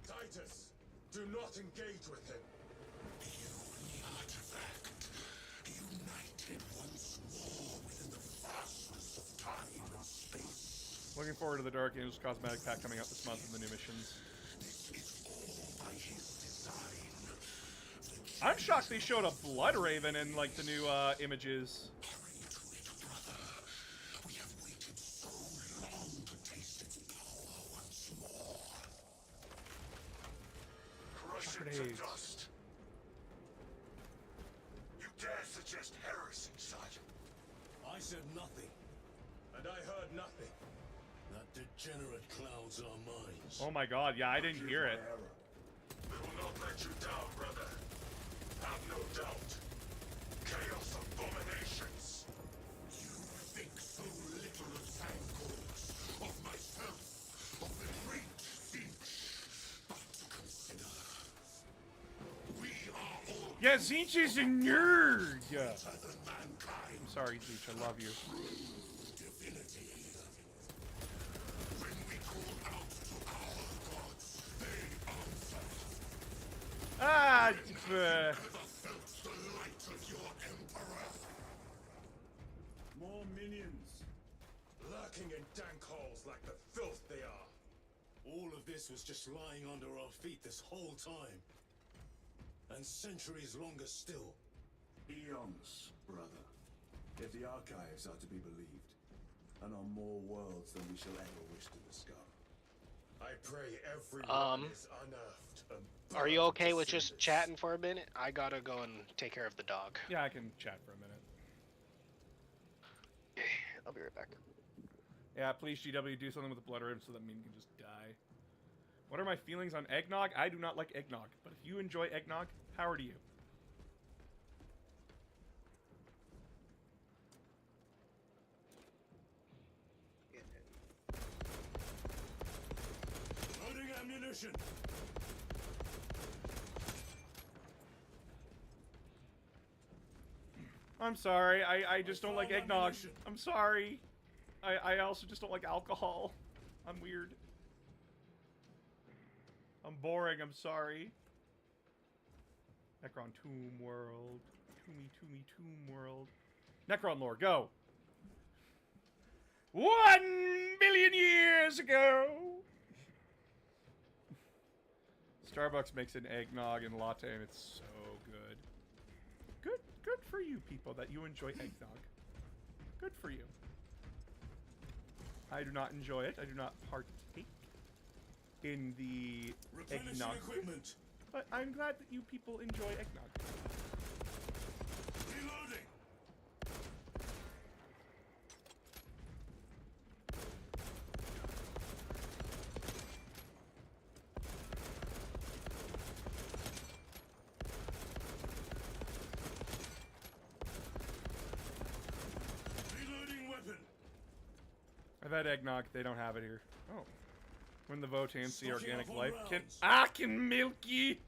Titus, do not engage with him. The artifact united once more within the fastness of time and space. Looking forward to the Dark Angels cosmetic pack coming out this month and the new missions. This is all by his design. I'm shocked they showed a Blood Raven in, like, the new, images. Hurry to it, brother. We have waited so long to taste its power once more. Crush it to Grenades. dust. You dare suggest heresy, Sergeant? I said nothing. And I heard nothing. That degenerate clouds our minds. Oh my god, yeah, I didn't hear it. We will not let you down, brother. Have no doubt. Chaos abominations. You think so little of Zangors, of myself, of the great Finch. But consider, we are all Yeah, Zinch is a nerd! better than mankind. I'm sorry, Zinch, I love you. Divinity. When we call out to our gods, they answer. Ah, Never felt the light of your emperor. More minions. Lurking in dank holes like the filth they are. All of this was just lying under our feet this whole time. And centuries longer still. Eons, brother. If the archives are to be believed, and on more worlds than we shall ever wish to discover. I pray everyone is unearthed and Are you burned okay to with just cinders. chatting for a minute? I gotta go and take care of the dog. Yeah, I can chat for a minute. I'll be right back. Yeah, please, GW, do something with the Blood Raven so that Mean can just die. What are my feelings on eggnog? I do not like eggnog, but if you enjoy eggnog, power to you. Loading ammunition. I'm sorry, I just don't like eggnog. I'm sorry. I also just don't like alcohol. I'm weird. I'm boring, I'm sorry. Necron Tomb World. Toomey Tomb World. Necron lore, go! 1 billion years ago! Starbucks makes an eggnog and latte and it's so good. Good for you people that you enjoy eggnog. Good for you. I do not enjoy it. I do not partake in the Replenishing eggnog. equipment. But I'm glad that you people enjoy eggnog. Reloading. Reloading weapon. I've had eggnog. They don't have it here. Oh. When the Votans see Stocking organic up on life, rounds. I can milk ye.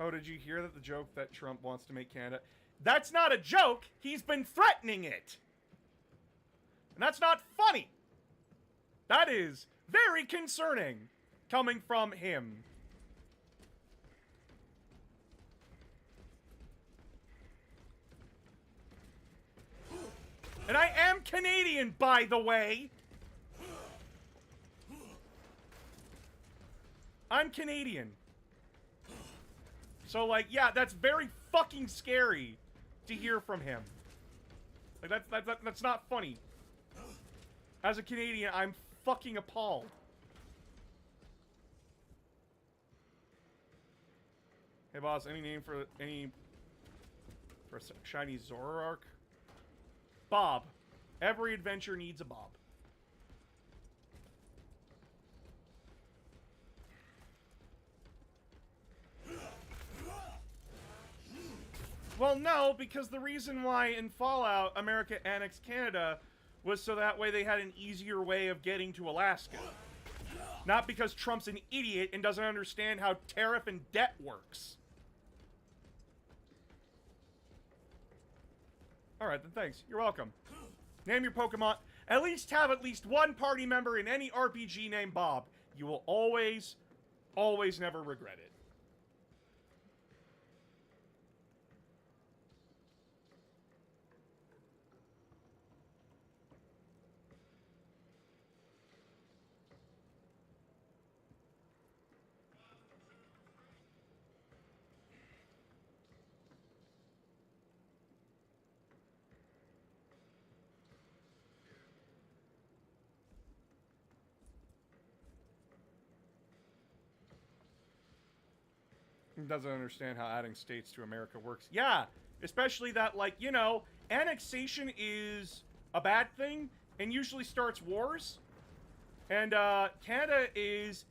Oh, did you hear that the joke that Trump wants to make Canada? That's not a joke. He's been threatening it. And that's not funny. That is very concerning coming from him. And I am Canadian, by the way. I'm Canadian. So, like, yeah, that's very fucking scary to hear from him. Like, that's not funny. As a Canadian, I'm fucking appalled. Hey, boss, any name for a shiny Zoroark? Bob. Every adventure needs a Bob. Well, no, because the reason why in Fallout America annexed Canada was so that way they had an easier way of getting to Alaska. Not because Trump's an idiot and doesn't understand how tariff and debt works. Alright, then thanks. You're welcome. Name your Pokemon. At least have at least one party member in any RPG named Bob. You will always, always never regret it. Doesn't understand how adding states to America works. Yeah, especially that, like, you know, annexation is a bad thing and usually starts wars. And Canada is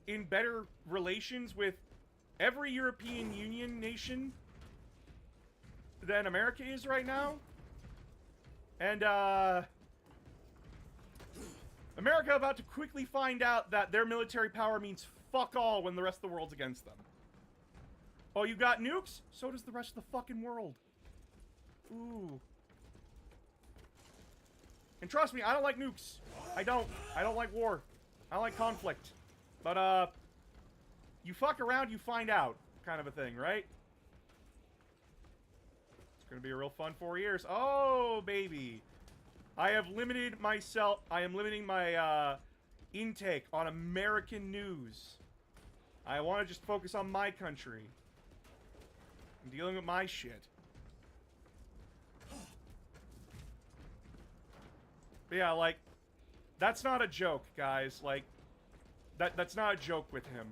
in better relations with every European Union nation than America is right now. And America about to quickly find out that their military power means fuck all when the rest of the world's against them. Oh, you got nukes? So does the rest of the fucking world. Ooh. And trust me, I don't like nukes. I don't like war. I don't like conflict. But, you fuck around, you find out. Kind of a thing, right? It's gonna be a real fun 4 years. Oh, baby. I have limited myself. I am limiting my, intake on American news. I want to just focus on my country. I'm dealing with my shit. But yeah, like, that's not a joke, guys. Like, that's not a joke with him.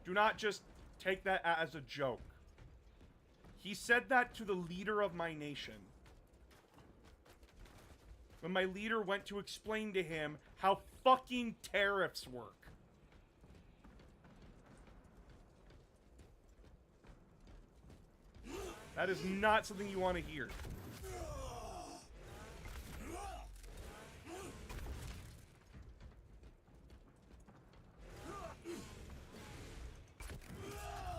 Do not just take that as a joke. He said that to the leader of my nation. When my leader went to explain to him how fucking tariffs work. That is not something you want to hear.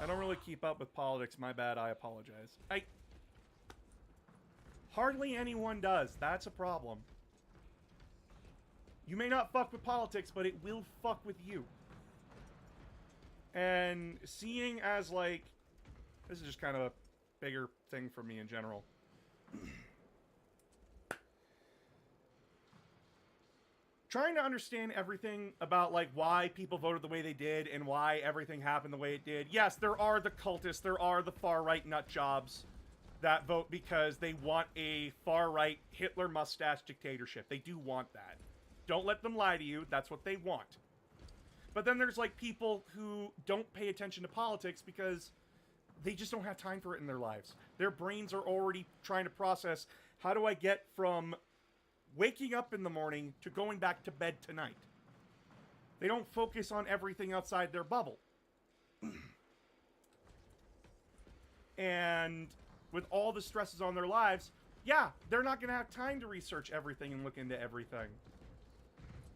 I don't really keep up with politics. My bad. I apologize. Hardly anyone does. That's a problem. You may not fuck with politics, but it will fuck with you. And seeing as, like... This is just kind of a bigger thing for me in general. Trying to understand everything about, like, why people voted the way they did and why everything happened the way it did. Yes, there are the cultists, there are the far-right nutjobs that vote because they want a far-right Hitler mustache dictatorship. They do want that. Don't let them lie to you. That's what they want. But then there's, like, people who don't pay attention to politics because they just don't have time for it in their lives. Their brains are already trying to process, how do I get from waking up in the morning to going back to bed tonight? They don't focus on everything outside their bubble. And with all the stresses on their lives, yeah, they're not going to have time to research everything and look into everything.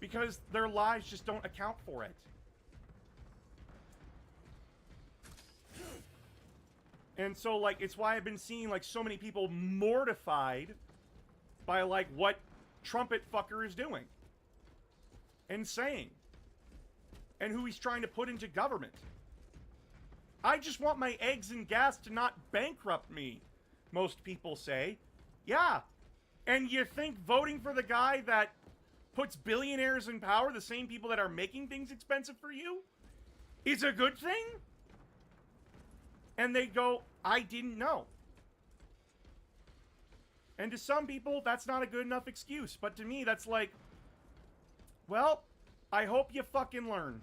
Because their lives just don't account for it. And so, like, it's why I've been seeing, like, so many people mortified by, like, what Trumpet fucker is doing. And saying. And who he's trying to put into government. I just want my eggs and gas to not bankrupt me, most people say. Yeah. And you think voting for the guy that puts billionaires in power, the same people that are making things expensive for you, is a good thing? And they go, I didn't know. And to some people, that's not a good enough excuse. But to me, that's like, well, I hope you fucking learn.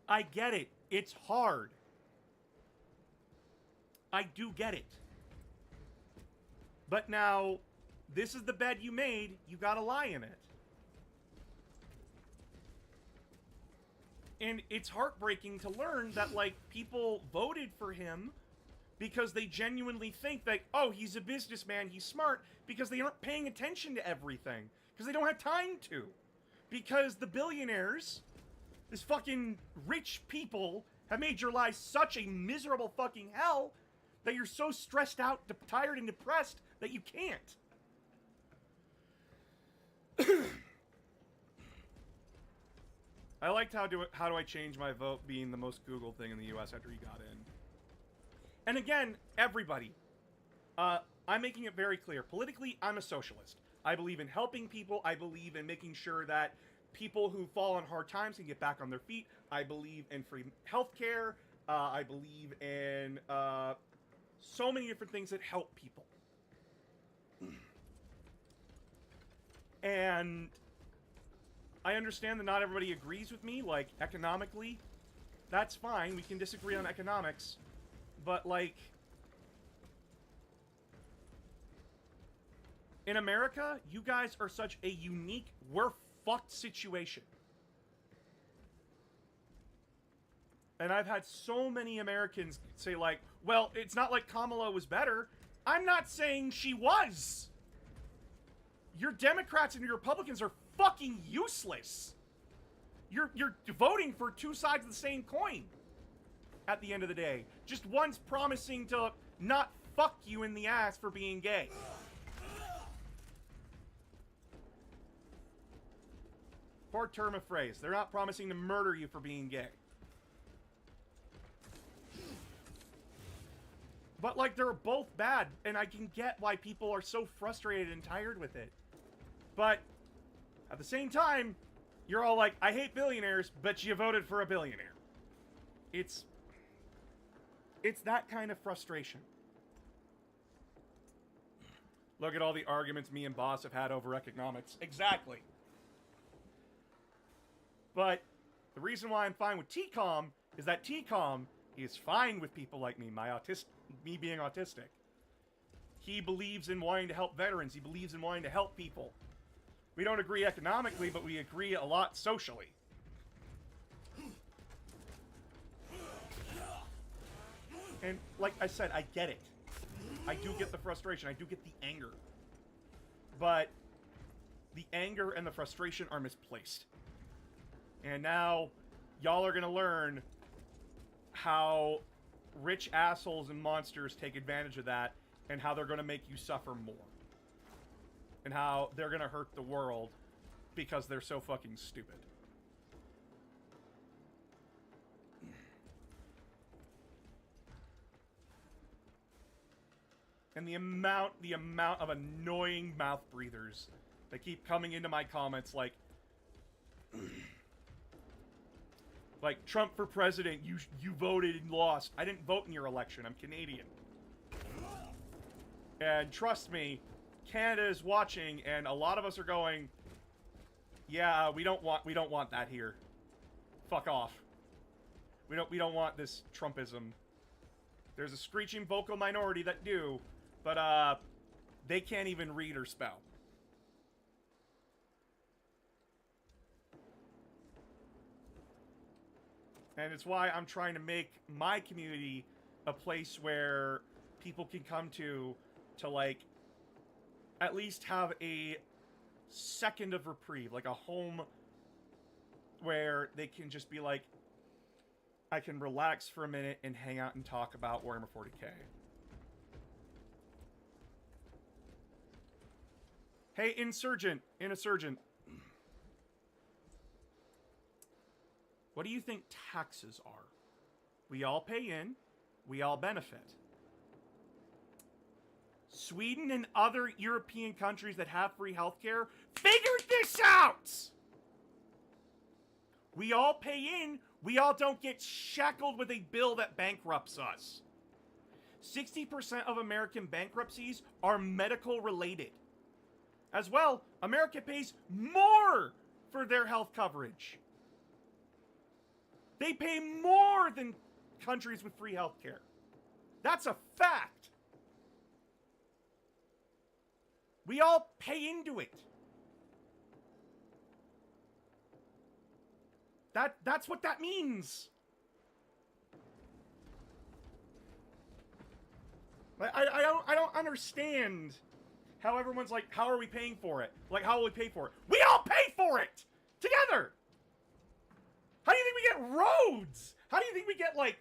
I get it. It's hard. I do get it. But now, this is the bed you made. You gotta lie in it. And it's heartbreaking to learn that, like, people voted for him because they genuinely think that, oh, he's a businessman, he's smart, because they aren't paying attention to everything. Because they don't have time to. Because the billionaires, this fucking rich people, have made your life such a miserable fucking hell that you're so stressed out, tired, and depressed that you can't. I liked how do I change my vote being the most Googled thing in the US after he got in. And again, everybody, I'm making it very clear. Politically, I'm a socialist. I believe in helping people. I believe in making sure that people who fall on hard times can get back on their feet. I believe in free healthcare. I believe in so many different things that help people. And I understand that not everybody agrees with me, like, economically. That's fine, we can disagree on economics. But, like, in America, you guys are such a unique, we're fucked situation. And I've had so many Americans say, like, well, it's not like Kamala was better. I'm not saying she was. Your Democrats and your Republicans are fucking useless. You're voting for two sides of the same coin at the end of the day. Just one's promising to not fuck you in the ass for being gay. Poor term of phrase. They're not promising to murder you for being gay. But, like, they're both bad, and I can get why people are so frustrated and tired with it. But at the same time, you're all like, I hate billionaires, but you voted for a billionaire. It's that kind of frustration. Look at all the arguments me and Boss have had over economics. Exactly. But the reason why I'm fine with TCOM is that TCOM is fine with people like me, me being autistic. He believes in wanting to help veterans. He believes in wanting to help people. We don't agree economically, but we agree a lot socially. And like I said, I get it. I do get the frustration. I do get the anger. But the anger and the frustration are misplaced. And now, y'all are gonna learn how rich assholes and monsters take advantage of that, and how they're gonna make you suffer more. And how they're gonna hurt the world because they're so fucking stupid. And the amount of annoying mouth breathers that keep coming into my comments like, Trump for president, you voted and lost. I didn't vote in your election. I'm Canadian. And trust me, Canada is watching, and a lot of us are going, yeah, we don't want that here. Fuck off. We don't want this Trumpism. There's a screeching vocal minority that do, but they can't even read or spell. And it's why I'm trying to make my community a place where people can come to like, at least have a second of reprieve, like a home where they can just be like, I can relax for a minute and hang out and talk about Warhammer 40k. Hey, Insurgent. What do you think taxes are? We all pay in, we all benefit. Sweden and other European countries that have free healthcare figured this out! We all pay in. We all don't get shackled with a bill that bankrupts us. 60% of American bankruptcies are medical related. As well, America pays more for their health coverage. They pay more than countries with free health care. That's a fact. We all pay into it. That's what that means. I don't understand how everyone's like, how are we paying for it? Like, how will we pay for it? We all pay for it together. How do you think we get roads? How do you think we get, like,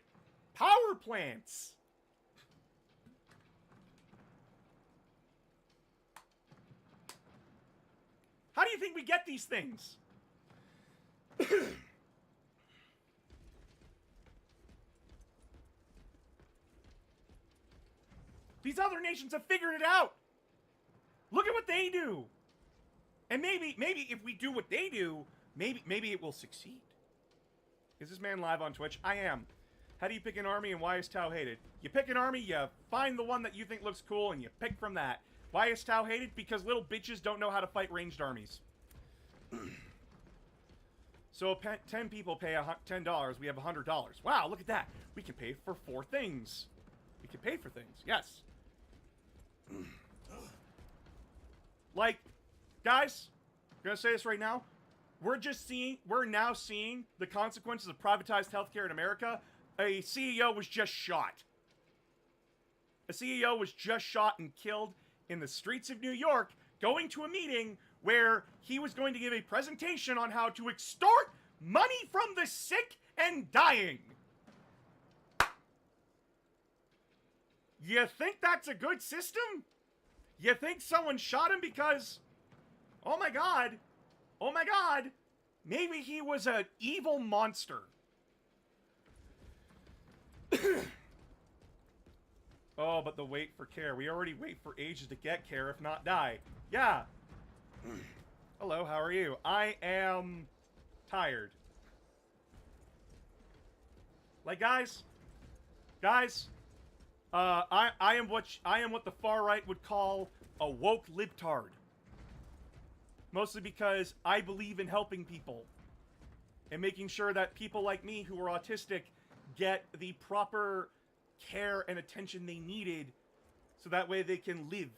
power plants? How do you think we get these things? These other nations have figured it out. Look at what they do. And maybe if we do what they do, maybe it will succeed. Is this man live on Twitch? I am. How do you pick an army and why is Tau hated? You pick an army, you find the one that you think looks cool, and you pick from that. Why is Tau hated? Because little bitches don't know how to fight ranged armies. So 10 people pay $10, we have $100. Wow, look at that. We can pay for 4 things. We can pay for things, yes. Like, guys, I'm gonna say this right now. We're now seeing the consequences of privatized healthcare in America. A CEO was just shot. A CEO was just shot and killed in the streets of New York, going to a meeting where he was going to give a presentation on how to extort money from the sick and dying. You think that's a good system? You think someone shot him because, oh my god, maybe he was an evil monster. Oh, but the wait for care. We already wait for ages to get care, if not die. Yeah. Hello, how are you? I am tired. Like, guys, I am what the far right would call a woke libtard. Mostly because I believe in helping people and making sure that people like me who are autistic get the proper care and attention they needed so that way they can live.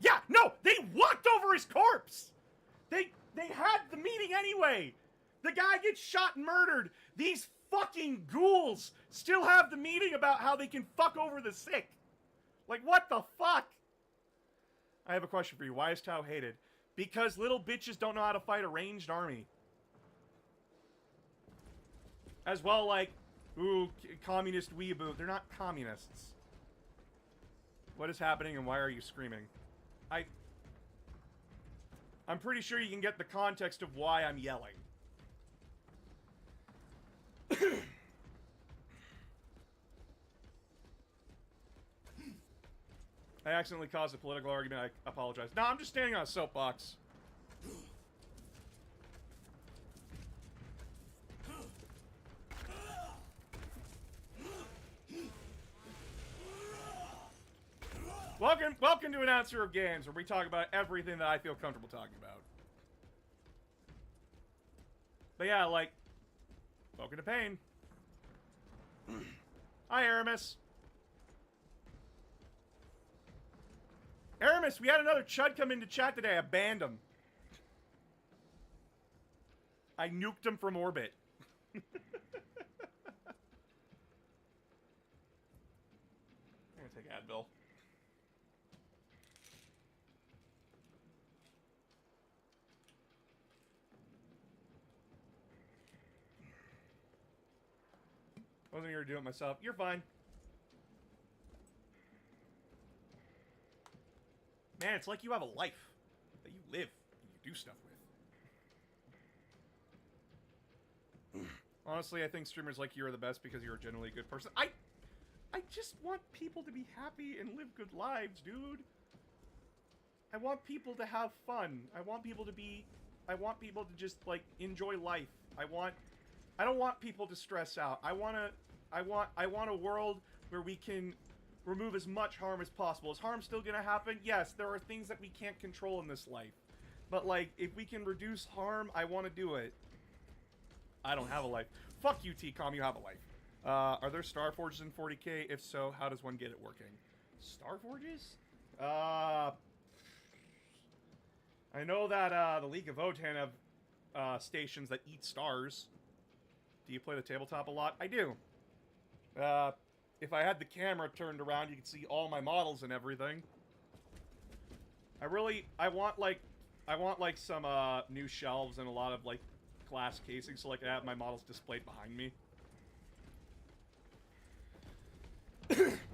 Yeah, no, they walked over his corpse. They had the meeting anyway. The guy gets shot and murdered. These fucking ghouls still have the meeting about how they can fuck over the sick. Like, what the fuck? I have a question for you. Why is Tau hated? Because little bitches don't know how to fight a ranged army. As well, like, ooh, communist weeaboo. They're not communists. What is happening and why are you screaming? I'm pretty sure you can get the context of why I'm yelling. I accidentally caused a political argument. I apologize. No, I'm just standing on a soapbox. Welcome to Announcer of Games, where we talk about everything that I feel comfortable talking about. But yeah, like, welcome to pain. Hi, Aramis. Aramis, we had another chud come into chat today. I banned him. I nuked him from orbit. I'm gonna take Advil. Wasn't here to do it myself. You're fine. Man, it's like you have a life that you live and you do stuff with. Honestly, I think streamers like you are the best because you're a genuinely good person. I just want people to be happy and live good lives, dude. I want people to have fun. I want people to just like enjoy life. I don't want people to stress out. I want a world where we can remove as much harm as possible. Is harm still gonna happen? Yes, there are things that we can't control in this life. But like, if we can reduce harm, I want to do it. I don't have a life. Fuck you, T-Com, you have a life. Are there Starforges in 40k? If so, how does one get it working? Starforges? I know that the League of Votan have stations that eat stars. Do you play the tabletop a lot? I do. If I had the camera turned around, you could see all my models and everything. I want like some new shelves and a lot of like glass casing, so like I have my models displayed behind me.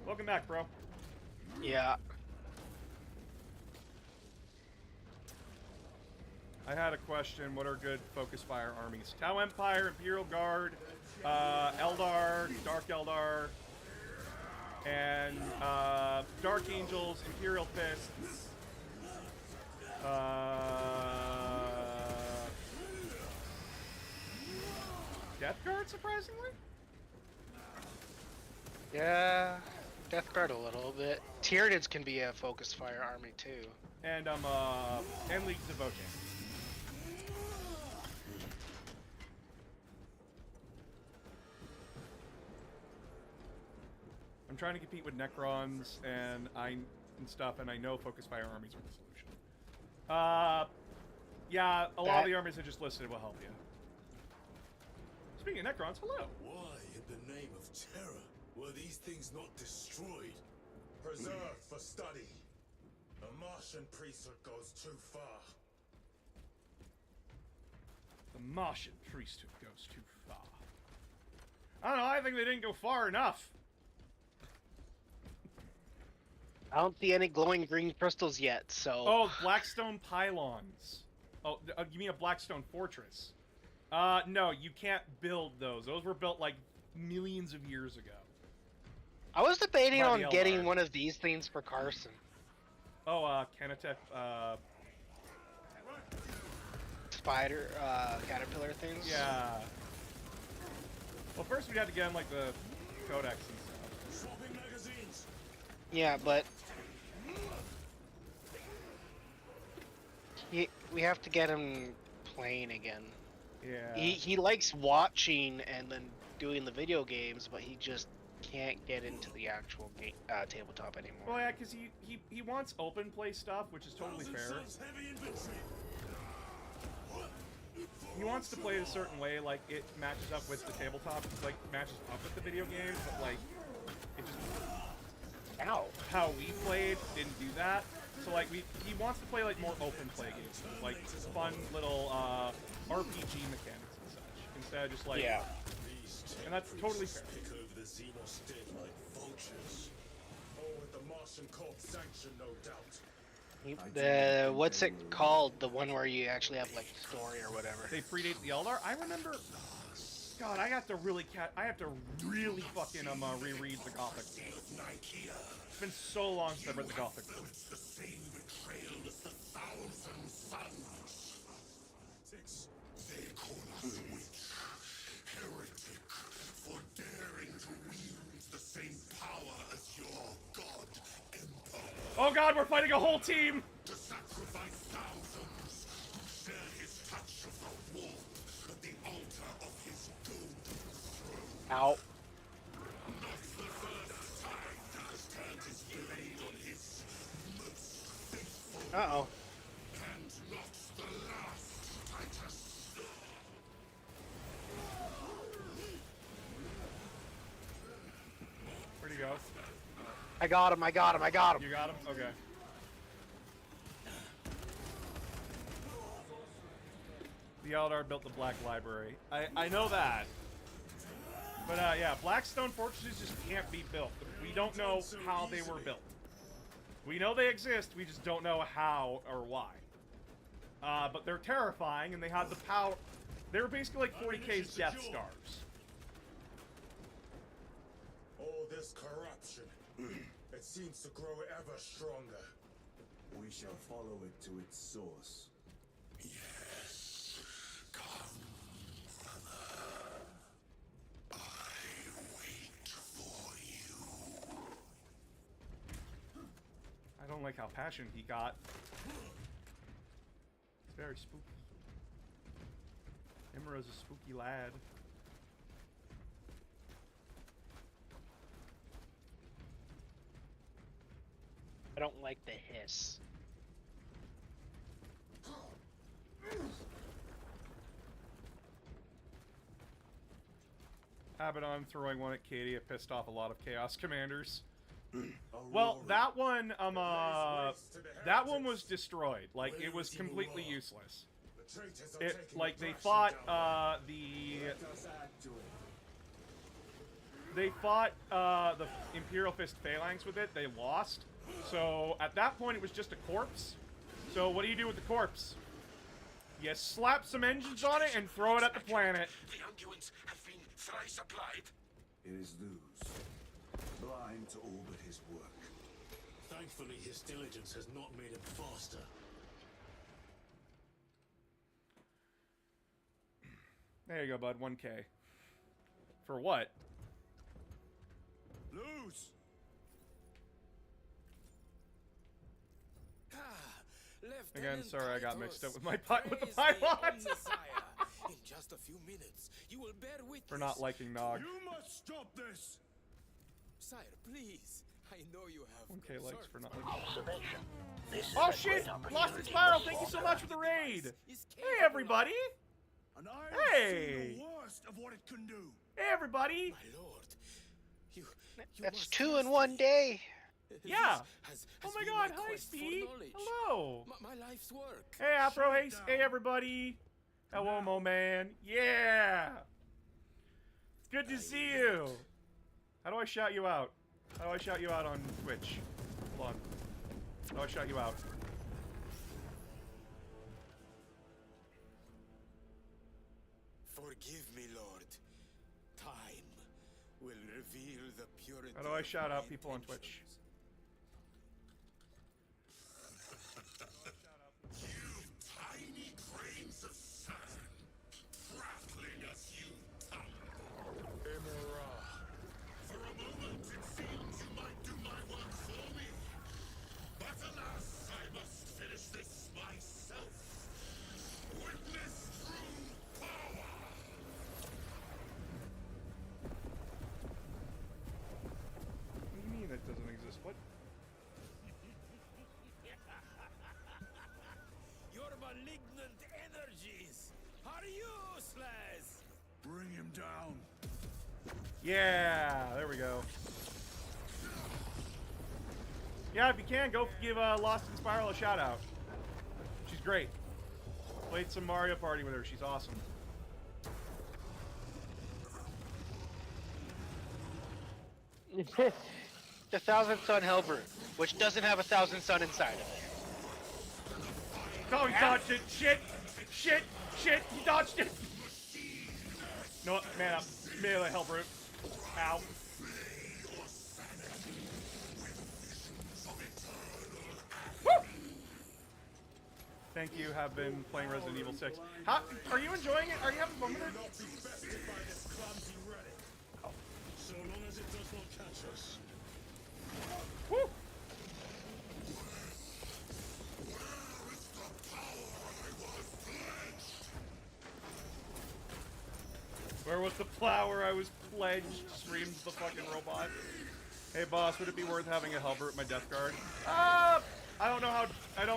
Welcome back, bro. Yeah. I had a question. What are good focus fire armies? Tau Empire, Imperial Guard, Eldar, Dark Eldar, and Dark Angels, Imperial Fists. Death Guard, surprisingly? Yeah, Death Guard a little bit. Tyranids can be a focus fire army too. And Leagues of Votan. I'm trying to compete with Necrons and stuff, and I know focus fire armies are the solution. Yeah, a lot of the armies I just listed will help you. Speaking of Necrons, hello. Why, in the name of terror, were these things not destroyed? Preserved for study. The Martian priesthood goes too far. The Martian priesthood goes too far. I don't know, I think they didn't go far enough. I don't see any glowing green crystals yet, so... Oh, Blackstone pylons. Oh, you mean a Blackstone fortress? No, you can't build those. Those were built, like, millions of years ago. I was debating on getting one of these things for Carson. Oh, Kenatech, Spider, caterpillar things? Yeah. Well, first we had to get him, like, the codex and stuff. Swapping magazines. Yeah, but... we have to get him playing again. Yeah. He likes watching and then doing the video games, but he just can't get into the actual tabletop anymore. Well, yeah, because he wants open play stuff, which is totally fair. He wants to play it a certain way, like it matches up with the tabletop, like matches up with the video games, but like it just how we played didn't do that. So like he wants to play like more open play games, like fun little RPG mechanics and such, instead of just like and that's totally fair. Pick over the Xenos dead like vultures. Oh, with the Martian Corps sanction, no doubt. What's it called? The one where you actually have like story or whatever. They predate the Eldar. I remember. God, I have to really fucking reread the Gothic. It's been so long since I've read the Gothic. It's the same betrayal as the Thousand Sons. They call us witch, heretic, for daring to wield the same power as your god, Emperor. Oh God, we're fighting a whole team! To sacrifice thousands who share his touch of the warmth at the altar of his golden throne. Ow. Not the first time that has turned his blade on his most faithful. Uh-oh. And not the last, Titus. Where'd he go? I got him. You got him? Okay. The Eldar built the Black Library. I know that. But yeah, Blackstone fortresses just can't be built. We don't know how they were built. We know they exist, we just don't know how or why. But they're terrifying and they have the power. They're basically like 40k's Death Stars. All this corruption, it seems to grow ever stronger. We shall follow it to its source. Yes. Come, brother. I wait for you. I don't like how passionate he got. It's very spooky. Imra's a spooky lad. I don't like the hiss. Abaddon throwing one at Katie. It pissed off a lot of Chaos Commanders. Well, that one was destroyed. Like, it was completely useless. Like, they fought, the Imperial Fist Phalanx with it. They lost. So, at that point, it was just a corpse. So, what do you do with the corpse? You slap some engines on it and throw it at the planet. The unguents have been thrice applied. It is Luz, blind to all but his work. Thankfully, his diligence has not made him faster. There you go, bud. 1K. For what? Luz! Again, sorry I got mixed up with my with the pylons. In just a few minutes, you will bear witness For not liking Nog. You must stop this! Sire, please. I know you have 1K likes for not liking. Observation. This is Oh a shit! great Lost in opportunity Spiral, for thank you so Warhammer. much for the raid! Hey everybody! And I Hey! have seen the worst of what it can do. Hey everybody! My lord, you That's must 2 in trust 1 me. day. Yeah! Has Oh my been god, hi quest for Speed! knowledge. Hello! My life's work. Hey Afro, hey everybody! Hello Mo Man! Yeah! It's good to see you! How do I shout you out? How do I shout you out on Twitch? Hold on. How do I shout you out? Forgive me, Lord. Time will reveal the purity. How do I shout of out my people on Twitch? intentions. You tiny grains of sand, prattling as you tumble. For a moment, it seemed you might do my work for me. But alas, I must finish this myself. Witness true power! What do you mean that doesn't exist? What? Your malignant energies are useless. Bring him down. Yeah, there we go. Yeah, if you can, go give Lost in Spiral a shout out. She's great. Played some Mario Party with her. She's awesome. The Thousand Sun Hellbrute, which doesn't have a Thousand Sun inside of it. Oh, he dodged it. Shit. Shit. Shit. He dodged it. No, man up. Melee Hellbrute. Ow. Woo! Thank you. Have been playing Resident Evil 6. How, are you enjoying it? Are you having fun with it? Not be bested by this clumsy relic. So long as it does not catch us. Woo! Where was the flower I was pledged? Screams the fucking robot. Hey boss, would it be worth having a Hellbrute at my Death Guard? I don't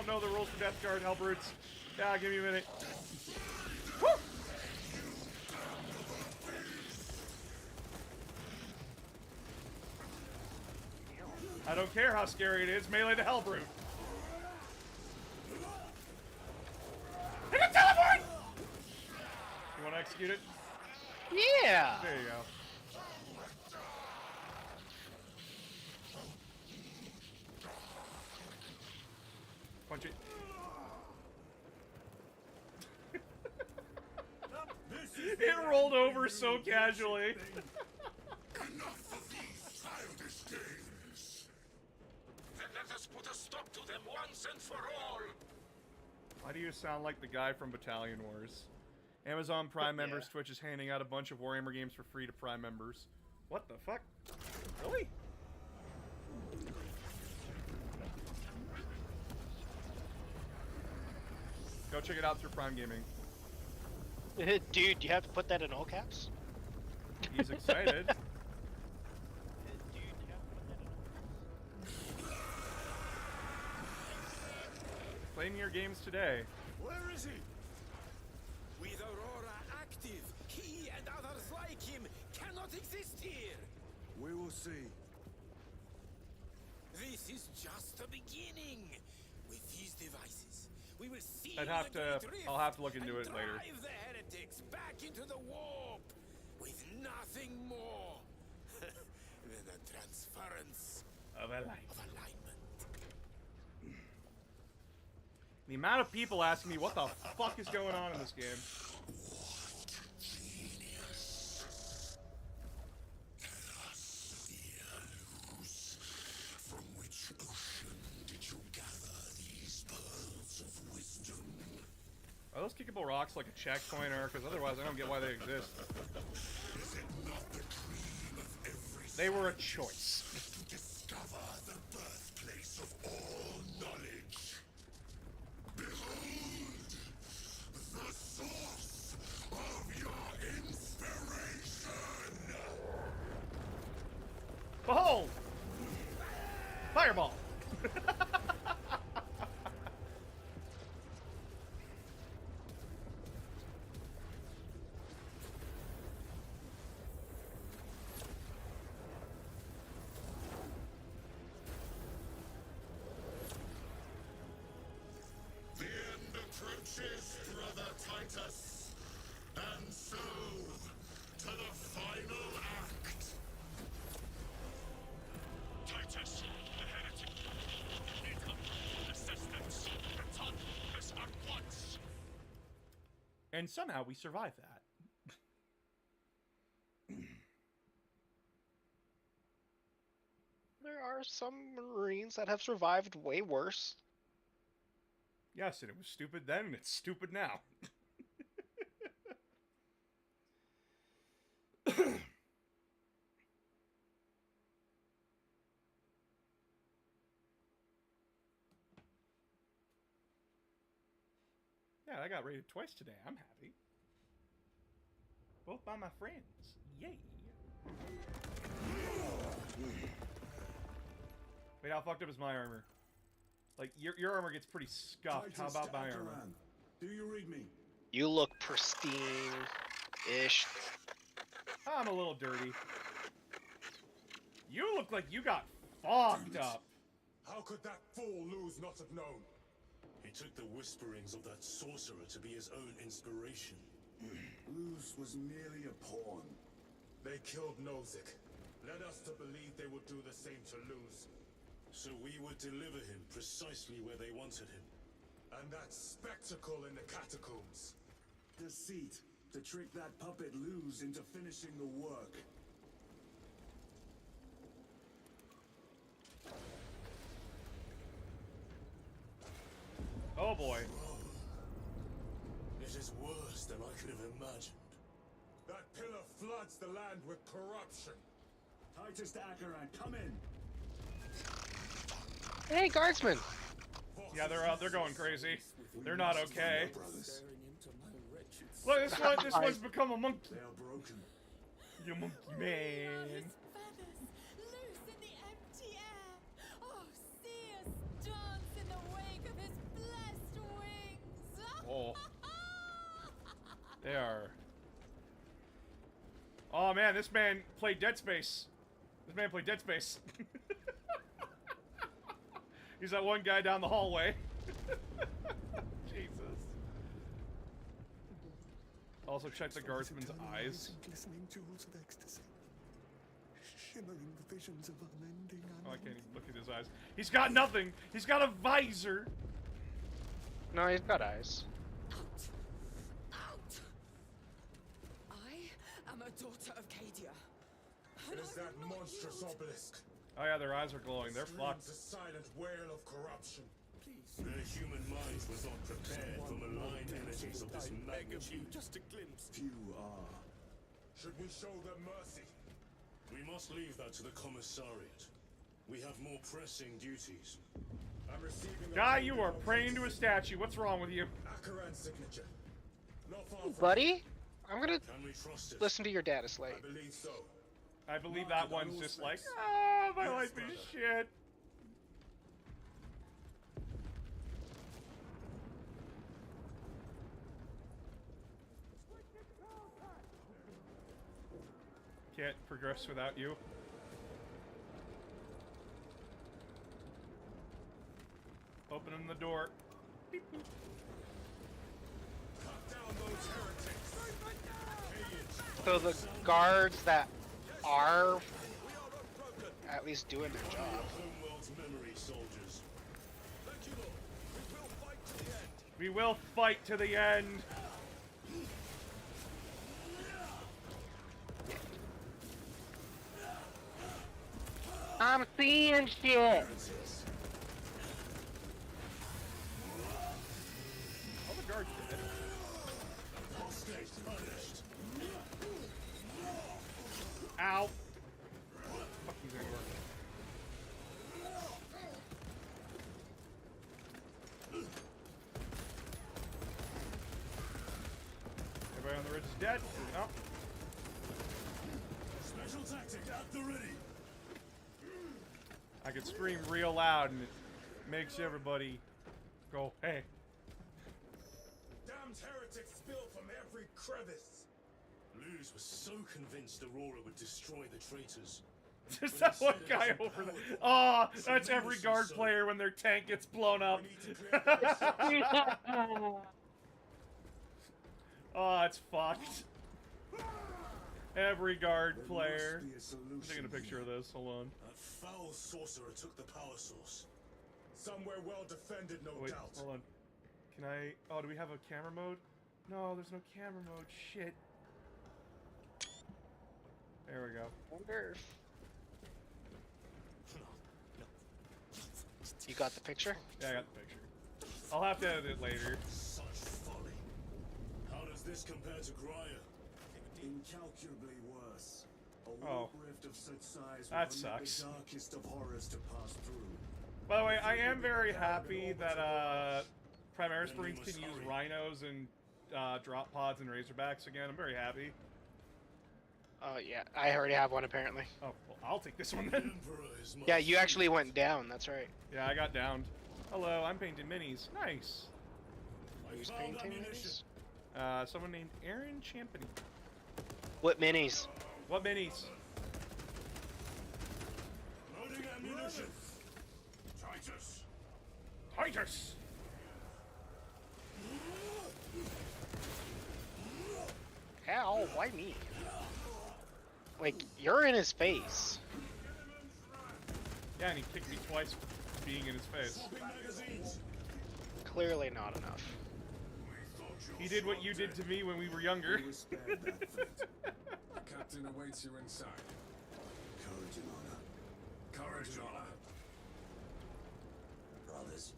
know the rules for Death Guard Hellbrutes. Yeah, give me a minute. Woo! I don't care how scary it is. Melee the Hellbrute. Hit a teleport! You want to execute it? Yeah. There you go. Punch it. It rolled over so casually. Enough of these childish games. Let us put a stop to them once and for all. Why do you sound like the guy from Battalion Wars? Amazon Prime members, Twitch is handing out a bunch of Warhammer games for free to Prime members. What the fuck? Really? Go check it out through Prime Gaming. Dude, you have to put that in all caps? He's excited. Claim your games today. Where is he? With Aurora active, he and others like him cannot exist here. We will see. This is just the beginning. With these devices, we will see I'll have to look into it later. Drive the heretics back into the warp with nothing more than a transference Of alignment. alignment. The amount of people asking me what the fuck is going on in this game. From which ocean did you gather these pearls of wisdom? Are those kickable rocks like a checkpoint, or? Because otherwise I don't get why they exist. Is it not the dream of every They were a choice. to discover the birthplace of all knowledge? Behold, the source of your inspiration! Behold! Fireball! The end approaches, Brother Titus. And so, to the final act. Titus, the heretic. Newcomer, assistance. Return this at once. And somehow we survived that. There are some Marines that have survived way worse. Yes, and it was stupid then, and it's stupid now. Yeah, I got rated twice today. I'm happy. Both by my friends. Yay. Wait, how fucked up is my armor? Like, your armor gets pretty scuffed. How about my armor? Do you read me? You look pristine-ish. I'm a little dirty. You look like you got fogged up. How could that fool Luz not have known? He took the whisperings of that sorcerer to be his own inspiration. Luz was merely a pawn. They killed Nozick. Led us to believe they would do the same to Luz. So we would deliver him precisely where they wanted him. And that spectacle in the catacombs. Deceit. To trick that puppet Luz into finishing the work. Oh boy. It is worse than I could have imagined. That pillar floods the land with corruption. Titus to Akaran, come in. Hey, guardsmen! Yeah, they're going crazy. They're not okay. Look, this one's become a monkey. They are broken. You monkey man. Feathers, loose in the empty air. Oh, see us dance in the wake of his blessed wings. Oh. They are. Oh man, this man played Dead Space. This man played Dead Space. He's that one guy down the hallway. Jesus. Also check the guardsman's eyes. Glistening jewels of ecstasy. Shimmering visions of unending Oh, I can't even look at his eyes. He's got nothing. He's got a visor. No, he's got eyes. Out! I am a daughter of Cadia. It is that monstrous obelisk. Oh yeah, their eyes are glowing. They're Screams fucked. a silent wail of corruption. Their human minds was not prepared for malign energies of this magnitude. Just a glimpse. Few are. Should we show them mercy? We must leave that to the commissariat. We have more pressing duties. I'm receiving Guy, you are praying to a statue. What's wrong with you? Akaran's signature. Not far from Buddy, I'm gonna Can we trust it? listen to your data slate. I believe so. I believe that one's just like, ah, my life is shit. Can't progress without you. Opening the door. Beep, boop. Cut down those heretics. So the guards that are at least doing their job. Homeworld's memory soldiers. Thank you, Lord. We will fight to the end. We will fight to the end. I'm seeing shit. All the guards did it. Hostage punished. Ow. Fucking gonna work. Everybody on the ridge is dead. Oh. Special tactic at the ready. I can scream real loud and it makes everybody go, hey. Damned heretics spill from every crevice. Luz was so convinced Aurora would destroy the traitors. There's that one guy over there. Oh, that's every guard player when their tank gets blown up. Oh, it's fucked. Every guard player. I'm taking a picture of this. Hold on. That foul sorcerer took the power source. Somewhere well defended, no Wait, doubt. hold on. Can I... Oh, do we have a camera mode? No, there's no camera mode. Shit. There we go. Wonder if... You got the picture? Yeah, I got the picture. I'll have to edit it later. Such folly. How does this compare to Graya? Incalculably worse. A Oh. warp rift of such size That will permit sucks. the darkest of horrors to pass through. By the way, I am very happy that Primaris Marines can use rhinos and drop pods and razorbacks again. I'm very happy. Oh yeah, I already have one apparently. Oh, well, I'll take this one then. Yeah, you actually went down, that's right. Yeah, I got downed. Hello, I'm painting minis. Nice. Who's painting minis? Someone named Aaron Champany. What minis? What minis? Loading ammunition. Titus. Titus! Hell, why me? Like, you're in his face. Yeah, and he kicked me twice for being in his face. Clearly not enough. He did what you did to me when we were younger. We spared that fate. The captain awaits you inside. Courage and honor. Courage and honor. Brothers.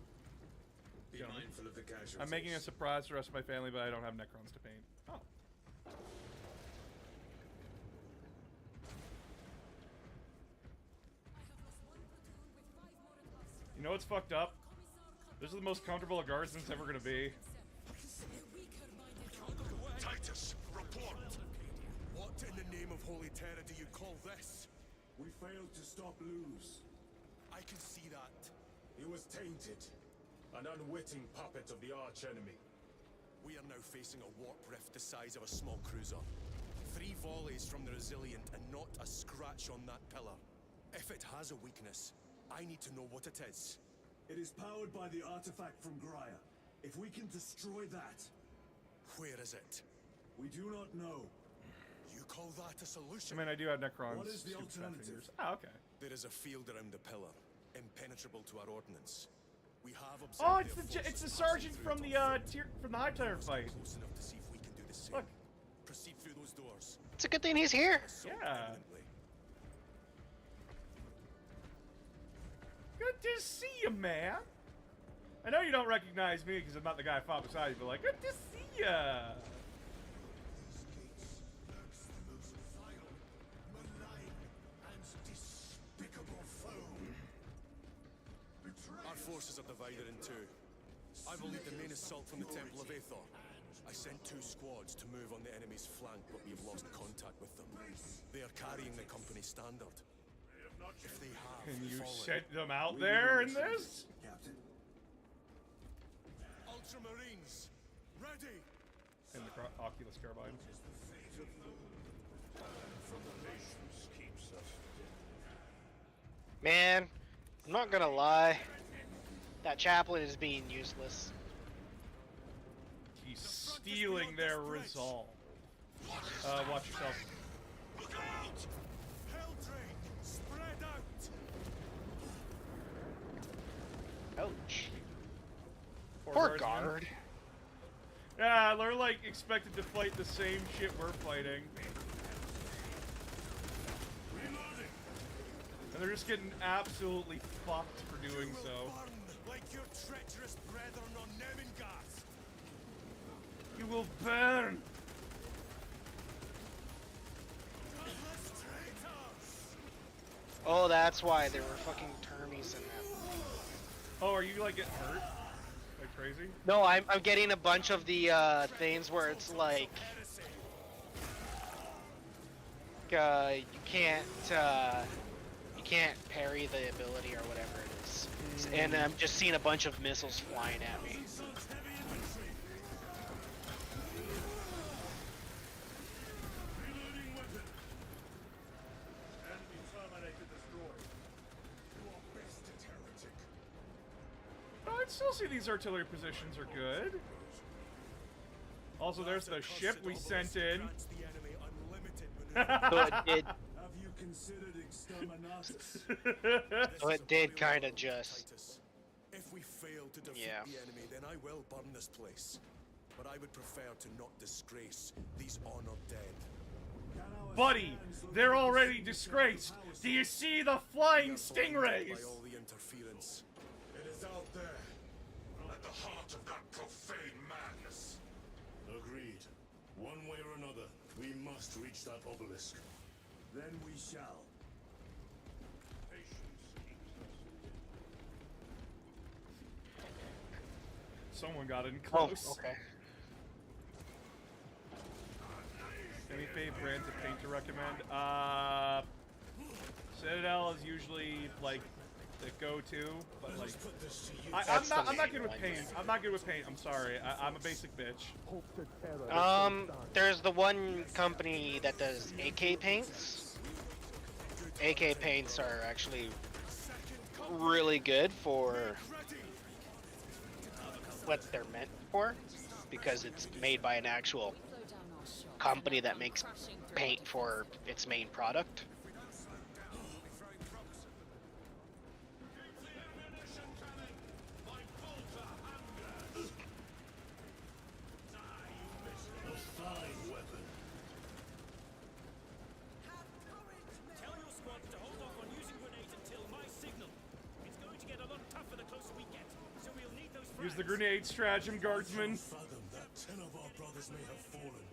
Be mindful of the casualties. I'm making a surprise for the rest of my family, but I don't have Necrons to paint. Oh. You know what's fucked up? This is the most comfortable a garrison's ever gonna be. Titus, report. What in the name of Holy Terror do you call this? We failed to stop Luz. I can see that. He was tainted. An unwitting puppet of the archenemy. We are now facing a warp rift the size of a small cruiser. 3 volleys from the Resilient and not a scratch on that pillar. If it has a weakness, I need to know what it is. It is powered by the artifact from Graya. If we can destroy that... Where is it? We do not know. You call that a solution? I mean, I do have Necrons. What is the super fat alternative? fingers. Oh, okay. There is a field around the pillar, impenetrable to our ordnance. We have observed Oh, it's their the forces sergeant passing from through the from the Hive Terror fight. Close enough to see if we can do the same. Look. Proceed through those doors. It's a good thing he's here. Assault Yeah. imminently. Good to see you, man. I know you don't recognize me because I'm not the guy I fought beside you, but like, good to see ya. Our forces are divided in two. I will lead the main assault from the Temple of Aethor. I sent 2 squads to move on the enemy's flank, but we've lost contact with them. They are carrying the company standard. If they have And you fallen, sent them out there in this? Captain. Ultramarines, ready! And the Oculus Carbine. Man, I'm not gonna lie. That chaplain is being useless. He's stealing their resolve. Watch yourself. Look out! Helldrake, spread out! Ouch. Poor guardsmen. guard. Yeah, they're like expected to fight the same shit we're fighting. And they're just getting absolutely fucked for doing so. Like your treacherous brethren on Nemengarth. You will burn! Oh, that's why there were fucking termies in that. Oh, are you like getting hurt? Like crazy? No, I'm getting a bunch of the things where it's like you can't parry the ability or whatever it is. And I'm just seeing a bunch of missiles flying at me. Oh, I'd still say these artillery positions are good. Also, there's the ship we sent in. So it did. Have you considered exterminatus? So it did kind of just. If we fail to defeat Yeah. the enemy, then I will burn this place. But I would prefer to not disgrace these honored dead. Buddy, they're already disgraced. Do you see the flying By stingrays? all the interference. It is out there, at the heart of that profane madness. Agreed. One way or another, we must reach that obelisk. Then we shall. Someone got in Oh, close. okay. Any fave brands of paint to recommend? Citadel is usually like the go-to, but like I'm not good with paint. I'm not good with paint. I'm sorry. I'm a basic bitch. There's the one company that does AK paints. AK paints are actually really good for what they're meant for, because it's made by an actual company that makes paint for its main product. Tell your squad to hold off on using grenades until my signal. It's going to get a lot tougher the closer we get, so we'll need those Use the grenade stratagem, guardsman. Fathom that 10 of our brothers may have fallen,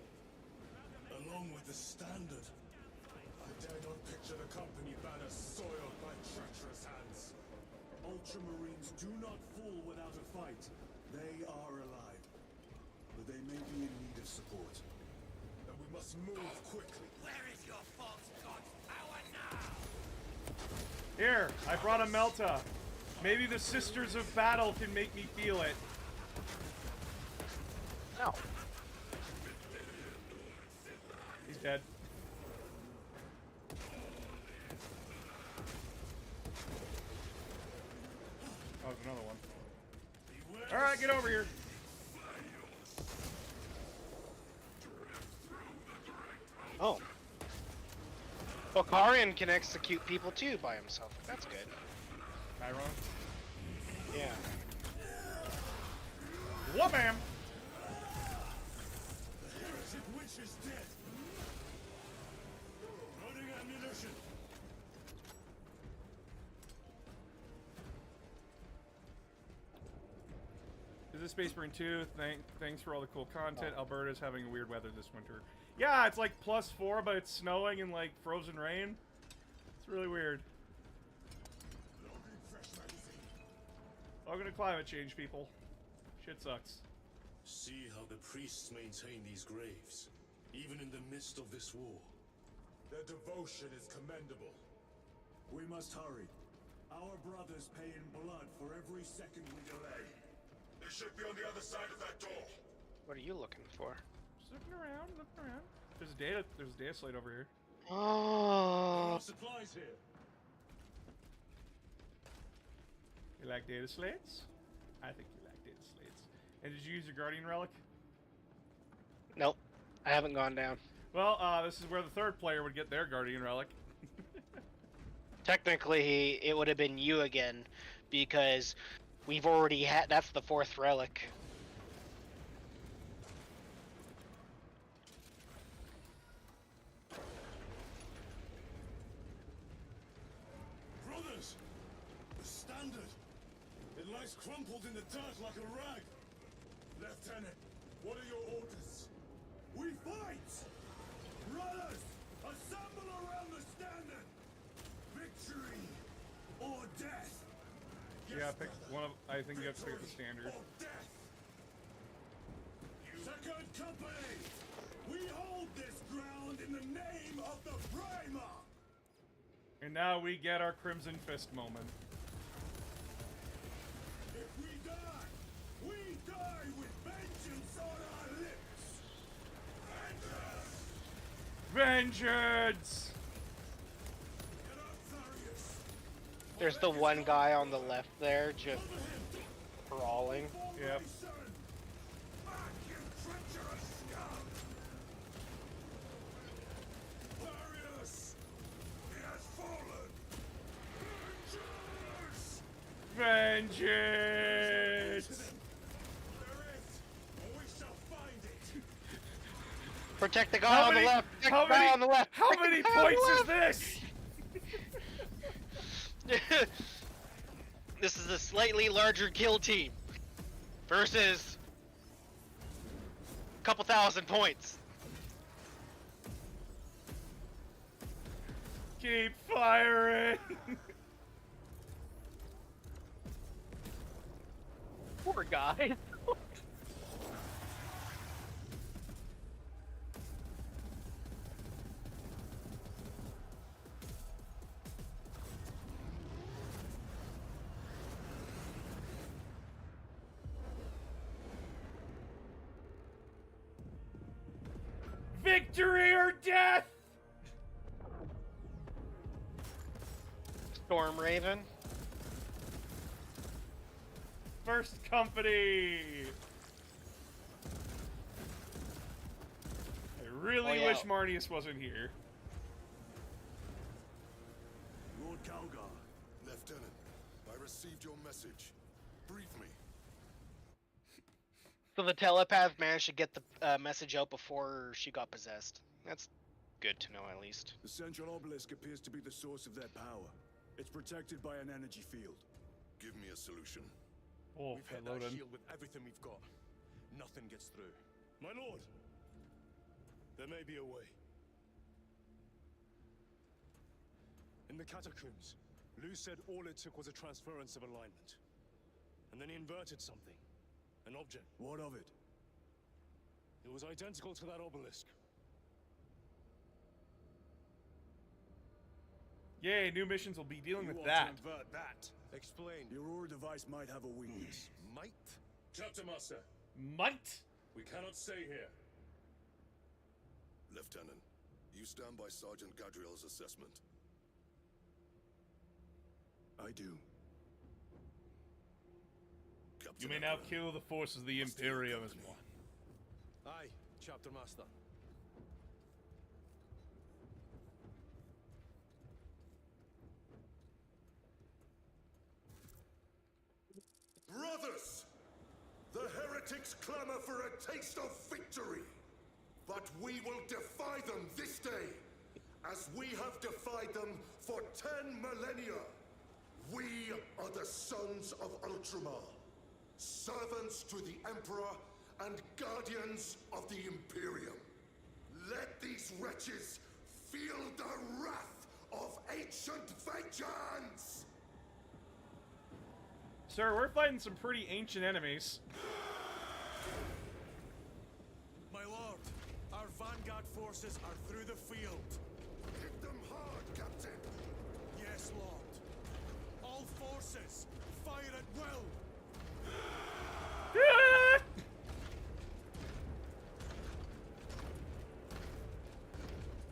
along with the standard. I dare not picture the company banner soiled by treacherous hands. Ultramarines do not fall without a fight. They are alive. But they may be in need of support. And we must move quickly. Where is your false god's power now? Here, I brought a Melta. Maybe the Sisters of Battle can make me feel it. No. He's dead. Oh, there's another one. Alright, get over here. Oh. Okarian can execute people too by himself. That's good. Chiron? Yeah. What, ma'am? The heretic witch is dead. Loading ammunition. is Space Marine 2. Thanks for all the cool content. Alberta's having weird weather this winter. Yeah, it's like +4, but it's snowing and like frozen rain. It's really weird. Welcome to climate change, people. Shit sucks. See how the priests maintain these graves, even in the midst of this war. Their devotion is commendable. We must hurry. Our brothers pay in blood for every second we delay. They should be on the other side of that door. What are you looking for? Just looking around, looking around. There's a data slate over here. Oh. Supplies here. You like data slates? I think you like data slates. And did you use your Guardian Relic? Nope. I haven't gone down. Well, this is where the third player would get their Guardian Relic. Technically, it would have been you again, because we've already had. That's the 4th relic. Brothers! The standard! It lies crumpled in the dirt like a rag! Lieutenant, what are your orders? We fight! Brothers, assemble around the standard! Victory or death! Yeah, pick one of. I think you have to pick the standard. Or death! Second company! We hold this ground in the name of the Primer! And now we get our Crimson Fist moment. If we die with vengeance on our lips! Vengeance! There's the one guy on the left there, just brawling. Yep. Vengeance! Protect the guy on the left! Protect the guy on the left! How many points is this? This is a slightly larger kill team versus a couple thousand points. Keep firing! Poor guy. Victory or death! Storm Raven. First company! I really wish Marnius wasn't here. Lord Calgar. Lieutenant, I received your message. Brief me. So the telepath managed to get the message out before she got possessed. That's good to know, at least. The central obelisk appears to be the source of their power. It's protected by an energy field. Give me a solution. Oh, We've hit that shield with everything we've got. Nothing gets through. My lord, there may be a way. In the catacombs, Lou said all it took was a transference of alignment. And then he inverted something. An object. What of it? It was identical to that obelisk. Yay, new missions will be dealing with want that. to invert that. Explain. The Aurora device might have a weakness. Might? Chapter Master, Might? we cannot stay here. Lieutenant, you stand by Sergeant Gadriel's assessment. I do. You may now kill the forces of the Imperium as one. Aye, Chapter Master. Brothers! The heretics clamor for a taste of victory. But we will defy them this day, as we have defied them for 10 millennia. We are the sons of Ultramar. servants to the Emperor and guardians of the Imperium. Let these wretches feel the wrath of ancient vengeance! Sir, we're fighting some pretty ancient enemies. My lord, our vanguard forces are through the field. Hit them hard, Captain! Yes, lord. All forces, fire at will!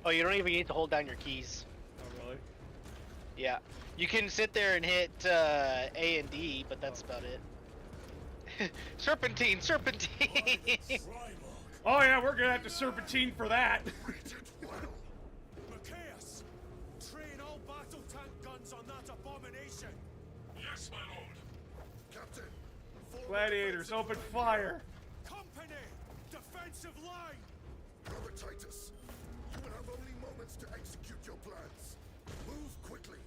Oh, you don't even need to hold down your keys. Oh, really? Yeah. You can sit there and hit A and D, but that's about it. Serpentine! Serpentine! Oh yeah, we're gonna have to serpentine for that. Macias, train all battle tank guns on that abomination. Yes, my lord. Captain! Gladiators, open fire. Company, defensive line. Robert Titus, you will have only moments to execute your plans. Move quickly.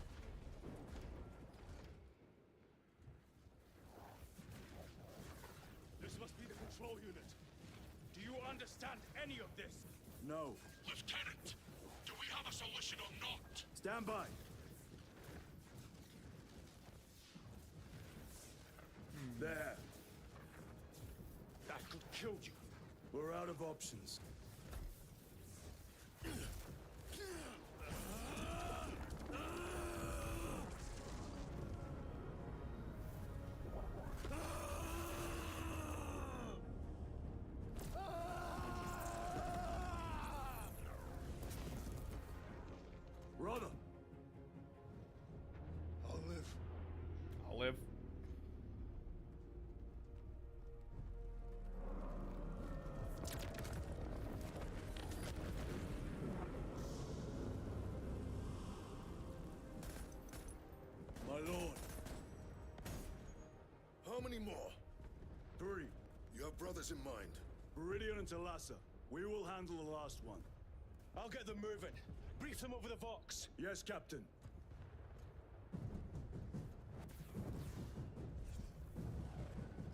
This must be the control unit. Do you understand any of this? No. Lieutenant, do we have a solution or not? Stand by. There. That could kill you. We're out of options. Brother. I'll live. I'll live. My lord. How many more? 3. You have brothers in mind. Viridian and Talassa. We will handle the last one. I'll get them moving. Brief them over the Vox. Yes, Captain.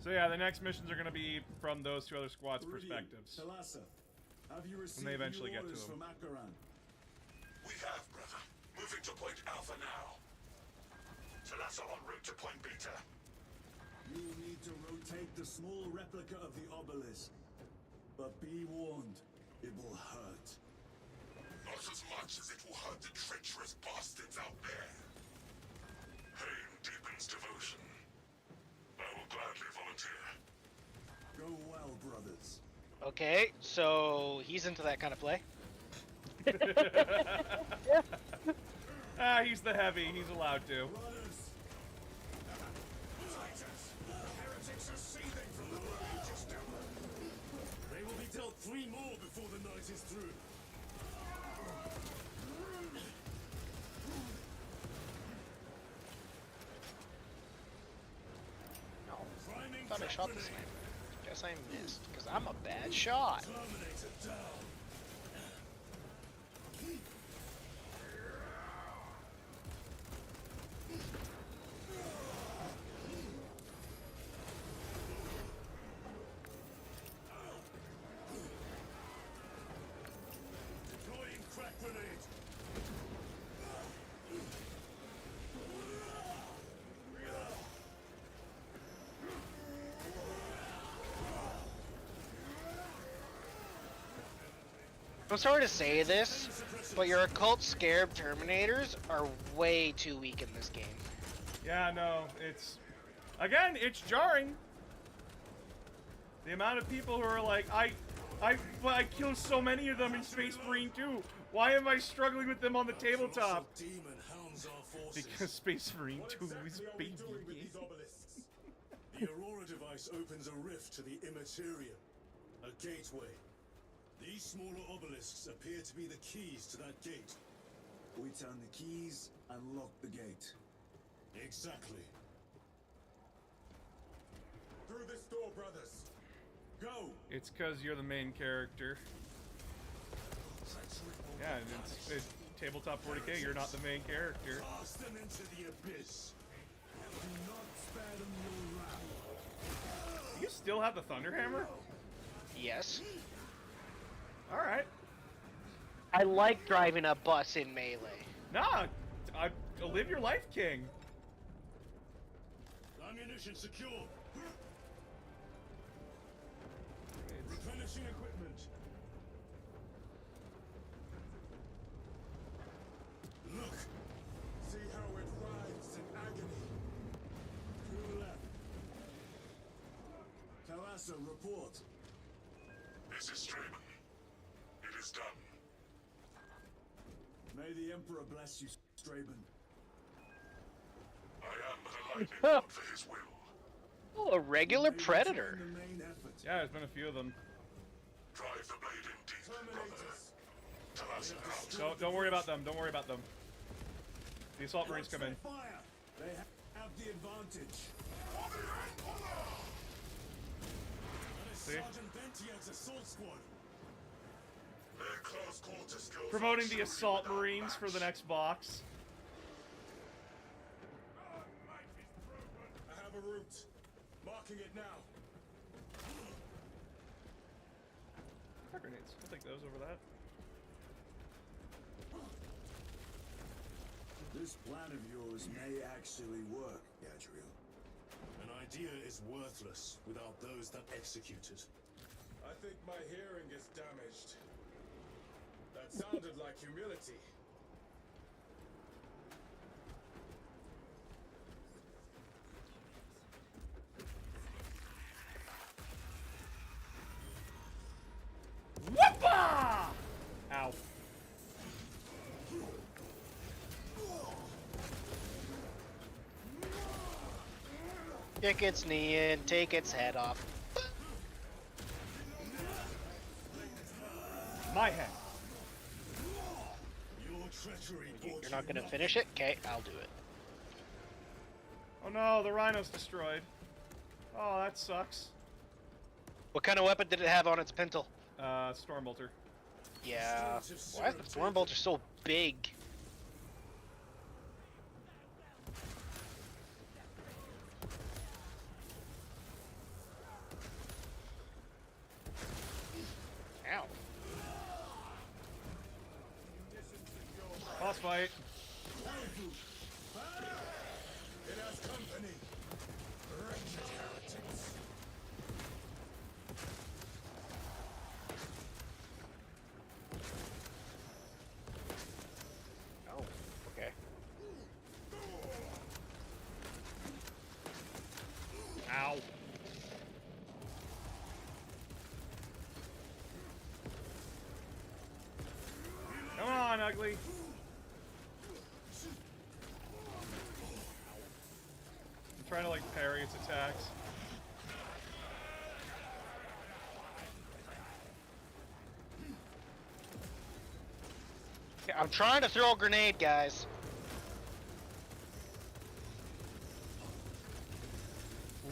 So yeah, the next missions are gonna be from those two other squads' Viridian, perspectives. Talassa, have you received they eventually new get to orders them. from Akaran? We have, brother. Moving to point Alpha now. Talassa en route to point Beta. You will need to rotate the small replica of the obelisk. But be warned, it will hurt. Not as much as it will hurt the treacherous bastards out there. Pain deepens devotion. I will gladly volunteer. Go well, brothers. Okay, so he's into that kind of play. Ah, he's the heavy. He's allowed to. Titus, the heretics are seething from the religious devil. They will be dealt 3 more before the night is through. No. I thought I shot the sniper. Guess I missed, because I'm a bad shot. Terminator down. Deploying crack grenade. I'm sorry to say this, but your occult scarab Terminators are way too weak in this game. Yeah, no, it's... Again, it's jarring. The amount of people who are like, I killed so many of them in Space Marine 2. Why am I struggling with them on the tabletop? Demon hounds our forces. Because Space Marine What 2 exactly is are we baby. doing with these obelisks? The Aurora device opens a rift to the Immaterium, a gateway. These smaller obelisks appear to be the keys to that gate. We turn the keys and lock the gate. Exactly. Through this door, brothers. Go! It's because you're the main character. Yeah, it's tabletop 40k, you're not the main character. Cast them into the abyss. Do not spare them your wrath. you still have the Thunderhammer? Yes. Alright. I like driving a bus in Melee. Nah, live your life, King. Ammunition secure. Replenishing equipment. Look. See how it writhes in agony. To the left. Talassa, report. This is Strayman. It is done. May the Emperor bless you, Straben. I am but a lightning rod for his will. Oh, a regular predator. The main effort. Yeah, there's been a few of them. Drive the blade in deep, brother. Talassa out. Don't worry about them. Don't worry about them. The assault marines come in. Fire! They have the advantage. See? Sergeant Bentiak's assault squad. Their close quarter skills Promoting are the truly assault without marines for the match. next box. I have a route. Marking it now. Frag grenades. I'll take those over that. This plan of yours may actually work, Gadriel. An idea is worthless without those that execute it. I think my hearing is damaged. That sounded like humility. Whoopa! Ow. Kick its knee in, take its head off. My head. Your treachery brought You're not you gonna finish it? Okay, I'll do it. Oh no, the rhino's destroyed. Oh, that sucks. What kind of weapon did it have on its pintle? Stormbolter. Yeah. Why is the Stormbolter so big? Ow. Boss fight. It has company. Wretched heretics. Oh, okay. Ow. Come on, ugly. I'm trying to like parry its attacks. Okay, I'm trying to throw a grenade, guys.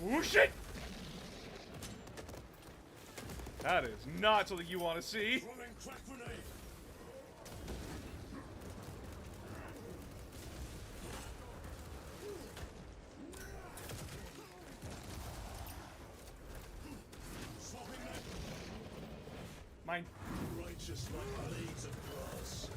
Whoosh it! That is not something you want to see. Throwing crack grenade. Swapping that. Mine. Righteous like blades of grass.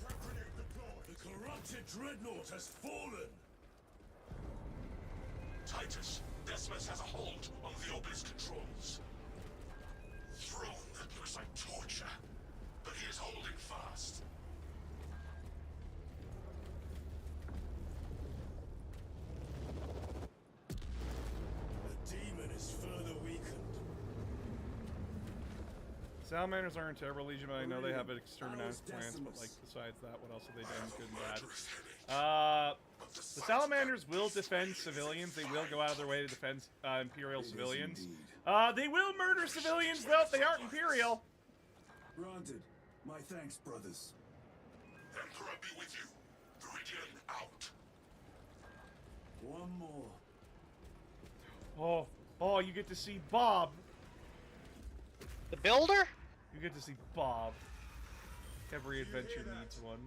Crack grenade deployed. The corrupted dreadnought has fallen. Titus, Decimus has a hold on the Obelisk controls. Throne that looks like torture, but he is holding fast. The demon is further weakened. Salamanders aren't terrible legion, but I know they have exterminatus plans, but like besides that, what else have they done good and bad? The Salamanders will defend civilians. They will go out of their way to defend Imperial civilians. They will murder civilians, though, if they aren't Imperial. Granted. My thanks, brothers. Emperor be with you. Viridian out. One more. Oh, you get to see Bob. The builder? You get to see Bob. Every adventure needs one.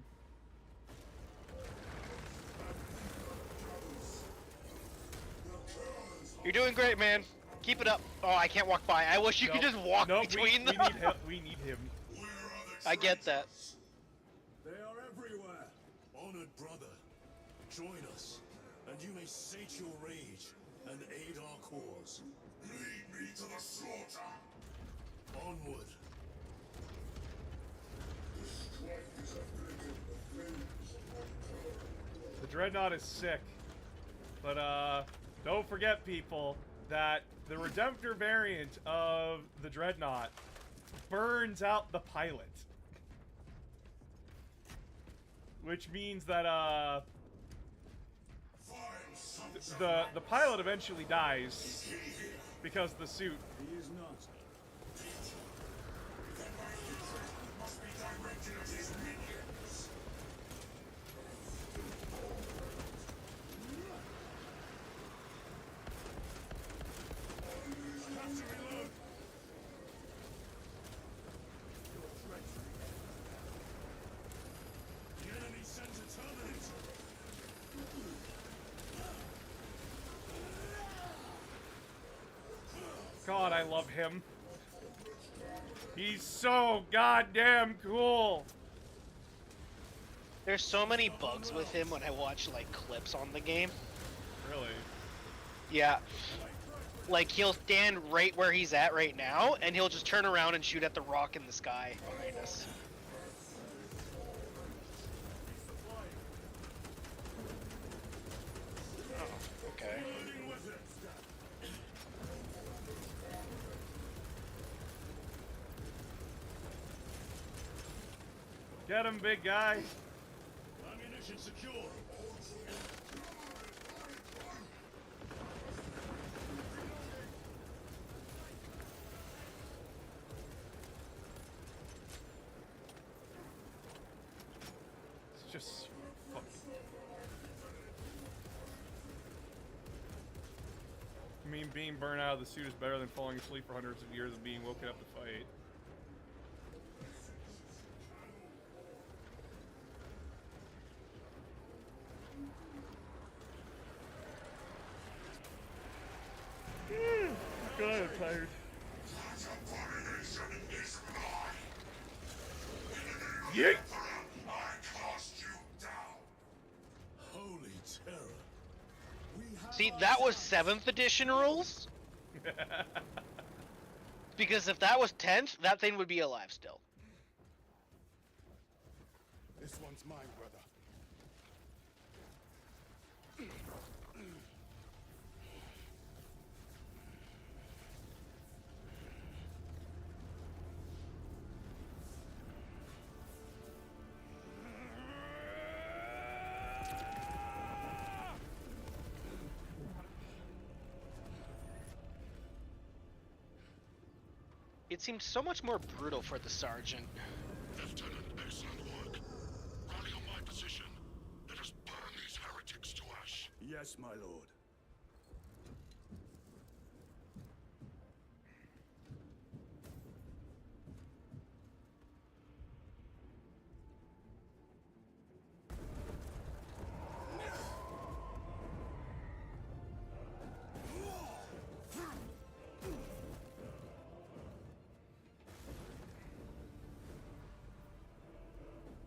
You're doing great, man. Keep it up. Oh, I can't walk by. I wish you could just walk between them. We need him. I get that. They are everywhere. Honored brother, join us, and you may sate your rage and aid our cause. Lead me to the slaughter. Onward. The strife is afflicted the flames of my current. The Dreadnought is sick. But, don't forget, people, that the Redemptor variant of the Dreadnought burns out the pilot. Which means that, the pilot eventually dies because the suit. He is not. Must be directed at his minions. I have to reload. The enemy sends a Terminator. God, I love him. He's so goddamn cool. There's so many bugs with him when I watch like clips on the game. Really? Yeah. Like he'll stand right where he's at right now, and he'll just turn around and shoot at the rock in the sky behind us. Oh, okay. Get him, big guy. Ammunition secure. It's just fucking. I mean, being burned out of the suit is better than falling asleep for hundreds of years and being woken up to fight. God, I'm tired. Yeet! Holy terror. See, that was 7th edition rules. Because if that was 10th, that thing would be alive still. This one's mine, brother. It seemed so much more brutal for the sergeant. Lieutenant, excellent work. Rally on my position. Let us burn these heretics to ash. Yes, my lord.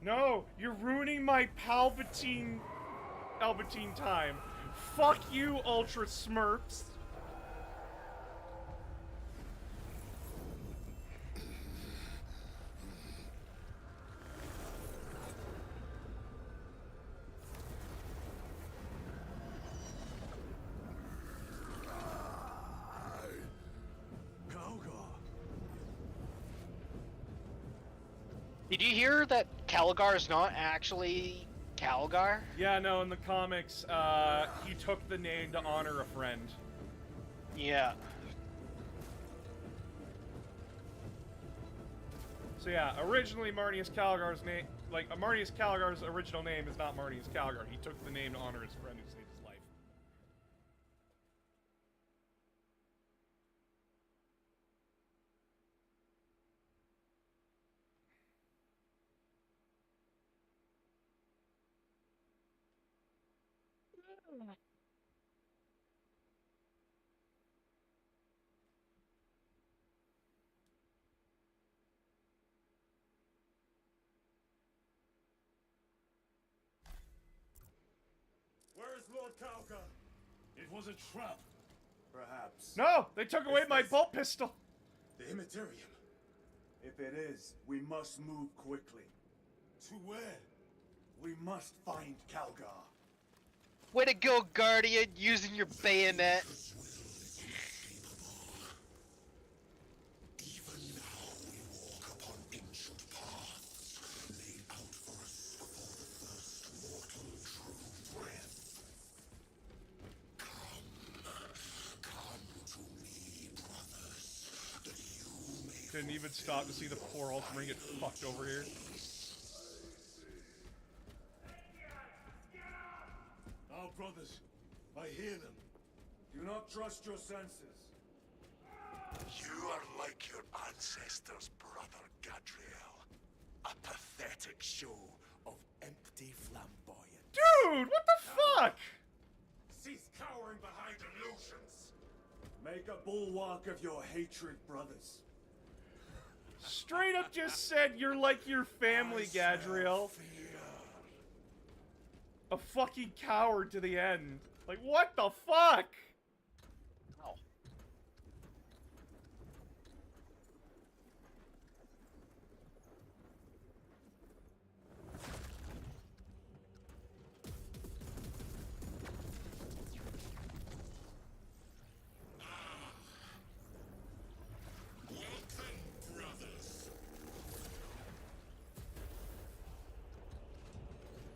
No, you're ruining my Palpatine time. Fuck you, Ultra Smurfs. Did you hear that Calgar is not actually Calgar? Yeah, no, in the comics, he took the name to honor a friend. Yeah. So yeah, originally Marnius Calgar's name, like, Marnius Calgar's original name is not Marnius Calgar. He took the name to honor his friend who saved his life. Where is Lord Calgar? It was a trap. Perhaps. No! They took away my bolt pistol! The Immaterium. If it is, we must move quickly. To where? We must find Calgar. Way to go, Guardian, using your bayonet. Even now we walk upon ancient paths, laid out for us before the first mortal true breath. Come to me, brothers, that you may Couldn't even stop to see the poor Ultramarine get fucked over here. Our brothers. I hear them. Do not trust your senses. You are like your ancestors, brother Gadriel. A pathetic show of empty flamboyance. Dude, what the fuck? Cease cowering behind illusions. Make a bulwark of your hatred, brothers. Straight up just said you're like your family, Gadriel. A fucking coward to the end. Like, what the fuck? Oh. Welcome, brothers.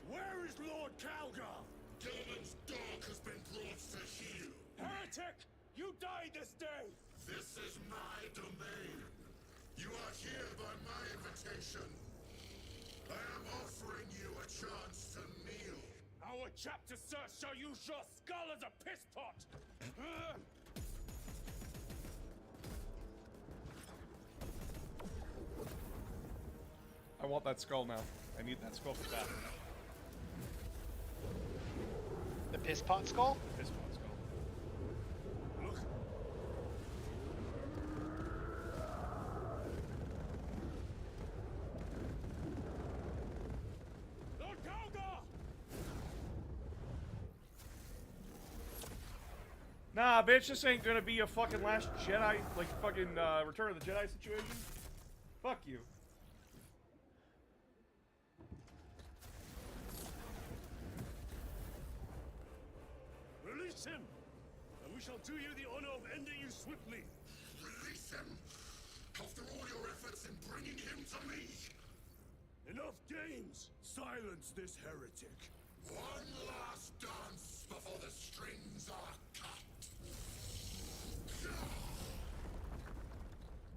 Where is Lord Calgar? Gilman's dog has been brought to heel. Heretic! You died this day! This is my domain. You are here by my invitation. I am offering you a chance to kneel. Our chapter, sir, shall use your skull as a piss pot! I want that skull now. I need that skull for that. The piss pot skull? Piss pot skull. Look. Lord Calgar! Nah, bitch, this ain't gonna be a fucking Last Jedi, like fucking Return of the Jedi situation. Fuck you. Release him, and we shall do you the honor of ending you swiftly. Release him. After all your efforts in bringing him to me. Enough games! Silence this heretic. One last dance before the strings are cut.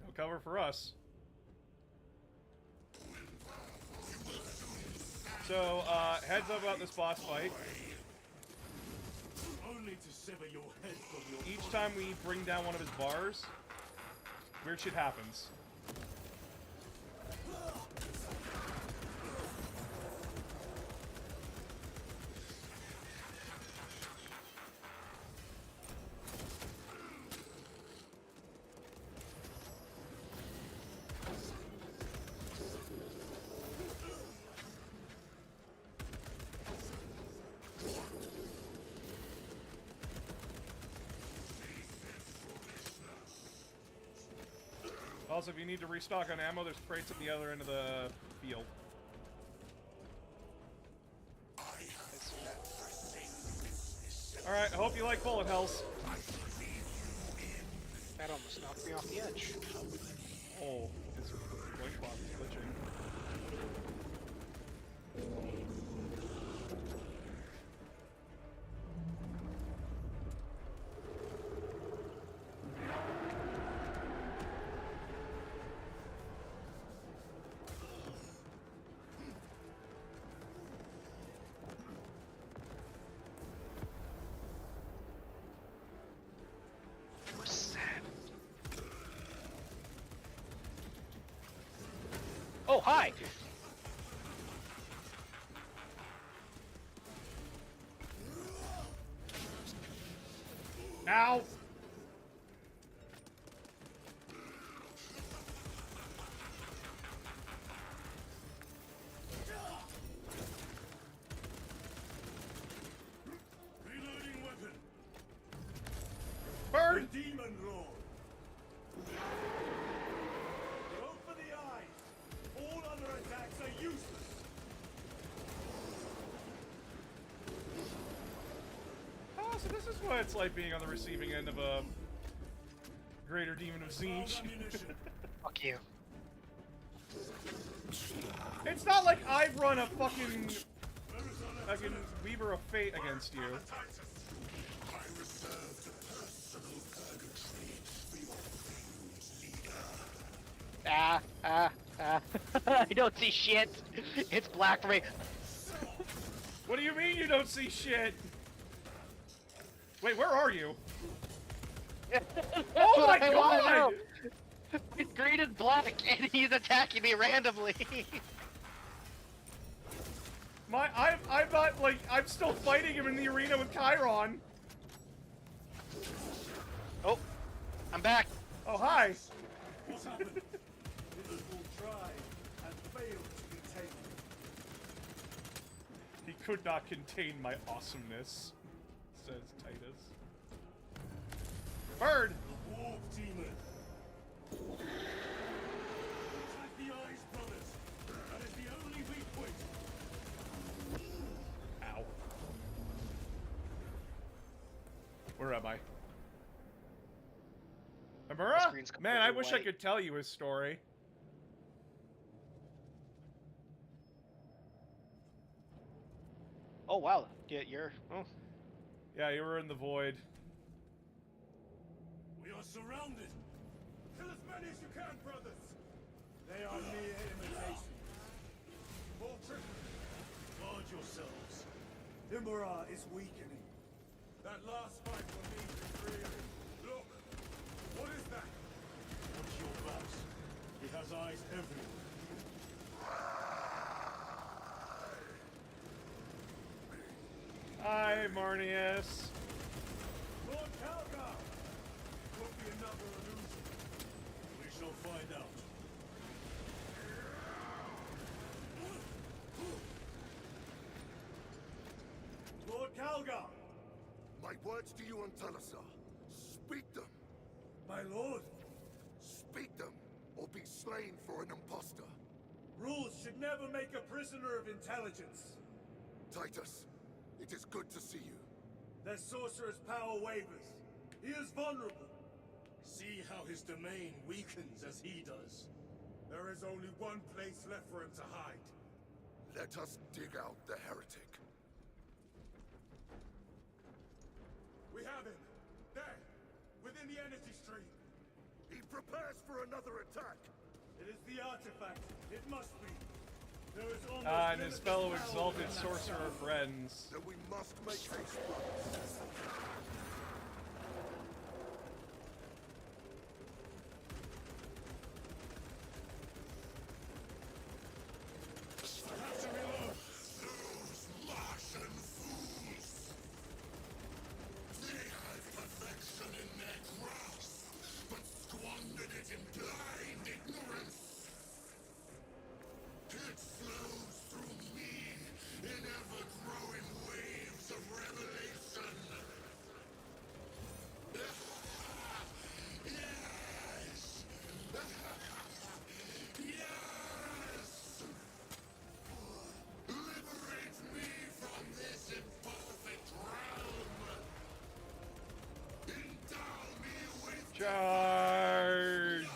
No cover for us. So, heads up about this boss fight. Only to sever your head from your Each time we bring down one of his bars, weird shit happens. Also, if you need to restock on ammo, there's crates at the other end of the field. Alright, I hope you like bullet hells. That almost knocked me off the edge. Oh, his blink box is glitching. Oh, hi! Demon Lord. Go for the eyes. All other attacks are useless. Oh, so this is what it's like being on the receiving end of a greater demon of Zinj. Fuck you. It's not like I've run a fucking Weaver of Fate against you. I reserved a personal purgatory for your failed leader. I don't see shit. It's black for me. What do you mean you don't see shit? Wait, where are you? Oh my god! His green is black and he's attacking me randomly. I'm not, like, I'm still fighting him in the arena with Chiron. Oh, I'm back. Oh, hi. What's happened? Liverpool tried and failed to contain me. He could not contain my awesomeness, says Titus. Bird! The Warp Demon. Attack the eyes, brothers. That is the only weak point. Ow. Where am I? Amura? screen's Man, I completely wish I white. could tell you his story. Oh wow, you're. Oh. Yeah, you were in the void. We are surrounded. Kill as many as you can, brothers. They are mere imitations. Fortress, guard yourselves. Imura is weakening. That last fight for me is really. Look, what is that? Watch your backs. It has eyes everywhere. Hi, Marnius. Lord Calgar! Could be another illusion. We shall find out. Lord Calgar! My words to you on Talasar. Speak them. My lord! Speak them, or be slain for an impostor. Rules should never make a prisoner of intelligence. Titus, it is good to see you. Their sorcerer's power wavers. He is vulnerable. See how his domain weakens as he does. There is only one place left for him to hide. Let us dig out the heretic. We have him! There! Within the energy stream! He prepares for another attack! It is the artifact. It must be. There is almost And his limitless fellow power exalted within that sorcerer shard. friends. Then we must make haste, brothers. Those Martian fools! They had perfection in their grasp, but squandered it in blind ignorance. It flows through me in ever-growing waves of revelation. Yes! Yes! Liberate me from this imperfect realm! Endow me with Charge!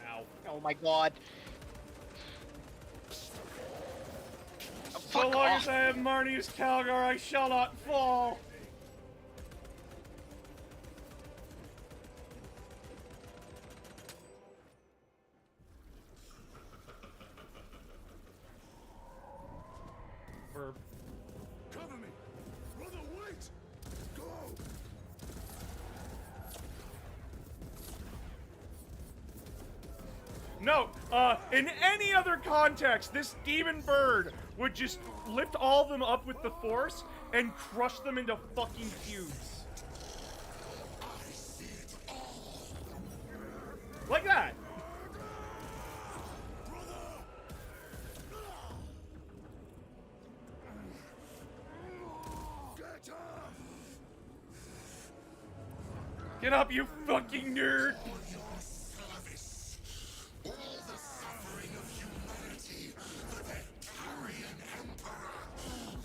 Ow. Oh my god. Oh, So fuck long off. as I have Marnius Calgar, I shall not fall! Verb. Cover me! Brother, wait! go! No, in any other context, this demon bird would just lift all of them up with the force and crush them into fucking cubes. Like that. Get off! Get up, you fucking nerd! For your service, all the suffering of humanity for the Tarian Emperor.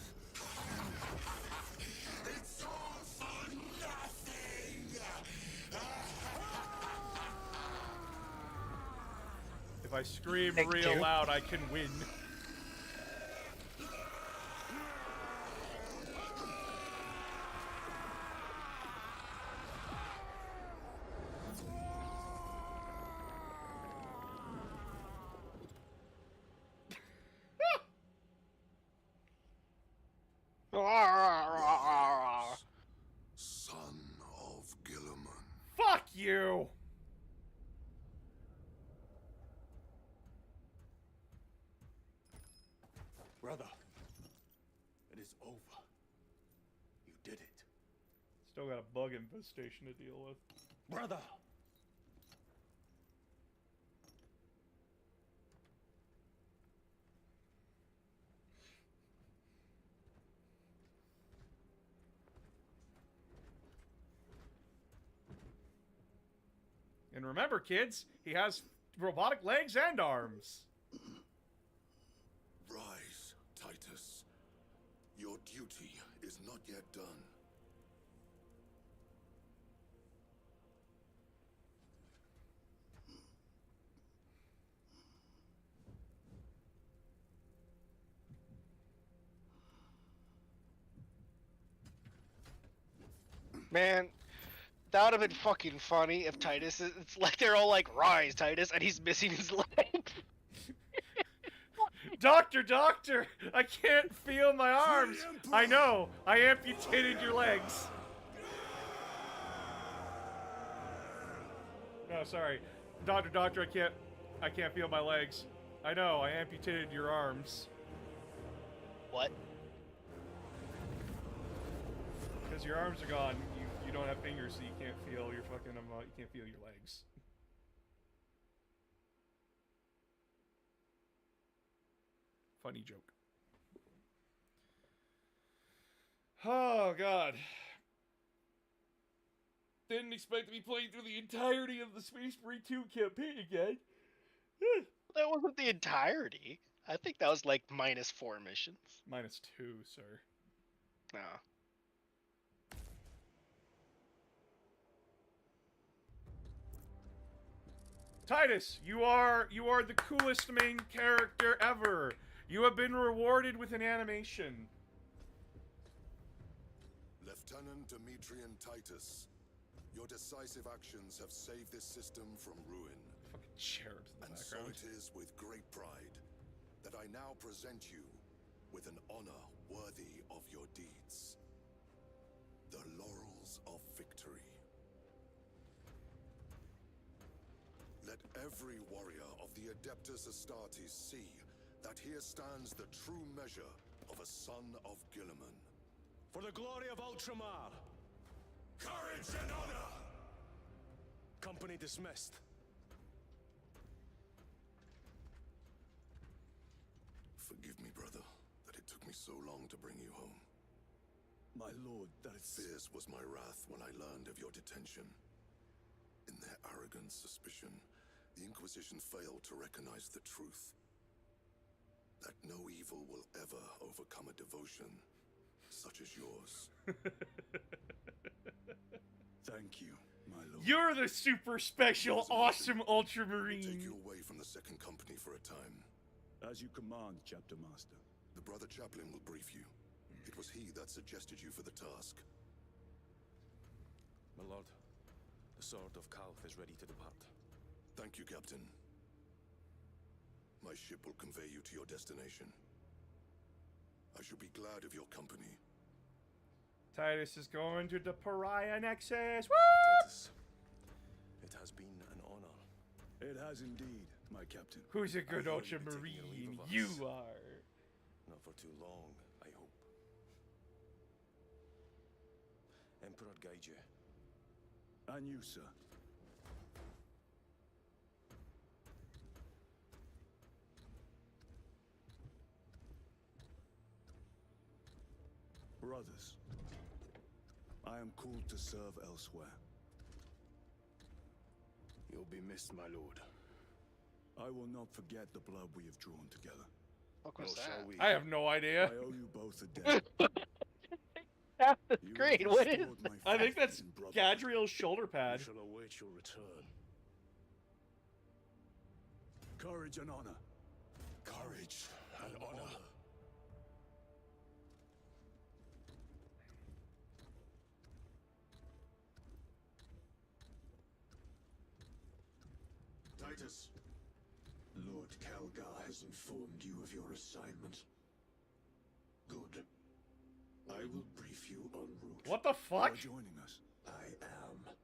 It's all for nothing! If I scream Thank real you. loud, I can win. Son of Gilliman. Fuck you! Brother, it is over. You did it. Still got a bug infestation to deal with. Brother! And remember, kids, he has robotic legs and arms. Rise, Titus. Your duty is not yet done. Man, that would have been fucking funny if Titus it's like they're all like, rise, Titus, and he's missing his leg. Doctor, doctor! I can't feel my arms! I know! I amputated your legs! No, sorry. Doctor, doctor, I can't feel my legs. I know, I amputated your arms. What? Because your arms are gone, you don't have fingers, so you can't feel your fucking, you can't feel your legs. Funny joke. Oh, God. Didn't expect to be playing through the entirety of the Space Marine 2 campaign again. That wasn't the entirety. I think that was like -4 missions. -2, sir. No. Titus, you are the coolest main character ever. You have been rewarded with an animation. Lieutenant Demetrian Titus, your decisive actions have saved this system from ruin. Fucking cherubs in the And so background. it is with great pride that I now present you with an honor worthy of your deeds. The laurels of victory. Let every warrior of the Adeptus Astartes see that here stands the true measure of a son of Gilliman. For the glory of Ultramar! Courage and honor! Company dismissed. Forgive me, brother, that it took me so long to bring you home. My lord, that's... Fierce was my wrath when I learned of your detention. In their arrogant suspicion, the Inquisition failed to recognize the truth. That no evil will ever overcome a devotion such as yours. Thank you, my lord. You're the super special, awesome We'll take Ultramarine. you away from the Second Company for a time. As you command, Chapter Master. The Brother Chaplain will brief you. It was he that suggested you for the task. My lord, the sword of Calth is ready to depart. Thank you, Captain. My ship will convey you to your destination. I shall be glad of your company. Titus is going to the Pariah Nexus. Titus, it has been an honor. It has indeed, my captain. Who's a good I hope you'll be taking your Ultramarine? leave of You us. are. Not for too long, I hope. Emperor guide you. And you, sir. Brothers, I am called to serve elsewhere. You'll be missed, my lord. I will not forget the blood we have drawn together. What was Nor shall that? we. I have no idea. I owe you both a debt. That's You great. have What is restored that? my I think faith that's in brotherhood. Gadriel's shoulder pad. We shall await your return. Courage and honor. Courage and honor. Titus, Lord Calgar has informed you of your assignment. Good. I will brief you en route. What the fuck? You are joining us. I am.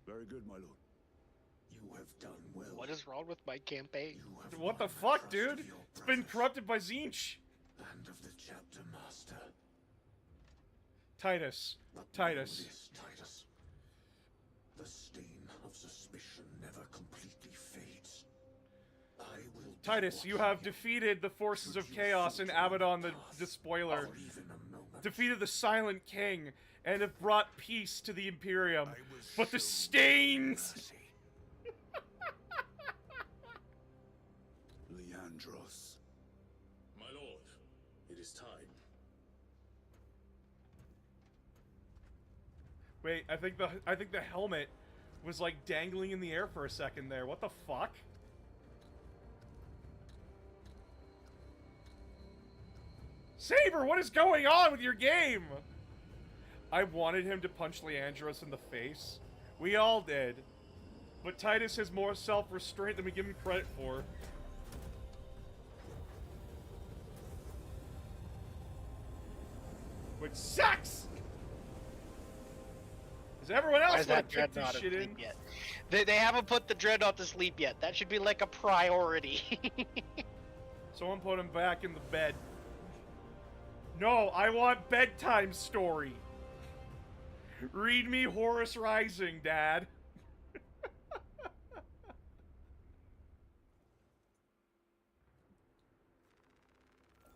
Very good, my lord. You have done well. What is wrong with my campaign? You have What the won fuck, trust dude? of your It's been brothers corrupted by Zinch. and of the chapter master. Titus. But know Titus. this, Titus. The stain of suspicion never completely fades. I will be Titus, you watching have defeated the forces of chaos in Abaddon the Spoiler. or even a moment. Defeated the Silent King and have brought peace to the Imperium. But the stains! Leandros. My lord, it is time. Wait, I think the helmet was like dangling in the air for a second there. What the fuck? Saber, what is going on with your game? I wanted him to punch Leandros in the face. We all did. But Titus has more self-restraint than we give him credit for. Which sucks! Is everyone Why else is gonna that kick this dreadnought shit asleep in? yet? They haven't put the dreadnought to sleep yet. That should be like a priority. Someone put him back in the bed. No, I want bedtime story. Read me Horus Rising, Dad.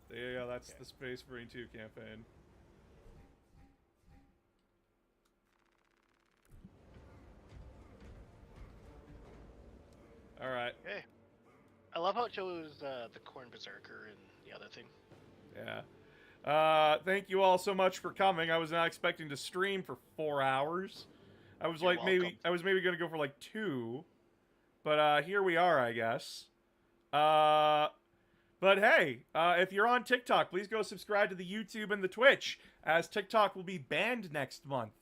There you go, that's the Space Marine 2 campaign. Alright. Hey. I love how it shows the Corn Berserker and the other thing. Yeah. Thank you all so much for coming. I was not expecting to stream for 4 hours. I was You're like maybe gonna go for like 2. But here we are, I guess. But hey, if you're on TikTok, please go subscribe to the YouTube and the Twitch, as TikTok will be banned next month.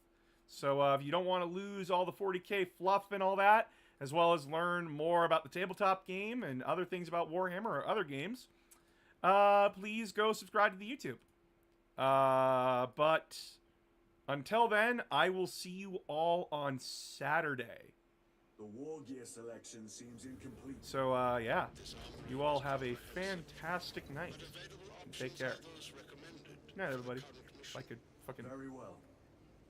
So if you don't want to lose all the 40k fluff and all that, as well as learn more about the tabletop game and other things about Warhammer or other games, please go subscribe to the YouTube. But until then, I will see you all on Saturday. The war gear selection seems incomplete. So, yeah. You all have a fantastic night. Take care. Good night, everybody. If I could fucking... Very well.